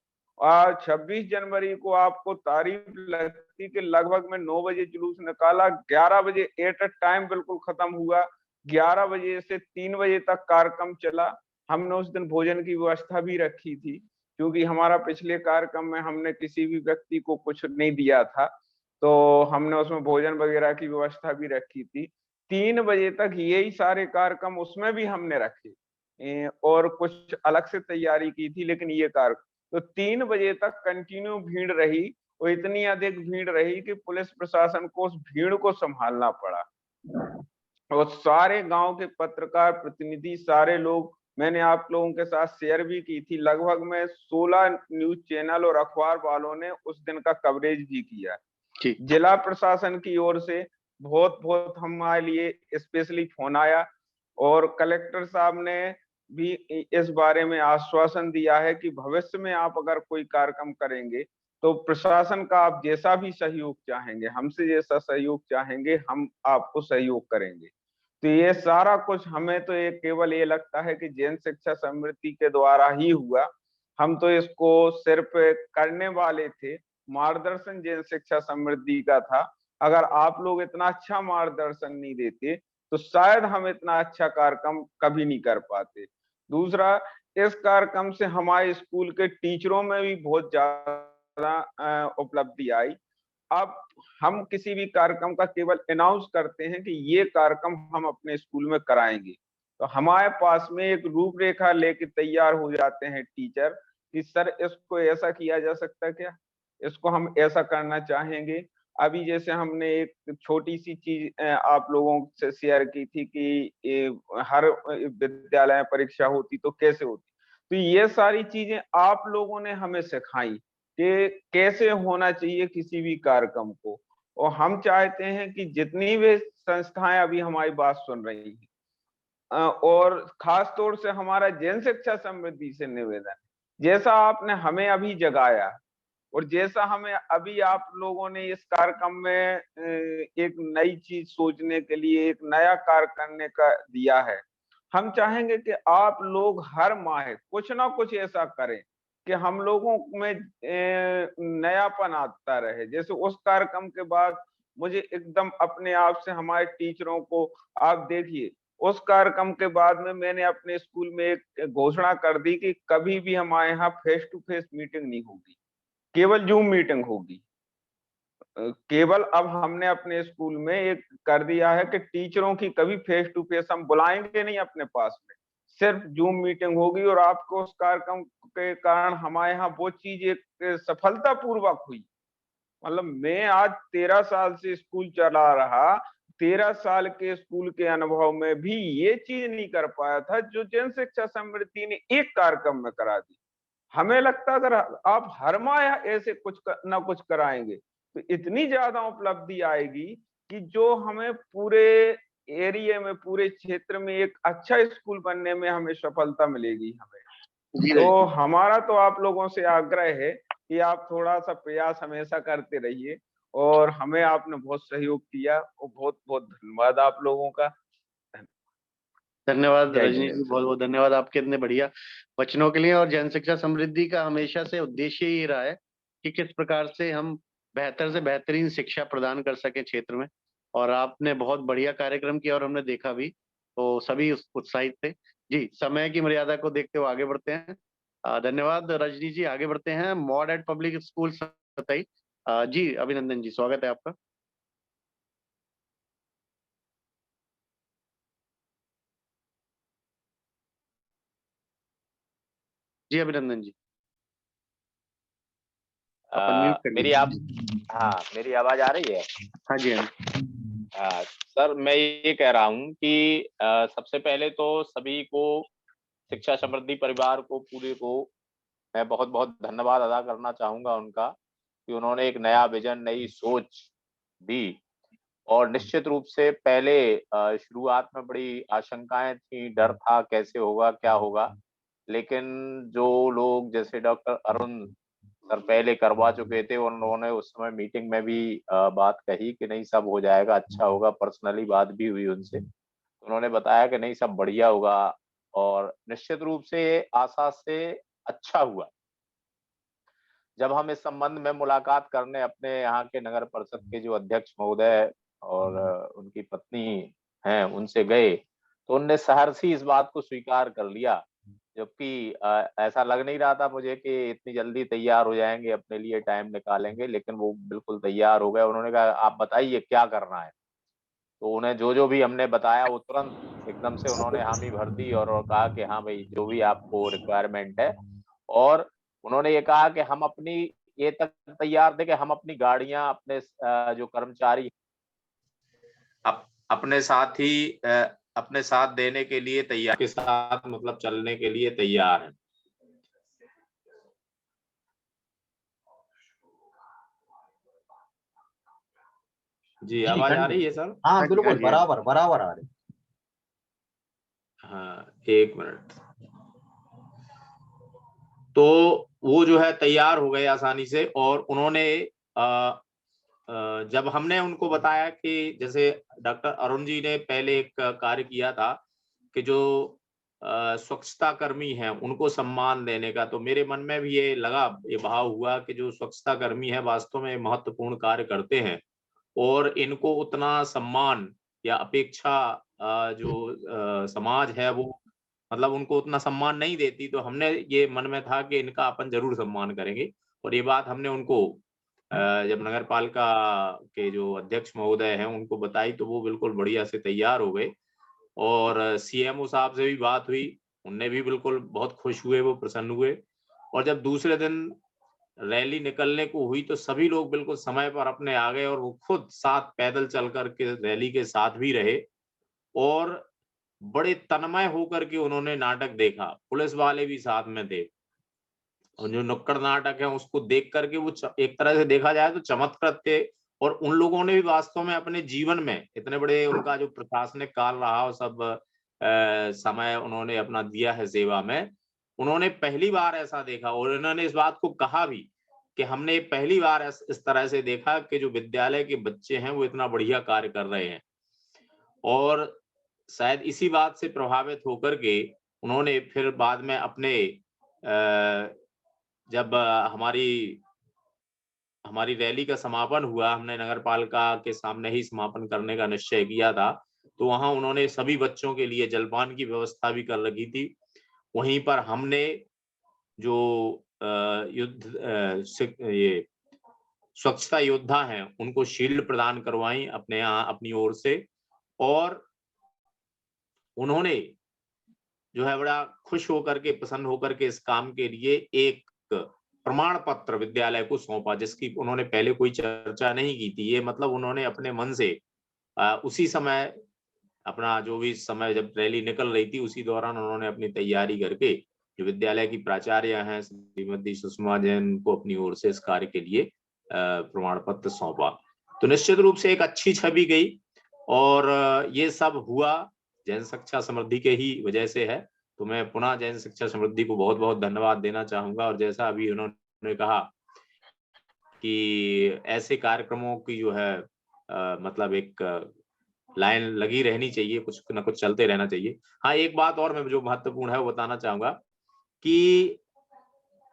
G: और 26 जनवरी को आपको तारीफ लगती कि लगभग में 9 बजे जुलूस निकाला, 11 बजे एट अ टाइम बिल्कुल खत्म हुआ, 11 बजे से 3 बजे तक कार्यक्रम चला। हमने उस दिन भोजन की व्यवस्था भी रखी थी, क्योंकि हमारा पिछले कार्यक्रम में हमने किसी भी व्यक्ति को कुछ नहीं दिया था, तो हमने उसमें भोजन वगैरह की व्यवस्था भी रखी थी। 3 बजे तक यही सारे कार्यक्रम उसमें भी हमने रखे, और कुछ अलग से तैयारी की थी, लेकिन ये कार्य तो 3 बजे तक कंटिन्यू भीड़ रही, और इतनी अधिक भीड़ रही कि पुलिस प्रशासन को उस भीड़ को संभालना पड़ा। और सारे गांव के पत्रकार प्रतिनिधि, सारे लोग, मैंने आप लोगों के साथ शेयर भी की थी, लगभग में 16 न्यूज चैनल और अखबार वालों ने उस दिन का कवरेज भी किया। जिला प्रशासन की ओर से बहुत बहुत हमारे लिए स्पेशली फोन आया, और कलेक्टर साहब ने भी इस बारे में आश्वासन दिया है कि भविष्य में आप अगर कोई कार्यक्रम करेंगे तो प्रशासन का आप जैसा भी सहयोग चाहेंगे, हमसे जैसा सहयोग चाहेंगे, हम आपको सहयोग करेंगे। तो ये सारा कुछ हमें तो ये केवल ये लगता है कि जन शिक्षा समृद्धि के द्वारा ही हुआ। हम तो इसको सिर्फ करने वाले थे, मार्गदर्शन जन शिक्षा समृद्धि का था। अगर आप लोग इतना अच्छा मार्गदर्शन नहीं देते तो शायद हम इतना अच्छा कार्यक्रम कभी नहीं कर पाते। दूसरा, इस कार्यक्रम से हमारे स्कूल के टीचरों में भी बहुत ज्यादा उपलब्धि आई। अब हम किसी भी कार्यक्रम का केवल अनाउंस करते हैं कि ये कार्यक्रम हम अपने स्कूल में कराएंगे, तो हमारे पास में एक रूपरेखा लेके तैयार हो जाते हैं टीचर कि सर इसको ऐसा किया जा सकता है क्या, इसको हम ऐसा करना चाहेंगे। अभी जैसे हमने एक छोटी सी चीज आप लोगों से शेयर की थी कि हर विद्यालय में परीक्षा होती तो कैसे होती, तो ये सारी चीजें आप लोगों ने हमें सिखाई कि कैसे होना चाहिए किसी भी कार्यक्रम को। और हम चाहते हैं कि जितनी भी संस्थाएं अभी हमारी बात सुन रही हैं, और खास तौर से हमारा जन शिक्षा समृद्धि से निवेदन, जैसा आपने हमें अभी जगाया और जैसा हमें अभी आप लोगों ने इस कार्यक्रम में एक नई चीज सोचने के लिए, एक नया कार्य करने का दिया है, हम चाहेंगे कि आप लोग हर माह कुछ ना कुछ ऐसा करें कि हम लोगों में नयापन आता रहे। जैसे उस कार्यक्रम के बाद मुझे एकदम अपने आप से हमारे टीचरों को, आप देखिए उस कार्यक्रम के बाद में मैंने अपने स्कूल में एक घोषणा कर दी कि कभी भी हमारे यहाँ फेस टू फेस मीटिंग नहीं होगी, केवल जूम मीटिंग होगी। केवल अब हमने अपने स्कूल में एक कर दिया है कि टीचरों की कभी फेस टू फेस हम बुलाएंगे नहीं अपने पास में, सिर्फ जूम मीटिंग होगी। और आपको उस कार्यक्रम के कारण हमारे यहाँ वो चीज एक सफलता पूर्वक हुई। मतलब मैं आज 13 साल से स्कूल चला रहा, 13 साल के स्कूल के अनुभव में भी ये चीज नहीं कर पाया था जो जन शिक्षा समृद्धि ने एक कार्यक्रम में करा दी। हमें लगता अगर आप हर माह ऐसे कुछ ना कुछ कराएंगे तो इतनी ज्यादा उपलब्धि आएगी कि जो हमें पूरे एरिया में, पूरे क्षेत्र में एक अच्छा स्कूल बनने में हमें सफलता मिलेगी हमें। तो हमारा तो आप लोगों से आग्रह है कि आप थोड़ा सा प्रयास हमेशा करते रहिए, और हमें आपने बहुत सहयोग किया, और बहुत बहुत धन्यवाद आप लोगों का।
B: धन्यवाद
G: जय
B: रजनी जी,
G: जिनेंद्र।
B: बहुत बहुत धन्यवाद आपके इतने बढ़िया वचनों के लिए। और जन शिक्षा समृद्धि का हमेशा से उद्देश्य ही रहा है कि किस प्रकार से हम बेहतर से बेहतरीन शिक्षा प्रदान कर सके क्षेत्र में, और आपने बहुत बढ़िया कार्यक्रम किया और हमने देखा भी, तो सभी उत्साहित थे। जी, समय की मर्यादा को देखते हुए आगे बढ़ते हैं। धन्यवाद रजनी जी। आगे बढ़ते हैं mod eight public school Satai. जी अभिनंदन जी, स्वागत है आपका। जी अभिनंदन जी, अपन म्यूट कर
I: मेरी
B: लीजिए।
I: हाँ, मेरी आवाज आ रही है?
B: हाँ जी, हाँ जी।
I: सर, मैं ये कह रहा हूँ कि सबसे पहले तो सभी को, शिक्षा समृद्धि परिवार को, पूरे को मैं बहुत बहुत धन्यवाद अदा करना चाहूंगा उनका, कि उन्होंने एक नया विजन, नई सोच दी। और निश्चित रूप से पहले शुरुआत में बड़ी आशंकाएं थी, डर था कैसे होगा, क्या होगा, लेकिन जो लोग जैसे डॉक्टर अरुण सर पहले करवा चुके थे, उन्होंने उस समय मीटिंग में भी बात कही कि नहीं सब हो जाएगा, अच्छा होगा। पर्सनली बात भी हुई उनसे, उन्होंने बताया कि नहीं सब बढ़िया होगा, और निश्चित रूप से आशा से अच्छा हुआ। जब हम इस संबंध में मुलाकात करने अपने यहाँ के नगर परिषद के जो अध्यक्ष महोदय और उनकी पत्नी हैं उनसे गए, तो उनने सहर्षी इस बात को स्वीकार कर लिया, जबकि ऐसा लग नहीं रहा था मुझे कि इतनी जल्दी तैयार हो जाएंगे, अपने लिए टाइम निकालेंगे, लेकिन वो बिल्कुल तैयार हो गए। उन्होंने कहा आप बताइए क्या करना है। तो उन्हें जो जो भी हमने बताया वो तुरंत एकदम से उन्होंने हामी भर दी, और कहा कि हाँ भाई जो भी आपको रिक्वायरमेंट है। और उन्होंने ये कहा कि हम अपनी ये तक तैयार थे कि हम अपनी गाड़ियां, अपने जो कर्मचारी अपने साथ ही अपने साथ देने के लिए तैयार, के साथ मतलब चलने के लिए तैयार हैं। जी, आवाज आ रही है सर?
A: हाँ बिल्कुल, बराबर बराबर आ रही।
I: हाँ, एक मिनट। तो वो जो है तैयार हो गए आसानी से, और उन्होंने जब हमने उनको बताया कि जैसे डॉक्टर अरुण जी ने पहले एक कार्य किया था कि जो स्वच्छता कर्मी हैं उनको सम्मान देने का, तो मेरे मन में भी ये लगा, ये भाव हुआ कि जो स्वच्छता कर्मी है वास्तव में महत्वपूर्ण कार्य करते हैं, और इनको उतना सम्मान या अपेक्षा जो समाज है वो मतलब उनको उतना सम्मान नहीं देती। तो हमने ये मन में था कि इनका अपन जरूर सम्मान करेंगे, और ये बात हमने उनको जब नगर पालिका के जो अध्यक्ष महोदय हैं उनको बताई, तो वो बिल्कुल बढ़िया से तैयार हो गए। और सीएमओ साहब से भी बात हुई, उनने भी बिल्कुल बहुत खुश हुए, वो प्रसन्न हुए। और जब दूसरे दिन रैली निकलने को हुई तो सभी लोग बिल्कुल समय पर अपने आ गए, और वो खुद साथ पैदल चल करके रैली के साथ भी रहे, और बड़े तन्मय होकर के उन्होंने नाटक देखा। पुलिस वाले भी साथ में थे, और जो नुक्कड़ नाटक है उसको देख करके वो एक तरह से देखा जाए तो चमत्कृत थे। और उन लोगों ने भी वास्तव में अपने जीवन में इतने बड़े, उनका जो प्रशासनिक काल रहा और सब समय उन्होंने अपना दिया है सेवा में, उन्होंने पहली बार ऐसा देखा, और उन्होंने इस बात को कहा भी कि हमने पहली बार इस तरह से देखा कि जो विद्यालय के बच्चे हैं वो इतना बढ़िया कार्य कर रहे हैं। और शायद इसी बात से प्रभावित होकर के उन्होंने फिर बाद में अपने जब हमारी रैली का समापन हुआ, हमने नगर पालिका के सामने ही समापन करने का निश्चय किया था, तो वहां उन्होंने सभी बच्चों के लिए जलपान की व्यवस्था भी कर रखी थी। वहीं पर हमने जो ये स्वच्छता योद्धा हैं उनको शील्ड प्रदान करवाई अपने यहाँ अपनी ओर से, और उन्होंने जो है बड़ा खुश होकर के, प्रसन्न होकर के इस काम के लिए एक प्रमाण पत्र विद्यालय को सौंपा, जिसकी उन्होंने पहले कोई चर्चा नहीं की थी। ये मतलब उन्होंने अपने मन से उसी समय अपना जो भी समय जब रैली निकल रही थी उसी दौरान उन्होंने अपनी तैयारी करके जो विद्यालय की प्राचार्य हैं श्रीमती सुषमा जैन को अपनी ओर से इस कार्य के लिए प्रमाण पत्र सौंपा। तो निश्चित रूप से एक अच्छी छवि गई, और ये सब हुआ जैन शिक्षा समृद्धि के ही वजह से है। तो मैं पुनः जैन शिक्षा समृद्धि को बहुत बहुत धन्यवाद देना चाहूंगा। और जैसा अभी उन्होंने कहा कि ऐसे कार्यक्रमों की जो है मतलब एक लाइन लगी रहनी चाहिए, कुछ ना कुछ चलते रहना चाहिए। हाँ, एक बात और मैं जो महत्वपूर्ण है वो बताना चाहूंगा कि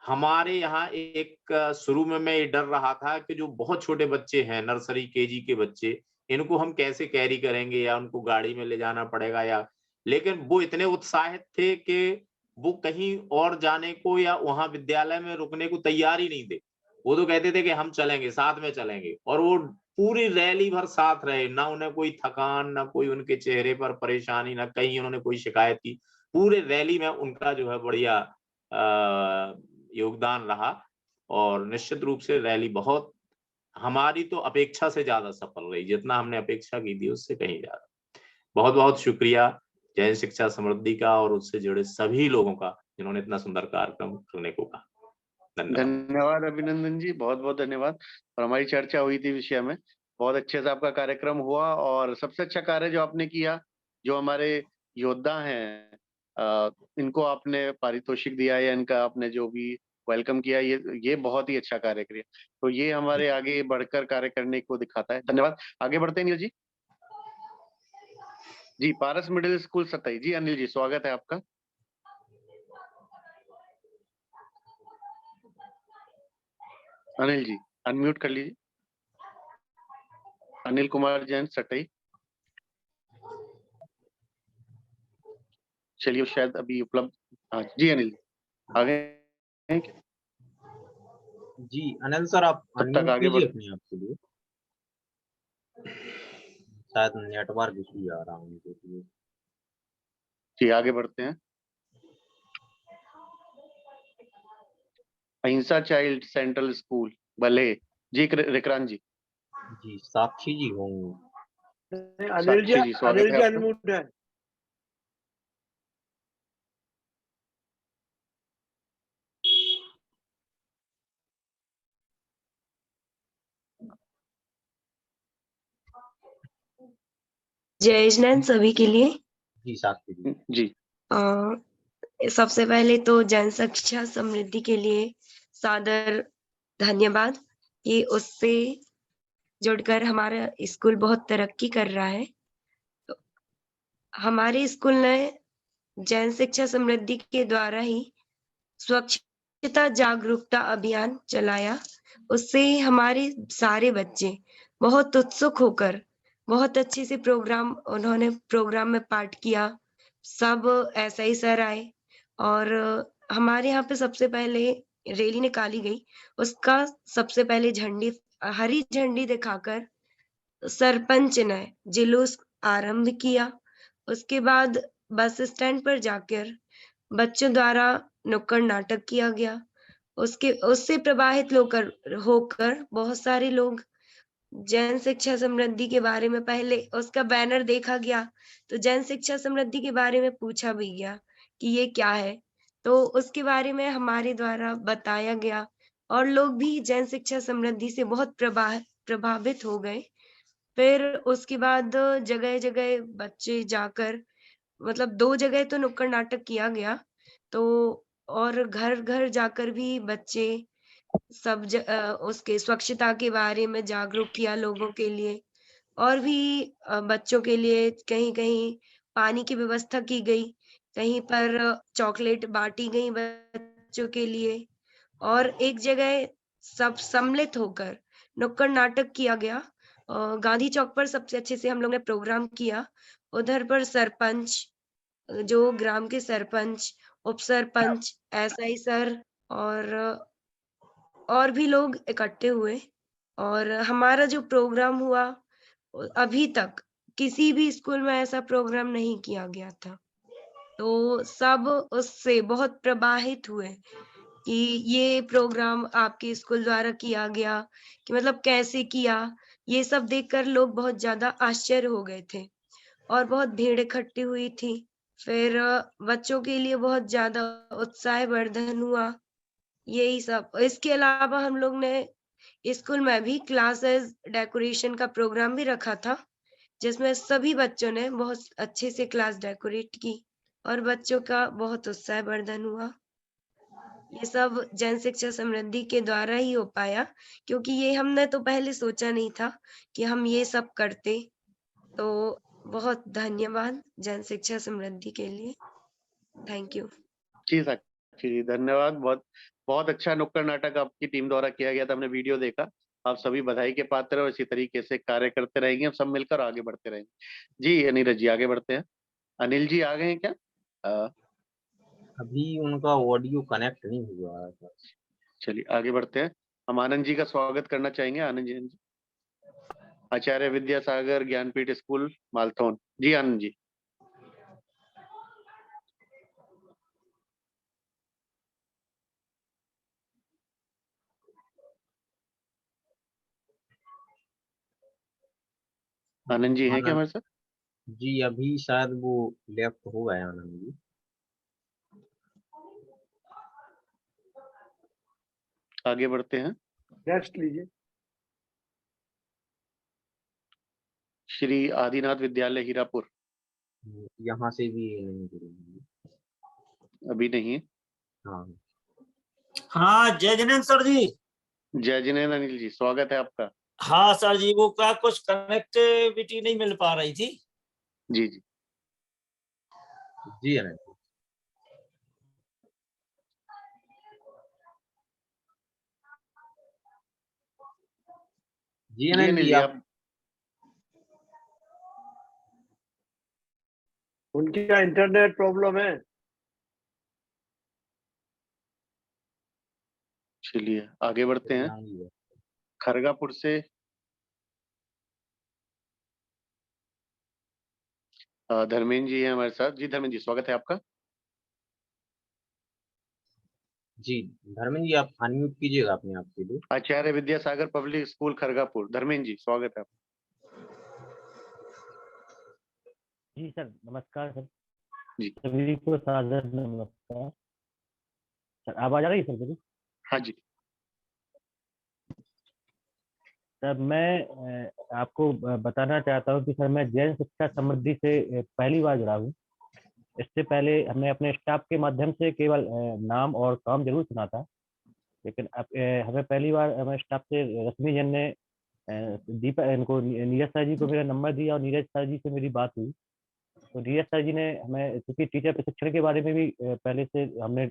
I: हमारे यहाँ एक शुरू में मैं ये डर रहा था कि जो बहुत छोटे बच्चे हैं, नर्सरी केजी के बच्चे, इनको हम कैसे कैरी करेंगे या उनको गाड़ी में ले जाना पड़ेगा या, लेकिन वो इतने उत्साहित थे कि वो कहीं और जाने को या वहां विद्यालय में रुकने को तैयार ही नहीं थे। वो तो कहते थे कि हम चलेंगे, साथ में चलेंगे, और वो पूरी रैली भर साथ रहे। ना उन्हें कोई थकान, ना कोई उनके चेहरे पर परेशानी, ना कहीं उन्होंने कोई शिकायत की। पूरे रैली में उनका जो है बढ़िया योगदान रहा और निश्चित रूप से रैली बहुत हमारी तो अपेक्षा से ज्यादा सफल रही। जितना हमने अपेक्षा की थी उससे कहीं ज्यादा। बहुत बहुत शुक्रिया जैन शिक्षा समृद्धि का और उससे जुड़े सभी लोगों का जिन्होंने इतना सुंदर कार्यक्रम करने को कहा। धन्यवाद।
B: धन्यवाद अभिनंदन जी, बहुत बहुत धन्यवाद। और हमारी चर्चा हुई थी विषय में, बहुत अच्छे से आपका कार्यक्रम हुआ। और सबसे अच्छा कार्य जो आपने किया, जो हमारे योद्धा हैं इनको आपने पारितोषिक दिया या इनका आपने जो भी वेलकम किया, ये बहुत ही अच्छा कार्य किया। तो ये हमारे आगे बढ़कर कार्य करने को दिखाता है। धन्यवाद। आगे बढ़ते हैं अनिल जी। जी, पारस मिडिल स्कूल सताई जी, अनिल जी स्वागत है आपका। अनिल जी अनम्यूट कर लीजिए। अनिल कुमार जैन सटई। चलिए शायद अभी उपलब्ध। हाँ जी अनिल आगे हैं क्या?
A: जी अनिल सर, आप
B: तब तक
A: अनम्यूट
B: आगे
A: कीजिए
B: बढ़।
A: अपने आप के लिए, शायद नेटवर्क इशू आ रहा है उनके लिए।
B: जी आगे बढ़ते हैं। अहिंसा चाइल्ड सेंट्रल स्कूल भले जी, रिकरान जी।
A: जी साक्षी जी होंगे।
H: अनिल जी,
B: साक्षी जी स्वागत है आपका।
H: अनम्यूट है।
J: जय जैन सभी के लिए।
A: जी साक्षी जी।
B: जी
J: सबसे पहले तो जन शिक्षा समृद्धि के लिए सादर धन्यवाद कि उससे जुड़कर हमारा स्कूल बहुत तरक्की कर रहा है। तो हमारे स्कूल ने जन शिक्षा समृद्धि के द्वारा ही स्वच्छता जागरूकता अभियान चलाया। उससे हमारे सारे बच्चे बहुत उत्सुक होकर बहुत अच्छे से उन्होंने प्रोग्राम में पार्ट किया। सब एसआई सर आए और हमारे यहाँ पे सबसे पहले रैली निकाली गई। उसका सबसे पहले हरी झंडी दिखाकर सरपंच ने जुलूस आरंभ किया। उसके बाद बस स्टैंड पर जाकर बच्चों द्वारा नुक्कड़ नाटक किया गया। उससे प्रभावित होकर बहुत सारे लोग जैन शिक्षा समृद्धि के बारे में, पहले उसका बैनर देखा गया तो जैन शिक्षा समृद्धि के बारे में पूछा भी गया कि ये क्या है, तो उसके बारे में हमारे द्वारा बताया गया और लोग भी जैन शिक्षा समृद्धि से बहुत प्रभावित हो गए। फिर उसके बाद जगह जगह बच्चे जाकर, मतलब 2 जगह तो नुक्कड़ नाटक किया गया, तो और घर घर जाकर भी बच्चे उसके स्वच्छता के बारे में जागरूक किया लोगों के लिए। और भी बच्चों के लिए कहीं-कहीं पानी की व्यवस्था की गई, कहीं पर चॉकलेट बाँटी गई बच्चों के लिए और एक जगह सब सम्मिलित होकर नुक्कड़ नाटक किया गया। गांधी चौक पर सबसे अच्छे से हम लोग ने प्रोग्राम किया। उधर पर सरपंच, जो ग्राम के सरपंच, उप सरपंच, एसआई सर और भी लोग इकट्ठे हुए और हमारा जो प्रोग्राम हुआ, अभी तक किसी भी स्कूल में ऐसा प्रोग्राम नहीं किया गया था। तो सब उससे बहुत प्रभावित हुए कि ये प्रोग्राम आपके स्कूल द्वारा किया गया, कि मतलब कैसे किया। ये सब देखकर लोग बहुत ज्यादा आश्चर्य हो गए थे और बहुत भीड़ इकट्ठी हुई थी। फिर बच्चों के लिए बहुत ज्यादा उत्साहवर्धन हुआ, यही सब। इसके अलावा हम लोग ने स्कूल में भी क्लासेस डेकोरेशन का प्रोग्राम भी रखा था, जिसमें सभी बच्चों ने बहुत अच्छे से क्लास डेकोरेट की और बच्चों का बहुत उत्साहवर्धन हुआ। ये सब जन शिक्षा समृद्धि के द्वारा ही हो पाया, क्योंकि ये हमने तो पहले सोचा नहीं था कि हम ये सब करते। तो बहुत धन्यवाद जन शिक्षा समृद्धि के लिए। Thank you.
B: जी साक्षी जी, धन्यवाद। बहुत बहुत अच्छा नुक्कड़ नाटक आपकी टीम द्वारा किया गया था, हमने वीडियो देखा। आप सभी बधाई के पात्र और इसी तरीके से कार्य करते रहेंगे, हम सब मिलकर आगे बढ़ते रहेंगे। जी नीरज जी, आगे बढ़ते हैं। अनिल जी आ गए हैं क्या?
A: अभी उनका ऑडियो कनेक्ट नहीं हुआ है।
B: चलिए आगे बढ़ते हैं। हम आनंद जी का स्वागत करना चाहेंगे। आनंद जी, आचार्य विद्यासागर ज्ञानपीठ स्कूल मालथौन। जी आनंद जी। आनंद जी हैं क्या हमारे साथ?
A: जी अभी शायद वो लेफ्ट हो गए आनंद जी।
B: आगे बढ़ते हैं।
H: नेक्स्ट लीजिए।
B: श्री आदिनाथ विद्यालय हीरापुर।
A: यहाँ से भी नहीं जुड़ेंगे।
B: अभी नहीं है।
A: हाँ
K: हाँ जय जिनेन्द्र सर जी।
B: जय जिनेन्द्र अनिल जी, स्वागत है आपका।
K: हाँ सर जी, वो क्या कुछ कनेक्टिविटी नहीं मिल पा रही थी।
B: जी जी
A: जी अनिल जी। अनिल जी आप
H: उनकी क्या इंटरनेट प्रॉब्लम है?
B: चलिए आगे बढ़ते हैं। खरगापुर से धर्मेंद्र जी हैं हमारे साथ। जी धर्मेंद्र जी, स्वागत है आपका।
A: जी धर्मेंद्र जी आप अनम्यूट कीजिएगा अपने आप के लिए।
B: Acharya Vidyasagar public school Khargapur. धर्मेंद्र जी स्वागत है आपका।
L: जी सर, नमस्कार सर।
B: जी
L: सभी को सादर नमस्कार। सर आवाज आ रही है सर मेरी?
B: हाँ जी
L: सर मैं आपको बताना चाहता हूँ कि सर मैं जैन शिक्षा समृद्धि से पहली बार जुड़ा हूँ। इससे पहले हमने अपने स्टाफ के माध्यम से केवल नाम और काम जरूर सुना था, लेकिन अब हमें पहली बार हमारे स्टाफ से रश्मि जैन ने दीपक इनको नीरज सर जी को मेरा नंबर दिया और नीरज सर जी से मेरी बात हुई। तो नीरज सर जी ने हमें, क्योंकि टीचर प्रशिक्षण के बारे में भी पहले से हमने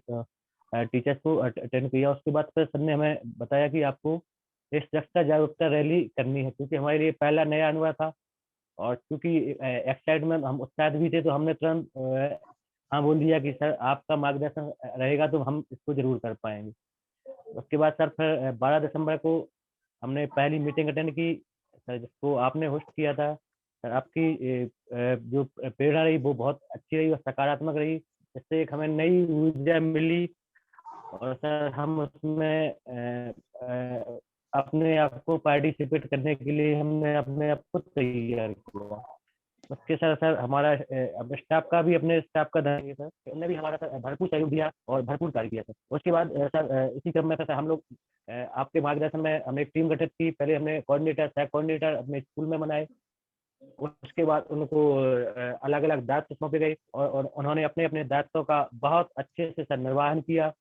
L: टीचर्स को अटेंड किया, उसके बाद फिर सर ने हमें बताया कि आपको इस दक्षता जागरूकता रैली करनी है, क्योंकि हमारे लिए पहला नया अनुभव था और क्योंकि एक्साइटमेंट हम उत्साहित भी थे, तो हमने तुरंत हाँ बोल दिया कि सर आपका मार्गदर्शन रहेगा तो हम इसको जरूर कर पाएंगे। उसके बाद सर फिर 12 दिसंबर को हमने पहली मीटिंग अटेंड की सर, जिसको आपने होस्ट किया था। सर आपकी जो प्रेरणा रही वो बहुत अच्छी रही और सकारात्मक रही, जिससे एक हमें नई ऊर्जा मिली और सर हम उसमें अपने आप को पार्टिसिपेट करने के लिए हमने अपने आप को तैयार किया। उसके साथ सर हमारा स्टाफ का भी, अपने स्टाफ का धन्यवाद सर, उन्होंने भी हमारा सर भरपूर सहयोग दिया और भरपूर कार्य किया सर। उसके बाद सर इसी क्रम में सर हम लोग आपके मार्गदर्शन में हमने एक टीम गठित की। पहले हमने कोऑर्डिनेटर सह कोऑर्डिनेटर अपने स्कूल में बनाए, उसके बाद उनको अलग अलग दायित्व सौंपे गए और उन्होंने अपने अपने दायित्वों का बहुत अच्छे से सर निर्वहन किया।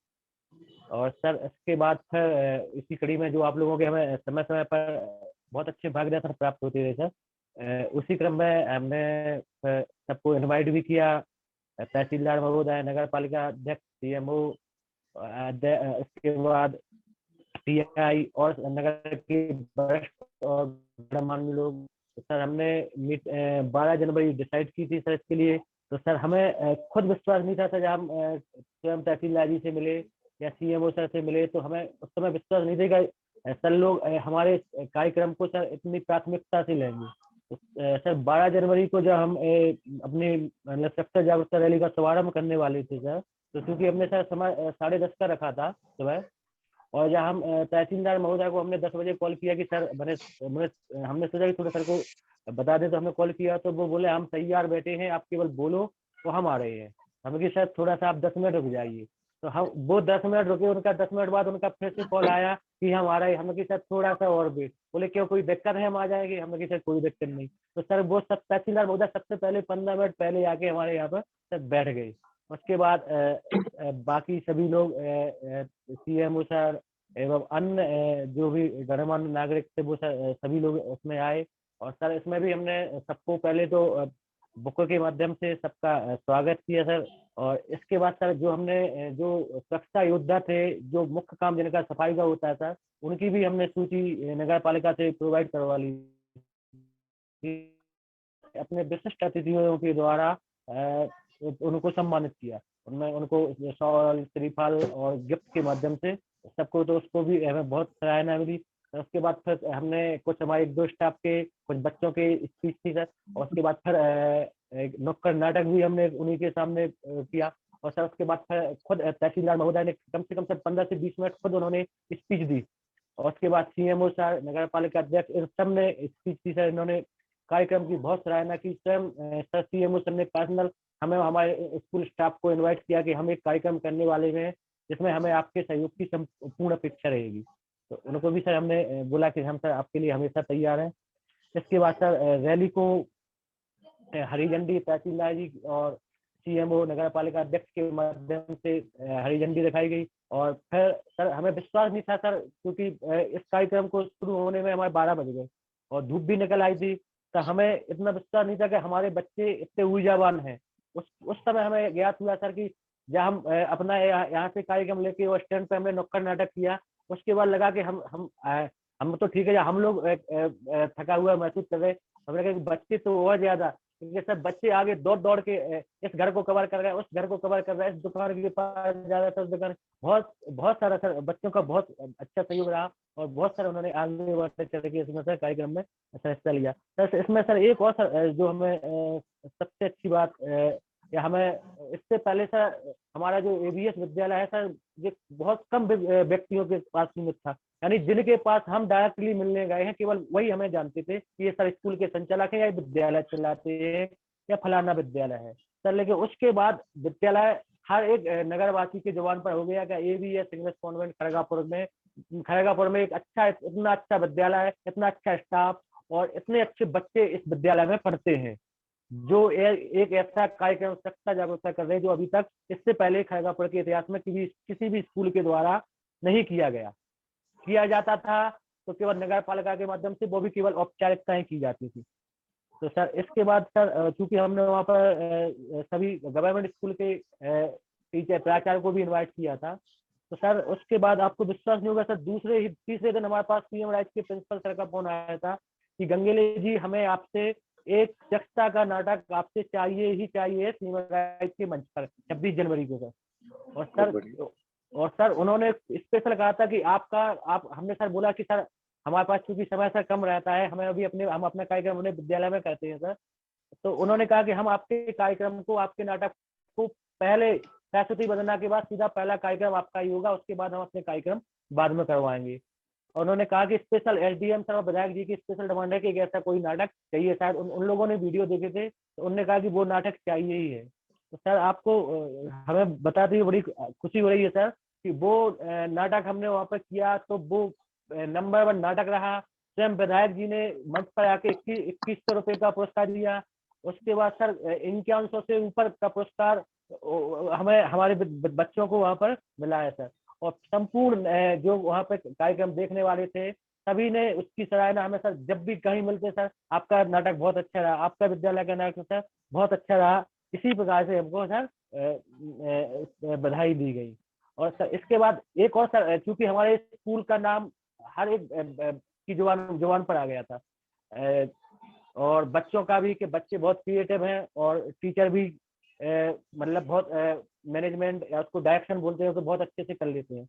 L: और सर इसके बाद फिर इसी कड़ी में जो आप लोगों के हमें समय समय पर बहुत अच्छे मार्गदर्शन प्राप्त होते रहे सर, उसी क्रम में हमने सबको इनवाइट भी किया, तहसीलदार महोदय, नगर पालिका अध्यक्ष, सीएमओ, इसके बाद टीआई और नगर के वरिष्ठ और गणमान्य लोग। तो सर हमने 12 जनवरी डिसाइड की थी सर इसके लिए। तो सर हमें खुद विश्वास नहीं था सर, जब हम स्वयं तहसीलदार जी से मिले या सीएमओ सर से मिले तो हमें उस समय विश्वास नहीं देगा सर लोग हमारे कार्यक्रम को सर इतनी प्राथमिकता से लेंगे। तो सर 12 जनवरी को जब हम अपनी दक्षता जागरूकता रैली का शुभारंभ करने वाले थे सर, तो चूंकि हमने सर समय 10:30 का रखा था सुबह, और जब हम तहसीलदार महोदय को हमने 10 बजे कॉल किया कि सर हमने सोचा कि थोड़ा सर को बता दें, तो हमने कॉल किया तो वो बोले हम तैयार बैठे हैं, आप केवल बोलो तो हम आ रहे हैं। हमें कि सर थोड़ा सा आप 10 मिनट रुक जाइए। तो हम वो 10 मिनट रुके, उनका 10 मिनट बाद उनका फिर से कॉल आया कि हम आ रहे हैं। हमने कि सर थोड़ा सा और वेट। बोले क्यों, कोई दिक्कत है, हम आ जाएंगे। हमने कि सर कोई दिक्कत नहीं। तो सर वो सब तहसीलदार महोदय सबसे पहले 15 मिनट पहले आके हमारे यहाँ पर सर बैठ गए। उसके बाद बाकी सभी लोग CMO सर एवं अन्य जो भी गणमान्य नागरिक थे वो सभी लोग उसमें आए। और सर इसमें भी हमने सबको पहले तो बुक के माध्यम से सबका स्वागत किया सर। और इसके बाद सर जो हमने जो स्वच्छता योद्धा थे, जो मुख्य काम जिनका सफाई का होता है सर, उनकी भी हमने सूची नगर पालिका से प्रोवाइड करवा ली। अपने विशिष्ट अतिथियों के द्वारा उनको सम्मानित किया। उनमें उनको शॉल, श्रीफल और गिफ्ट के माध्यम से सबको, तो उसको भी हमें बहुत सराहना मिली। उसके बाद फिर हमने कुछ हमारे 1-2 स्टाफ के कुछ बच्चों के स्पीच थी सर। और उसके बाद फिर नुक्कड़ नाटक भी हमने उन्हीं के सामने किया। और सर उसके बाद फिर खुद तहसीलदार महोदय ने कम से 15 से 20 मिनट खुद उन्होंने स्पीच दी। और उसके बाद CMO सर, नगर पालिका अध्यक्ष, इन सब ने स्पीच दी सर। इन्होंने कार्यक्रम की बहुत सराहना की। स्वयं सर CMO सर ने पर्सनल हमें हमारे स्कूल स्टाफ को इन्वाइट किया कि हम एक कार्यक्रम करने वाले हैं जिसमें हमें आपके सहयोग की संपूर्ण अपेक्षा रहेगी। तो उनको भी सर हमने बोला कि हम सर आपके लिए हमेशा तैयार हैं। इसके बाद सर रैली को हरी झंडी तहसीलदार जी और CMO नगर पालिका अध्यक्ष के माध्यम से हरी झंडी दिखाई गई। और फिर सर हमें विश्वास नहीं था सर, क्योंकि इस कार्यक्रम को शुरू होने में हमारे 12 बज गए और धूप भी निकल आई थी। तो हमें इतना विश्वास नहीं था कि हमारे बच्चे इतने ऊर्जावान हैं। उस समय हमें ज्ञात हुआ सर कि जब हम अपना यहाँ से कार्यक्रम लेके और स्टैंड पे हमने नुक्कड़ नाटक किया, उसके बाद लगा कि हम तो ठीक है, हम लोग थका हुआ महसूस कर रहे। हमने कहा कि बच्चे तो और ज्यादा, क्योंकि सब बच्चे आगे दौड़ दौड़ के इस घर को कवर कर रहे हैं, उस घर को कवर कर रहे हैं, इस दुकान के पास जा रहा था, उस दुकान। बहुत सारा सर बच्चों का बहुत अच्छा सहयोग रहा और बहुत सारा उन्होंने आगे बढ़ते चले के इसमें सर कार्यक्रम में हिस्सा लिया। सर इसमें सर एक और सर जो हमें सबसे अच्छी बात या हमें इससे पहले सर हमारा जो ABS विद्यालय है सर, ये बहुत कम व्यक्तियों के पास सीमित था। यानी जिनके पास हम डायरेक्टली मिलने गए हैं केवल वही हमें जानते थे कि ये सर स्कूल के संचालक हैं या विद्यालय चलाते हैं या फलाना विद्यालय है सर। लेकिन उसके बाद विद्यालय हर एक नगरवासी के जुबान पर हो गया कि ABS इंग्लिश कॉन्वेंट खड़गापुर में एक अच्छा, इतना अच्छा विद्यालय है, इतना अच्छा स्टाफ और इतने अच्छे बच्चे इस विद्यालय में पढ़ते हैं, जो एक ऐसा कार्यक्रम स्वच्छता जागरूकता कर रहे हैं जो अभी तक इससे पहले खड़गापुर के इतिहास में किसी भी स्कूल के द्वारा नहीं किया जाता था। तो केवल नगर पालिका के माध्यम से, वो भी केवल औपचारिकताएं की जाती थी। तो सर इसके बाद सर चूंकि हमने वहाँ पर सभी गवर्नमेंट स्कूल के टीचर प्राचार्य को भी इन्वाइट किया था, तो सर उसके बाद आपको विश्वास नहीं होगा सर, तीसरे दिन हमारे पास PM राइट के प्रिंसिपल सर का फोन आया था कि गंगेले जी हमें आपसे एक स्वच्छता का नाटक आपसे चाहिए ही चाहिए CM राइट के मंच पर 26 जनवरी को सर। और सर उन्होंने स्पेशल कहा था कि हमने सर बोला कि सर हमारे पास चूंकि समय सर कम रहता है, हमें अभी हम अपना कार्यक्रम अपने विद्यालय में करते हैं सर। तो उन्होंने कहा कि हम आपके कार्यक्रम को, आपके नाटक को पहले सरस्वती वंदना के बाद सीधा पहला कार्यक्रम आपका ही होगा, उसके बाद हम अपने कार्यक्रम बाद में करवाएंगे। और उन्होंने कहा कि स्पेशल SDM सर और विधायक जी की स्पेशल डिमांड है कि ऐसा कोई नाटक चाहिए। शायद उन लोगों ने वीडियो देखे थे, तो उन्होंने कहा कि वो नाटक चाहिए ही है। तो सर आपको हमें बताते हुए बड़ी खुशी हो रही है सर कि वो नाटक हमने वहाँ पर किया तो वो नंबर 1 नाटक रहा। स्वयं विधायक जी ने मंच पर आके 2100 रुपये का पुरस्कार दिया। उसके बाद सर 5100 से ऊपर का पुरस्कार हमें हमारे बच्चों को वहाँ पर मिला है सर। और संपूर्ण जो वहाँ पे कार्यक्रम देखने वाले थे सभी ने उसकी सराहना हमें सर, जब भी कहीं मिलते सर आपका नाटक बहुत अच्छा रहा, आपका विद्यालय का नाटक सर बहुत अच्छा रहा, इसी प्रकार से हमको सर बधाई दी गई। और सर इसके बाद एक और सर, चूंकि हमारे स्कूल का नाम हर एक की जुबान पर आ गया था और बच्चों का भी कि बच्चे बहुत क्रिएटिव हैं और टीचर भी मतलब बहुत मैनेजमेंट या उसको डायरेक्शन बोलते हैं तो बहुत अच्छे से कर लेते हैं।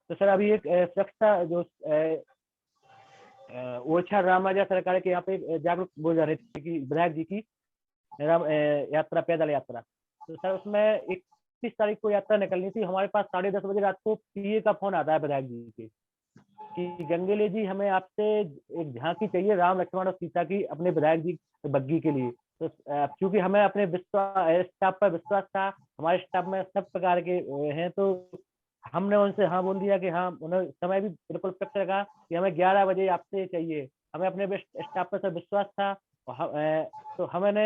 L: तो सर अभी एक स्वच्छता जो ओरछा रामराजा सरकार के यहाँ पे जागरूक बोल रहे थे कि विधायक जी की यात्रा, पैदल यात्रा, तो सर उसमें 31 तारीख को यात्रा निकलनी थी। हमारे पास 10:30 बजे रात को PA का फोन आता है विधायक जी के कि गंगेले जी हमें आपसे एक झांकी चाहिए राम लक्ष्मण और सीता की अपने विधायक जी बग्गी के लिए। तो क्योंकि हमें अपने स्टाफ पर विश्वास था, हमारे स्टाफ में सब प्रकार के हैं, तो हमने उनसे हाँ बोल दिया कि हाँ, उन्हें समय भी बिल्कुल फिक्स रखा कि हमें 11 बजे आपसे चाहिए। हमें अपने स्टाफ पर विश्वास था, तो हमने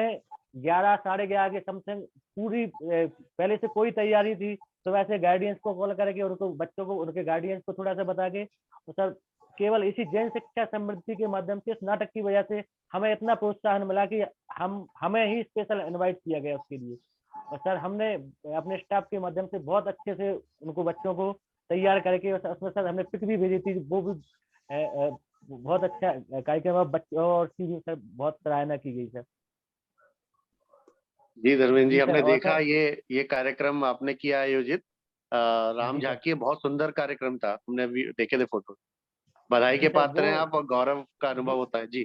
L: 11 साढ़े 11 के समथिंग पूरी पहले से कोई तैयारी थी, तो वैसे गार्डियंस को कॉल करके उनको बच्चों को उनके गार्डियंस को थोड़ा सा बता के, तो सर केवल इसी जैन शिक्षा समृद्धि के माध्यम से, इस नाटक की वजह से हमें इतना प्रोत्साहन मिला कि हमें ही स्पेशल इनवाइट किया गया उसके लिए। और सर हमने अपने स्टाफ के माध्यम से बहुत अच्छे से उनको बच्चों को तैयार करके, उसमें सर हमने पिक भी भेजी थी, वो भी बहुत अच्छा कार्यक्रम, बच्चों और टीवी सर बहुत सराहना की गई सर।
B: जी धर्मेंद्र जी,
L: जी
B: हमने
L: सर, और
B: देखा
L: सर
B: ये कार्यक्रम आपने किया आयोजित, राम
L: जी सर,
B: झांकी, बहुत सुंदर कार्यक्रम था, हमने भी देखे थे फोटो। बधाई
L: जी
B: के
L: सर
B: पात्र हैं
L: वो
B: आप और गौरव का अनुभव होता है जी।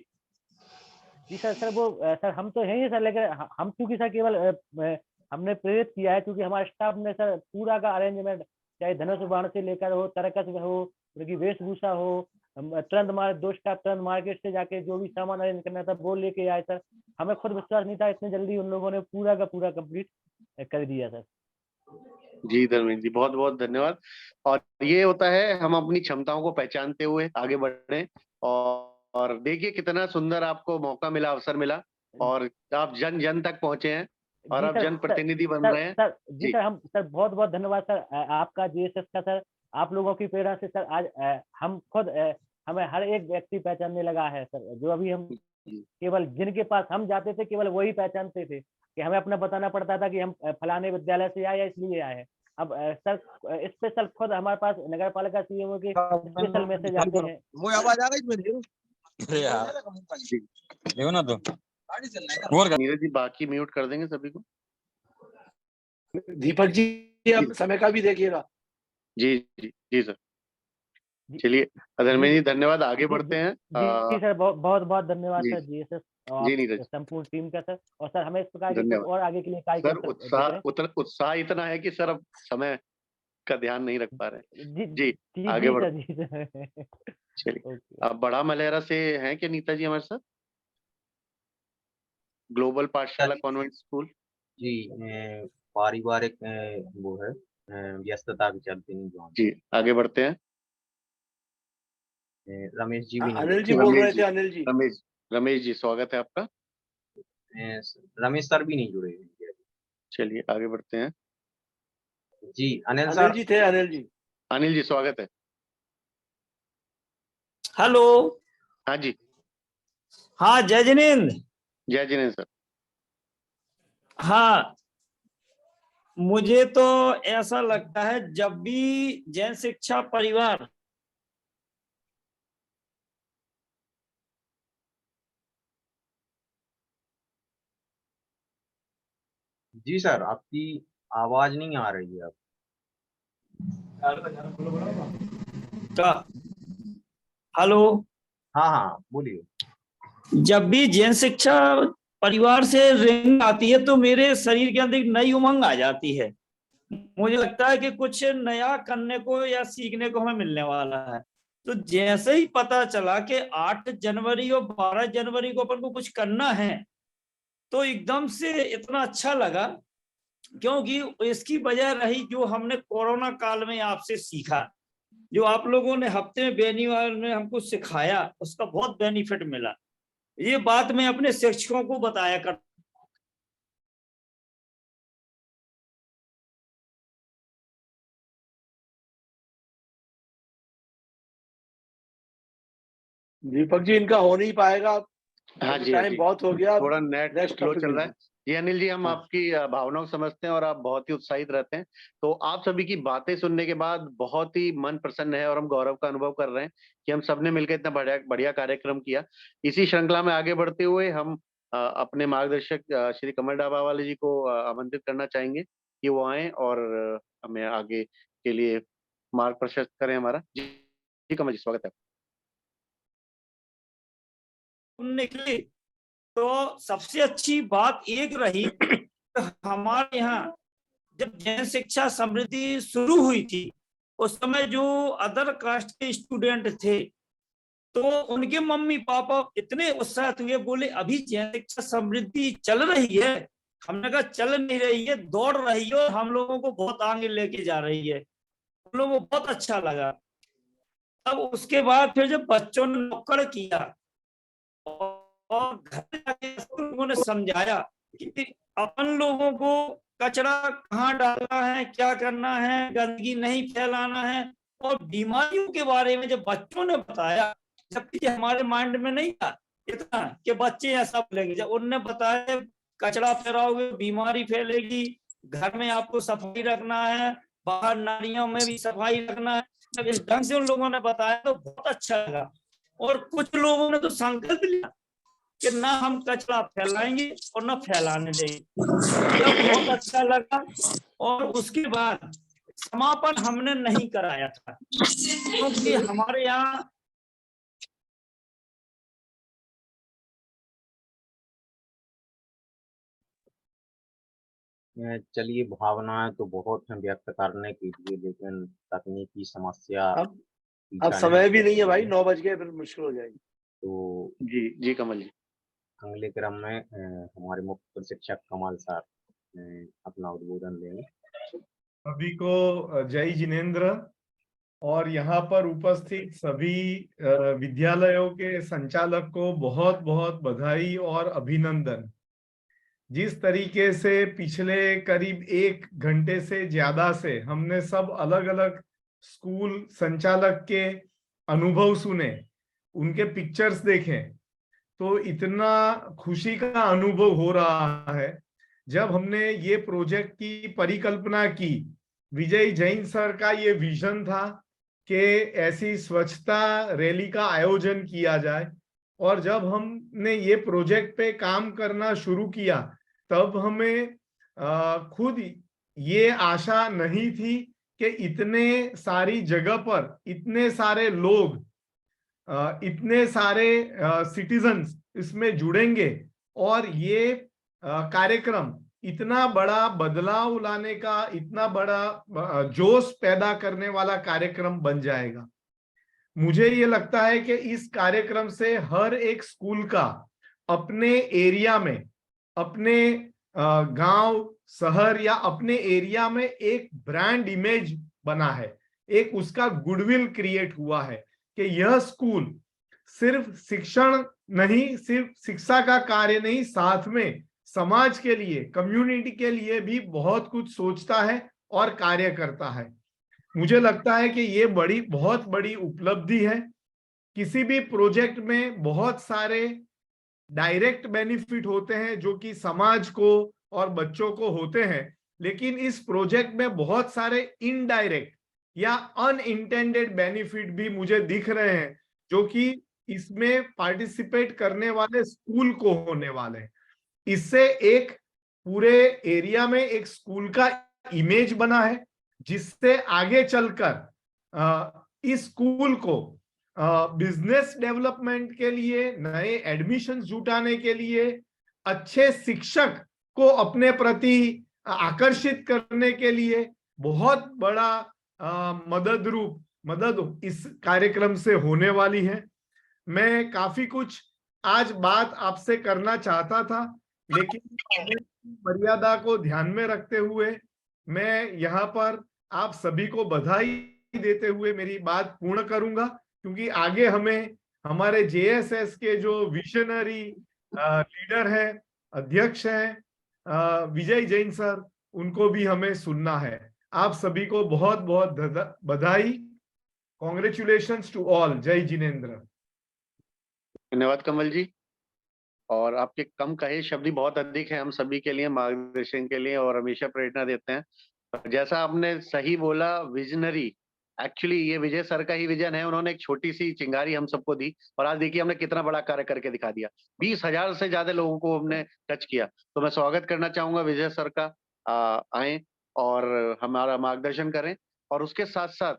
L: जी सर वो सर हम तो हैं ही सर, लेकिन हम चूंकि सर केवल हमने प्रेरित किया है, क्योंकि हमारे स्टाफ ने सर पूरा का अरेंजमेंट, चाहे धनुष बाण से लेकर हो, तरकस में हो, उनकी वेशभूषा हो, तुरंत हमारे 2 स्टाफ तुरंत मार्केट से जाके जो भी सामान अरेंज करना था वो लेके आए सर। हमें खुद विश्वास नहीं था इतनी जल्दी उन लोगों ने पूरा का पूरा कंप्लीट कर दिया सर।
B: जी धर्मेंद्र जी, बहुत बहुत धन्यवाद। और ये होता है, हम अपनी क्षमताओं को पहचानते हुए आगे बढ़े, और देखिए कितना सुंदर आपको मौका मिला, अवसर मिला, और आप जन जन तक पहुंचे हैं और
L: जी
B: आप
L: सर,
B: जन प्रतिनिधि बन
L: सर
B: रहे हैं।
L: सर जी
B: जी
L: सर, हम सर बहुत बहुत धन्यवाद सर आपका, जीएसएस का सर, आप लोगों की प्रेरणा से सर आज हम खुद हमें हर एक व्यक्ति पहचानने लगा है सर। जो अभी हम केवल जिनके पास हम जाते थे केवल वही पहचानते थे, कि हमें अपना बताना पड़ता था कि हम फलाने विद्यालय से आए या इसलिए आए हैं। अब सर स्पेशल खुद हमारे पास नगर पालिका सीएमओ के स्पेशल मैसेज आते हैं।
M: वो आवाज आ गई मेरी? अरे यार देखो ना, तो
B: नीरज जी बाकी म्यूट कर देंगे सभी को।
H: दीपक जी अब समय का भी देखिएगा।
B: जी जी जी सर, चलिए धर्मेंद्र जी धन्यवाद, आगे बढ़ते हैं।
L: जी सर, बहुत बहुत धन्यवाद
B: जी
L: सर जीएसएस
B: जी
L: और
B: नीरज,
L: संपूर्ण टीम का सर। और सर हमें इस प्रकार के कुछ
B: धन्यवाद
L: और आगे के लिए
B: सर।
L: कार्यक्रम
B: उत्साह इतना है कि सर अब समय का ध्यान नहीं रख पा रहे हैं।
L: जी
B: जी आगे बढ़,
L: जी सर।
B: चलिए आप बड़ा मलेरा से हैं क्या नीता जी हमारे साथ? ग्लोबल पाठशाला कॉन्वेंट स्कूल।
A: जी पारिवारिक वो है व्यस्तता के चलते नहीं जो
B: जी आगे बढ़ते हैं।
A: रमेश जी भी नहीं
H: अनिल जी बोल रहे थे, अनिल जी।
B: रमेश जी स्वागत है आपका।
A: रमेश सर भी नहीं जुड़े हैं।
B: चलिए आगे बढ़ते हैं।
A: जी अनिल
H: अनिल
A: सर
H: जी थे, अनिल जी।
B: अनिल जी स्वागत है।
K: हेलो।
B: हाँ जी,
K: हाँ जय जिनेंद्र।
B: जय जिनेंद्र सर।
K: हाँ, मुझे तो ऐसा लगता है जब भी जैन शिक्षा परिवार
A: जी सर, आपकी आवाज नहीं आ रही है।
K: का हेलो,
A: हाँ हाँ बोलिए।
K: जब भी जैन शिक्षा परिवार से रिंग आती है तो मेरे शरीर के अंदर एक नई उमंग आ जाती है। मुझे लगता है कि कुछ नया करने को या सीखने को हमें मिलने वाला है। तो जैसे ही पता चला कि 8 जनवरी और 12 जनवरी को अपन को कुछ करना है, तो एकदम से इतना अच्छा लगा, क्योंकि इसकी वजह रही जो हमने कोरोना काल में आपसे सीखा, जो आप लोगों ने हफ्ते में बेनीवाल में हमको सिखाया, उसका बहुत बेनिफिट मिला। ये बात मैं अपने शिक्षकों को बताया कर
H: दीपक जी इनका हो नहीं पाएगा।
B: हाँ जी,
H: टाइम बहुत हो गया,
B: थोड़ा नेट स्लो चल रहा है। जी अनिल जी, हम आपकी भावनाओं को समझते हैं और आप बहुत ही उत्साहित रहते हैं। तो आप सभी की बातें सुनने के बाद बहुत ही मन प्रसन्न है और हम गौरव का अनुभव कर रहे हैं कि हम सबने मिलकर इतना बढ़िया कार्यक्रम किया। इसी श्रृंखला में आगे बढ़ते हुए हम अपने मार्गदर्शक श्री कमल डाबावाले जी को आमंत्रित करना चाहेंगे कि वो आए और हमें आगे के लिए मार्ग प्रशस्त करें हमारा। जी कमल जी स्वागत है।
K: निकली तो सबसे अच्छी बात एक रही, हमारे यहाँ जब जैन शिक्षा समृद्धि शुरू हुई थी, उस समय जो अदर कास्ट के स्टूडेंट थे तो उनके मम्मी पापा इतने उत्साहित हुए, बोले अभी जैन शिक्षा समृद्धि चल रही है। हमने कहा चल नहीं रही है, दौड़ रही है और हम लोगों को बहुत आगे लेके जा रही है। उन लोगों को बहुत अच्छा लगा। अब उसके बाद फिर जब बच्चों ने नुक्कड़ किया और घर जाके लोगों ने समझाया कि अपन लोगों को कचरा कहाँ डालना है, क्या करना है, गंदगी नहीं फैलाना है, और बीमारियों के बारे में जब बच्चों ने बताया, जबकि हमारे माइंड में नहीं था इतना कि बच्चे ऐसा बोलेंगे, जब उन्होंने बताया कचरा फैलाओगे बीमारी फैलेगी, घर में आपको सफाई रखना है, बाहर नालियों में भी सफाई रखना है, जब इस ढंग से उन लोगों ने बताया तो बहुत अच्छा लगा। और कुछ लोगों ने तो संकल्प लिया कि ना हम कचरा फैलाएंगे और ना फैलाने देंगे। जब बहुत अच्छा लगा। और उसके बाद समापन हमने नहीं कराया था, क्योंकि हमारे यहाँ
A: चलिए, भावनाएं तो बहुत हैं व्यक्त करने के लिए, लेकिन तकनीकी समस्या
H: अब
A: पीछा
H: समय भी
A: छोड़
H: नहीं है भाई,
A: रही
H: 9 बज गए, फिर मुश्किल हो जाएगी।
A: तो
B: जी जी कमल जी।
A: अगले क्रम में हमारे मुख्य प्रशिक्षक कमल सर अपना उद्बोधन देंगे।
N: सभी को जय जिनेंद्र और यहाँ पर उपस्थित सभी विद्यालयों के संचालक को बहुत बहुत बधाई और अभिनंदन। जिस तरीके से पिछले करीब 1 घंटे से ज्यादा से हमने सब अलग अलग स्कूल संचालक के अनुभव सुने, उनके पिक्चर्स देखे, तो इतना खुशी का अनुभव हो रहा है। जब हमने ये प्रोजेक्ट की परिकल्पना की, विजय जैन सर का ये विजन था कि ऐसी स्वच्छता रैली का आयोजन किया जाए, और जब हमने ये प्रोजेक्ट पे काम करना शुरू किया तब हमें खुद ये आशा नहीं थी कि इतने सारी जगह पर इतने सारे लोग, इतने सारे सिटीजन्स इसमें जुड़ेंगे और ये कार्यक्रम इतना बड़ा बदलाव लाने का, इतना बड़ा जोश पैदा करने वाला कार्यक्रम बन जाएगा। मुझे ये लगता है कि इस कार्यक्रम से हर एक स्कूल का अपने एरिया में, अपने गांव शहर या अपने एरिया में एक ब्रांड इमेज बना है, एक उसका गुडविल क्रिएट हुआ है कि यह स्कूल सिर्फ शिक्षण नहीं, सिर्फ शिक्षा का कार्य नहीं, साथ में समाज के लिए, कम्युनिटी के लिए भी बहुत कुछ सोचता है और कार्य करता है। मुझे लगता है कि ये बहुत बड़ी उपलब्धि है। किसी भी प्रोजेक्ट में बहुत सारे डायरेक्ट बेनिफिट होते हैं जो कि समाज को और बच्चों को होते हैं, लेकिन इस प्रोजेक्ट में बहुत सारे इनडायरेक्ट या अनइंटेंडेड बेनिफिट भी मुझे दिख रहे हैं, जो कि इसमें पार्टिसिपेट करने वाले स्कूल को होने वाले हैं। इससे एक पूरे एरिया में एक स्कूल का इमेज बना है, जिससे आगे चलकर इस स्कूल को बिजनेस डेवलपमेंट के लिए, नए एडमिशन जुटाने के लिए, अच्छे शिक्षक को अपने प्रति आकर्षित करने के लिए बहुत बड़ा मदद इस कार्यक्रम से होने वाली है। मैं काफी कुछ आज बात आपसे करना चाहता था, लेकिन मर्यादा को ध्यान में रखते हुए मैं यहाँ पर आप सभी को बधाई देते हुए मेरी बात पूर्ण करूंगा, क्योंकि आगे हमें हमारे जेएसएस के जो विजनरी लीडर हैं, अध्यक्ष हैं विजय जैन सर, उनको भी हमें सुनना है। आप सभी को बहुत बहुत बधाई। Congratulations to all. जय जिनेंद्र।
B: धन्यवाद कमल जी। और आपके कम कहे शब्द ही बहुत अधिक है हम सभी के लिए, मार्गदर्शन के लिए, और हमेशा प्रेरणा देते हैं। जैसा आपने सही बोला, विजनरी, एक्चुअली ये विजय सर का ही विजन है। उन्होंने एक छोटी सी चिंगारी हम सबको दी और आज देखिए हमने कितना बड़ा कार्य करके दिखा दिया। 20,000 से ज्यादा लोगों को हमने टच किया। तो मैं स्वागत करना चाहूंगा विजय सर का, आए और हमारा मार्गदर्शन करें। और उसके साथ साथ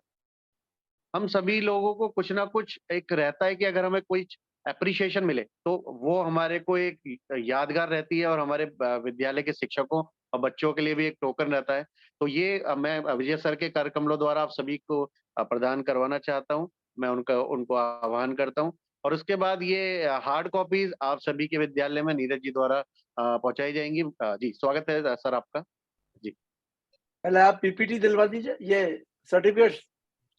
B: हम सभी लोगों को कुछ ना कुछ एक रहता है कि अगर हमें कोई एप्रिशिएशन मिले तो वो हमारे को एक यादगार रहती है, और हमारे विद्यालय के शिक्षकों और बच्चों के लिए भी एक टोकन रहता है। तो ये मैं विजय सर के कार्यक्रमों द्वारा आप सभी को प्रदान करवाना चाहता हूँ। मैं उनको आह्वान करता हूँ। और उसके बाद ये हार्ड कॉपीज आप सभी के विद्यालय में नीरज जी द्वारा पहुंचाई जाएंगी। जी स्वागत है सर आपका। जी
H: पहले आप पीपीटी दिलवा दीजिए, ये सर्टिफिकेट।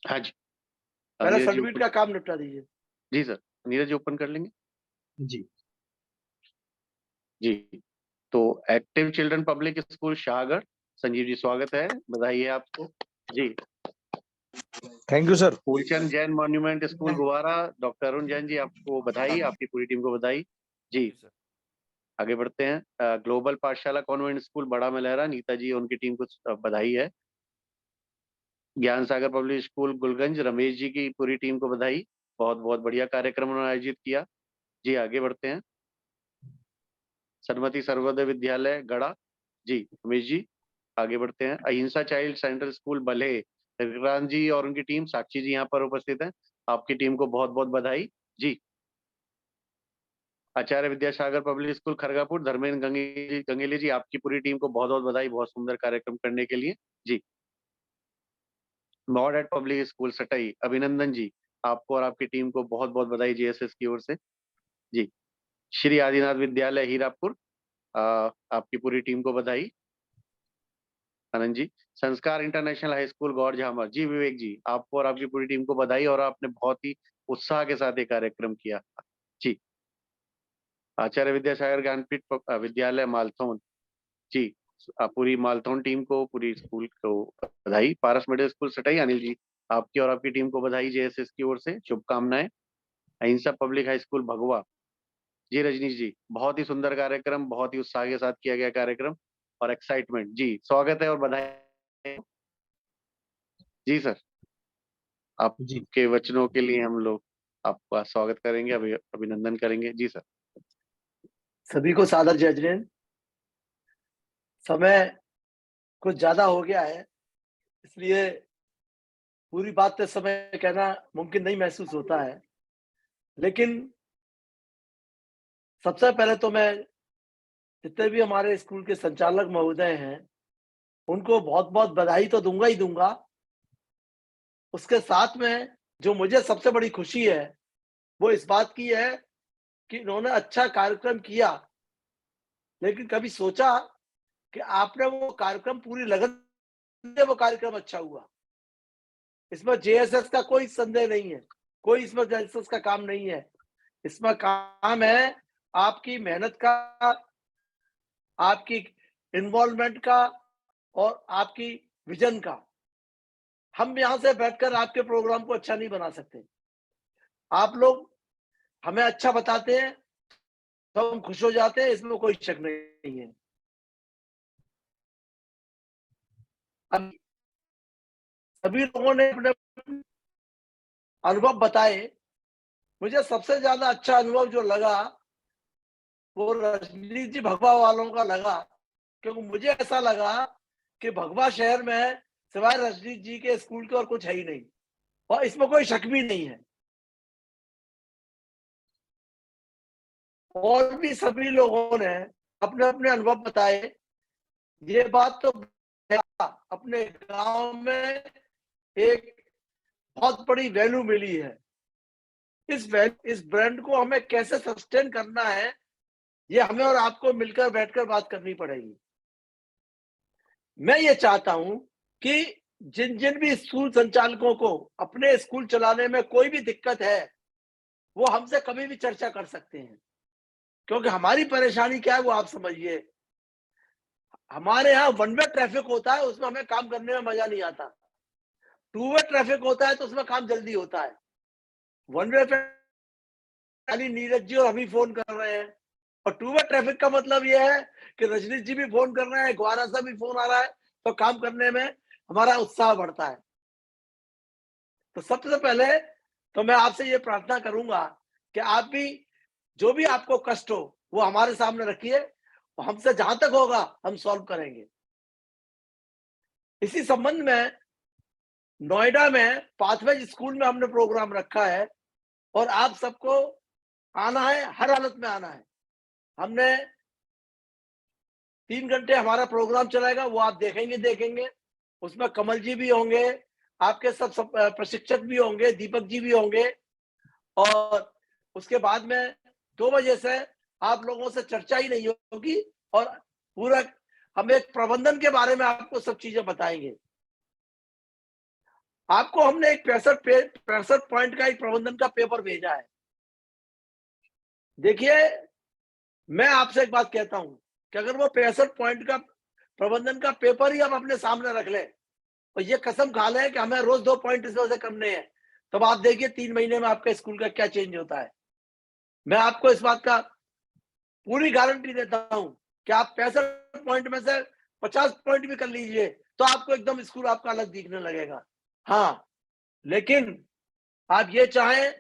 B: हाँ जी,
H: पहले
B: नीरज जी
H: सर्टिफिकेट का काम निपटा दीजिए।
B: जी सर, नीरज जी ओपन कर लेंगे।
A: जी
B: जी, तो active children public school Shahgarh, Sanjeev ji स्वागत है, बधाई है आपको। जी
H: thank you sir.
B: Phoolchand Jain monument school Guwara, doctor Arun Jain ji आपको बधाई, आपकी पूरी टीम को बधाई। जी आगे बढ़ते हैं। ग्लोबल पाठशाला कॉन्वेंट स्कूल बड़ा मलहरा, नीता जी उनकी टीम को बधाई है। ज्ञान सागर पब्लिक स्कूल गुलगंज, रमेश जी की पूरी टीम को बधाई, बहुत बहुत बढ़िया कार्यक्रम उन्होंने आयोजित किया। जी आगे बढ़ते हैं। सरमती सर्वोदय विद्यालय गढ़ा, जी रमेश जी आगे बढ़ते हैं। अहिंसा चाइल्ड सेंट्रल स्कूल बल्हे, विक्रांत जी और उनकी टीम, साक्षी जी यहाँ पर उपस्थित हैं, आपकी टीम को बहुत बहुत बधाई। जी आचार्य विद्यासागर पब्लिक स्कूल खरगापुर, धर्मेंद्र गंगेली जी आपकी पूरी टीम को बहुत बहुत बधाई, बहुत सुंदर कार्यक्रम करने के लिए। जी मॉडर्न पब्लिक स्कूल सटाई, अभिनंदन जी आपको और आपकी टीम को बहुत बहुत बधाई जीएसएस की ओर से। जी श्री आदिनाथ विद्यालय हीरापुर, आपकी पूरी टीम को बधाई। आनंद जी संस्कार इंटरनेशनल हाई स्कूल गौर झामर, जी विवेक जी आपको और आपकी पूरी टीम को बधाई, और आपने बहुत ही उत्साह के साथ ये कार्यक्रम किया। जी आचार्य विद्यासागर ज्ञानपीठ विद्यालय मालथौन, जी पूरी मालथौन टीम को, पूरी स्कूल को बधाई। पारस मिडिल स्कूल सटाई, अनिल जी आपकी और आपकी टीम को बधाई जेएसएस की ओर से, शुभकामनाएं। अहिंसा पब्लिक हाई स्कूल भगवा, जी रजनीश जी बहुत ही सुंदर कार्यक्रम, बहुत ही उत्साह के साथ किया गया कार्यक्रम और एक्साइटमेंट। जी स्वागत है और बधाई। जी सर आपके वचनों के लिए हम लोग आपका स्वागत करेंगे, अभिनंदन करेंगे। जी सर।
H: सभी को सादर जय जिनेंद्र। समय कुछ ज्यादा हो गया है, इसलिए पूरी बात इस समय कहना मुमकिन नहीं महसूस होता है, लेकिन सबसे पहले तो मैं जितने भी हमारे स्कूल के संचालक महोदय हैं उनको बहुत बहुत बधाई तो दूंगा ही दूंगा। उसके साथ में जो मुझे सबसे बड़ी खुशी है वो इस बात की है कि इन्होंने अच्छा कार्यक्रम किया, लेकिन कभी सोचा कि आपने वो कार्यक्रम पूरी लगन से वो कार्यक्रम अच्छा हुआ। इसमें जेएसएस का कोई संदेह नहीं है, कोई इसमें जेएसएस का काम नहीं है, इसमें काम है आपकी मेहनत का, आपकी इन्वॉल्वमेंट का और आपकी विजन का। हम यहां से बैठकर आपके प्रोग्राम को अच्छा नहीं बना सकते। आप लोग हमें अच्छा बताते हैं तो हम खुश हो जाते हैं, इसमें कोई शक नहीं है। अब सभी लोगों ने अपने अनुभव बताए, मुझे सबसे ज्यादा अच्छा अनुभव जो लगा वो रजनीश जी भगवा वालों का लगा, क्योंकि मुझे ऐसा लगा कि भगवा शहर में सिवाय रजनीश जी के स्कूल के और कुछ है ही नहीं, और इसमें कोई शक भी नहीं है। और भी सभी लोगों ने अपने अपने अनुभव बताए। ये बात तो अपने गांव में एक बहुत बड़ी वैल्यू मिली है। इस ब्रांड को हमें कैसे सस्टेन करना है, ये हमें और आपको मिलकर बैठकर बात करनी पड़ेगी। मैं ये चाहता हूं कि जिन जिन भी स्कूल संचालकों को अपने स्कूल चलाने में कोई भी दिक्कत है वो हमसे कभी भी चर्चा कर सकते हैं, क्योंकि हमारी परेशानी क्या है वो आप समझिए। हमारे यहाँ वन वे ट्रैफिक होता है, उसमें हमें काम करने में मजा नहीं आता। टू वे ट्रैफिक होता है तो उसमें काम जल्दी होता है। वन वे यानी नीरज जी और अभी फोन कर रहे हैं, और टू वे ट्रैफिक का मतलब यह है कि रजनीश जी भी फोन कर रहे हैं, ग्वारा से भी फोन आ रहा है, तो काम करने में हमारा उत्साह बढ़ता है। तो सबसे पहले तो मैं आपसे ये प्रार्थना करूंगा कि आप भी जो भी आपको कष्ट हो वो हमारे सामने रखिए, और हमसे जहां तक होगा हम सॉल्व करेंगे। इसी संबंध में नोएडा में पाथवेज स्कूल में हमने प्रोग्राम रखा है, और आप सबको आना है, हर हालत में आना है। हमने 3 घंटे हमारा प्रोग्राम चलेगा, वो आप देखेंगे। उसमें कमल जी भी होंगे, आपके सब प्रशिक्षक भी होंगे, दीपक जी भी होंगे, और उसके बाद में 2 बजे से आप लोगों से चर्चा ही नहीं होगी और पूरा हम एक प्रबंधन के बारे में आपको सब चीजें बताएंगे। आपको हमने एक 65 पॉइंट का एक प्रबंधन का पेपर भेजा है। देखिए, मैं आपसे एक बात कहता हूं कि अगर वो 65 पॉइंट का प्रबंधन का पेपर ही हम अपने सामने रख लें और ये कसम खा लें कि हमें रोज 2 पॉइंट इस वजह से करने हैं, तब आप देखिए 3 महीने में आपके स्कूल का क्या चेंज होता है। मैं आपको इस बात का पूरी गारंटी देता हूं कि आप 65 पॉइंट में से 50 पॉइंट भी कर लीजिए तो आपको एकदम स्कूल आपका अलग दिखने लगेगा। हाँ, लेकिन आप ये चाहें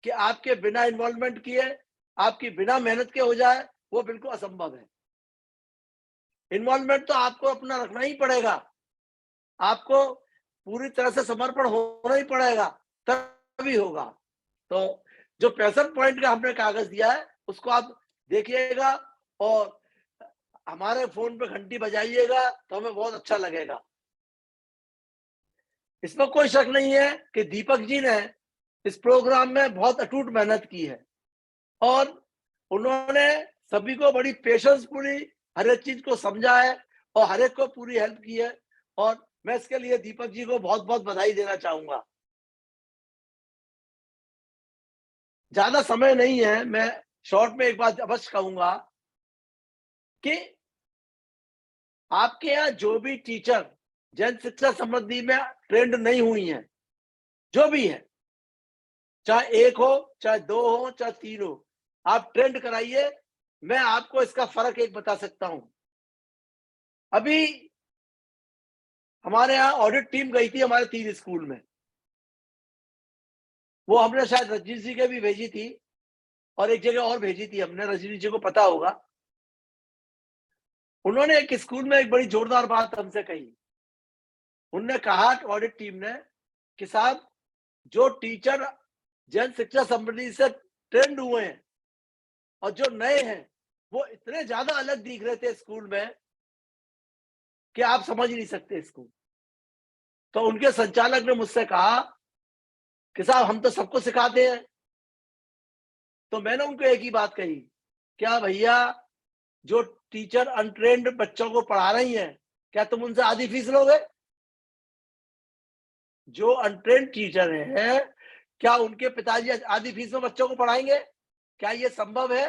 H: कि आपके बिना इन्वॉल्वमेंट किए, आपकी बिना मेहनत के हो जाए, वो बिल्कुल असंभव है। इन्वॉल्वमेंट तो आपको अपना रखना ही पड़ेगा, आपको पूरी तरह से समर्पण होना ही पड़ेगा, तभी होगा। तो जो 65 पॉइंट का हमने कागज दिया है उसको आप देखिएगा और हमारे फोन पे घंटी बजाइएगा तो हमें बहुत अच्छा लगेगा। इसमें कोई शक नहीं है कि दीपक जी ने इस प्रोग्राम में बहुत अटूट मेहनत की है और उन्होंने सभी को बड़ी पेशेंस पूरी हर एक चीज को समझा है और हर एक को पूरी हेल्प की है और मैं इसके लिए दीपक जी को बहुत बहुत बधाई देना चाहूंगा। ज्यादा समय नहीं है, मैं शॉर्ट में एक बात अवश्य कहूंगा कि आपके यहाँ जो भी टीचर जन शिक्षा समृद्धि में ट्रेंड नहीं हुई हैं, जो भी है, चाहे 1 हो, चाहे 2 हो, चाहे 3 हो, आप ट्रेंड कराइए। मैं आपको इसका फर्क एक बता सकता हूं। अभी हमारे यहाँ ऑडिट टीम गई थी हमारे 3 स्कूल में, वो हमने शायद रजनीश जी के भी भेजी थी और एक जगह और भेजी थी हमने, रजनीश जी को पता होगा। उन्होंने एक स्कूल में एक बड़ी जोरदार बात हमसे कही। उन्होंने कहा कि ऑडिट टीम ने कि साहब, जो टीचर जन शिक्षा समृद्धि से ट्रेंड हुए हैं और जो नए हैं वो इतने ज्यादा अलग दिख रहे थे स्कूल में कि आप समझ नहीं सकते इसको। तो उनके संचालक ने मुझसे कहा कि साहब, हम तो सबको सिखाते हैं। तो मैंने उनको एक ही बात कही, क्या भैया, जो टीचर अनट्रेंड बच्चों को पढ़ा रही हैं, क्या तुम उनसे आधी फीस लोगे? जो अनट्रेंड टीचर हैं, क्या उनके पिताजी आधी फीस में बच्चों को पढ़ाएंगे? क्या ये संभव है?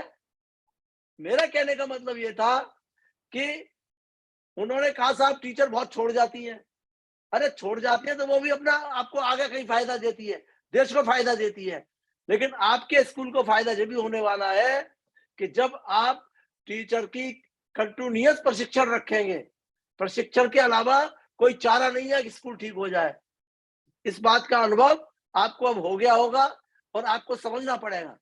H: मेरा कहने का मतलब ये था कि उन्होंने कहा साहब, टीचर बहुत छोड़ जाती हैं। अरे छोड़ जाती है तो वो भी अपना आपको आगे कहीं फायदा देती है, देश को फायदा देती है, लेकिन आपके स्कूल को फायदा जब भी होने वाला है कि जब आप टीचर की कंटिन्यूअस प्रशिक्षण रखेंगे। प्रशिक्षण के अलावा कोई चारा नहीं है कि स्कूल ठीक हो जाए। इस बात का अनुभव आपको अब हो गया होगा और आपको समझना पड़ेगा।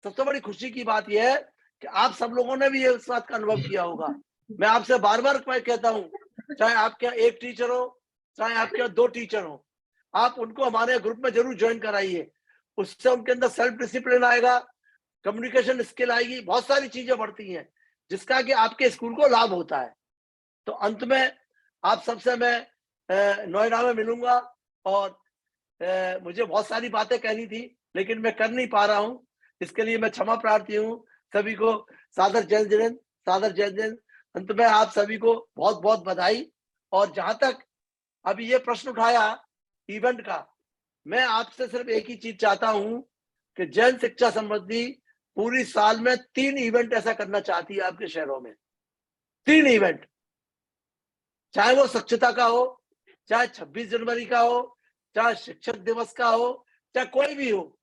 H: सबसे बड़ी खुशी की बात यह है कि आप सब लोगों ने भी ये इस बात का अनुभव किया होगा। मैं आपसे बार बार कहता हूँ, चाहे आपके यहाँ 1 टीचर हो, चाहे आपके यहाँ 2 टीचर हो, आप उनको हमारे ग्रुप में जरूर ज्वाइन कराइए। उससे उनके अंदर सेल्फ डिसिप्लिन आएगा, कम्युनिकेशन स्किल आएगी, बहुत सारी चीजें बढ़ती हैं जिसका कि आपके स्कूल को लाभ होता है। तो अंत में आप सबसे मैं नोएडा में मिलूंगा और मुझे बहुत सारी बातें कहनी थी लेकिन मैं कर नहीं पा रहा हूं, इसके लिए मैं क्षमा प्रार्थी हूं। सभी को सादर जय जिनेंद्र, सादर जय जिनेंद्र। अंत में आप सभी को बहुत बहुत बधाई। और जहां तक अभी ये प्रश्न उठाया इवेंट का, मैं आपसे सिर्फ एक ही चीज चाहता हूं कि जन शिक्षा समृद्धि पूरी साल में 3 इवेंट ऐसा करना चाहती है आपके शहरों में। 3 इवेंट, चाहे वो स्वच्छता का हो, चाहे 26 जनवरी का हो, चाहे शिक्षक दिवस का हो, चाहे कोई भी हो,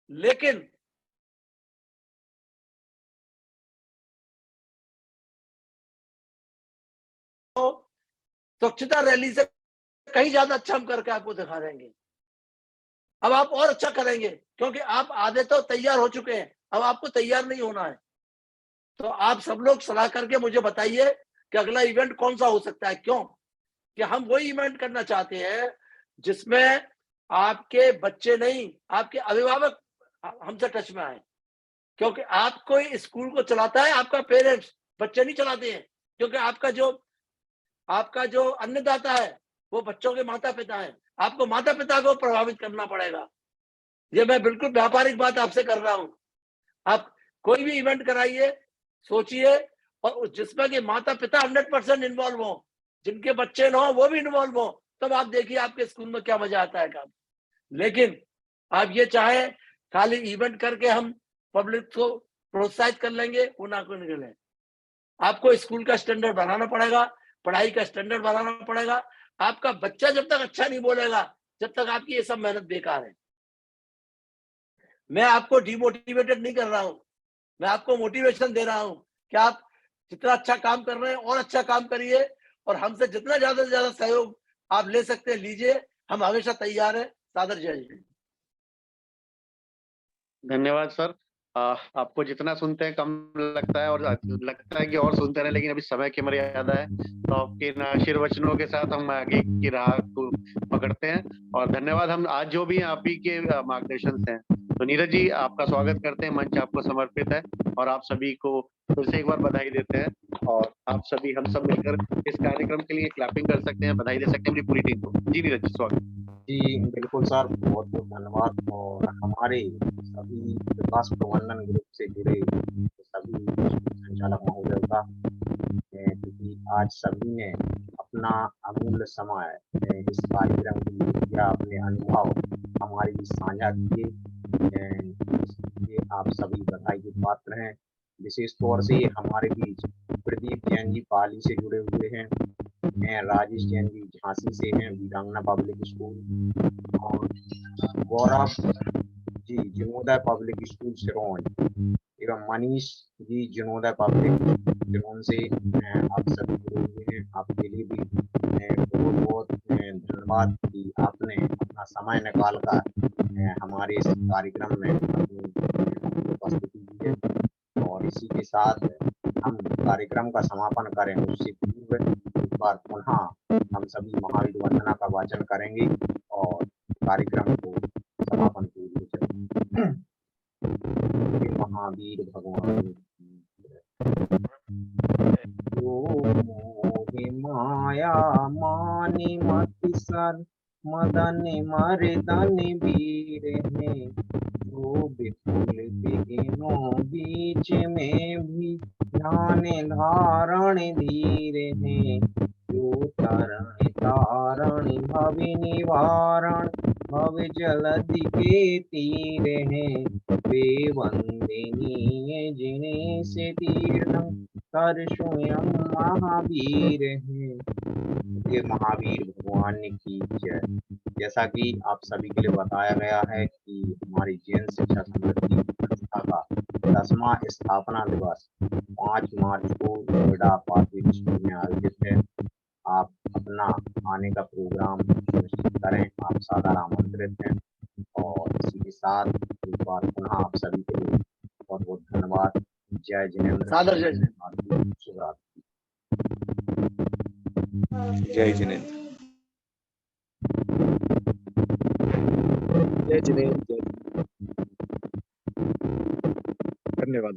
H: लेकिन स्वच्छता रैली से कहीं ज्यादा अच्छा हम करके आपको दिखा देंगे। अब आप और अच्छा करेंगे क्योंकि आप आधे तो तैयार हो चुके हैं, अब आपको तैयार नहीं होना है। तो आप सब लोग सलाह करके मुझे बताइए कि अगला इवेंट कौन सा हो सकता है। क्यों कि हम वही इवेंट करना चाहते हैं जिसमें आपके बच्चे नहीं, आपके अभिभावक हमसे टच में आए, क्योंकि आपको स्कूल को चलाता है आपका पेरेंट्स, बच्चे नहीं चलाते हैं। क्योंकि आपका जो अन्नदाता है वो बच्चों के माता पिता है। आपको माता पिता को प्रभावित करना पड़ेगा। ये मैं बिल्कुल व्यापारिक बात आपसे कर रहा हूं। आप कोई भी इवेंट कराइए, सोचिए, और जिसमें कि माता पिता 100% इन्वॉल्व हो, जिनके बच्चे न हो वो भी इन्वॉल्व हो, तब आप देखिए आपके स्कूल में क्या मजा आता है काम। लेकिन आप ये चाहे खाली इवेंट करके हम पब्लिक को प्रोत्साहित कर लेंगे, वो ना को निकले। आपको स्कूल का स्टैंडर्ड बनाना पड़ेगा, पढ़ाई का स्टैंडर्ड बनाना पड़ेगा। आपका बच्चा जब तक अच्छा नहीं बोलेगा, जब तक आपकी ये सब मेहनत बेकार है। मैं आपको डिमोटिवेटेड नहीं कर रहा हूं, मैं आपको मोटिवेशन दे रहा हूं कि आप जितना अच्छा काम कर रहे हैं और अच्छा काम करिए, और हमसे जितना ज्यादा से ज्यादा सहयोग आप ले सकते हैं लीजिए, हम हमेशा तैयार हैं। सादर जय हिंद।
B: धन्यवाद सर। आपको जितना सुनते हैं कम लगता है, और लगता है कि और सुनते रहे, लेकिन अभी समय की मर्यादा है, तो आपके इन आशीर्वचनों के साथ हम आगे की राह को पकड़ते हैं। और धन्यवाद, हम आज जो भी आप ही के मार्गदर्शन से हैं। तो नीरज जी, आपका स्वागत करते हैं, मंच आपको समर्पित है, और आप सभी को फिर से एक बार बधाई देते हैं। और आप सभी, हम सब मिलकर इस कार्यक्रम के लिए क्लैपिंग कर सकते हैं, बधाई दे सकते हैं अपनी पूरी टीम को। जी नीरज जी, स्वागत।
A: जी बिल्कुल सर, बहुत बहुत धन्यवाद। और हमारे सभी विकास प्रबंधन ग्रुप से जुड़े सभी संचालक महोदय का, क्योंकि आज सभी ने अपना अमूल्य समय इस कार्यक्रम के लिए दिया, अपने अनुभव हमारे बीच साझा किए, इसलिए आप सभी बधाई के पात्र हैं। विशेष तौर से हमारे बीच प्रदीप जैन जी पाली से जुड़े हुए हैं, राजेश जैन जी झांसी से हैं, वीरांगना पब्लिक स्कूल, और गौरव जी जिनोदय पब्लिक स्कूल सिरोंज, एवं मनीष जी जिनोदय पब्लिक सिरोंज से आप सभी जुड़े हुए हैं। आपके लिए भी बहुत बहुत धन्यवाद कि आपने अपना समय निकाल कर हमारे इस कार्यक्रम में अपनी उपस्थिति दी है। और इसी के साथ हम कार्यक्रम का समापन करें उससे पूर्व एक बार पुनः हम सभी महावीर वंदना का वाचन करेंगे और कार्यक्रम को समापन के लिए चलेंगे। महावीर भगवान मोहि माया मानि मति सर मदन मर्दन वीर हैं, जो विपुल विघ्नों बीच में भी ध्यान धारण धीर हैं, जो तरण तारण भव निवारण भव जलधि के तीर हैं, वे वंदनीय जिन्हें से तीर्ण कर स्वयं महावीर हैं। ये महावीर भगवान की जय। जैसा कि आप सभी के लिए बताया गया है कि हमारी जैन शिक्षा समृद्धि संस्था का 10वां स्थापना दिवस 5 मार्च को नोएडा पार्थिव स्कूल में आयोजित है। आप अपना आने का प्रोग्राम सुनिश्चित करें, आप सादर आमंत्रित हैं। और इसी के साथ एक बार पुनः आप सभी के लिए बहुत बहुत धन्यवाद। जय जिनेंद्र,
H: सादर जय जिनेंद्र।
A: शुभरात्रि।
F: जय जिनेंद्र।
O: जय जिनेंद्र। धन्यवाद।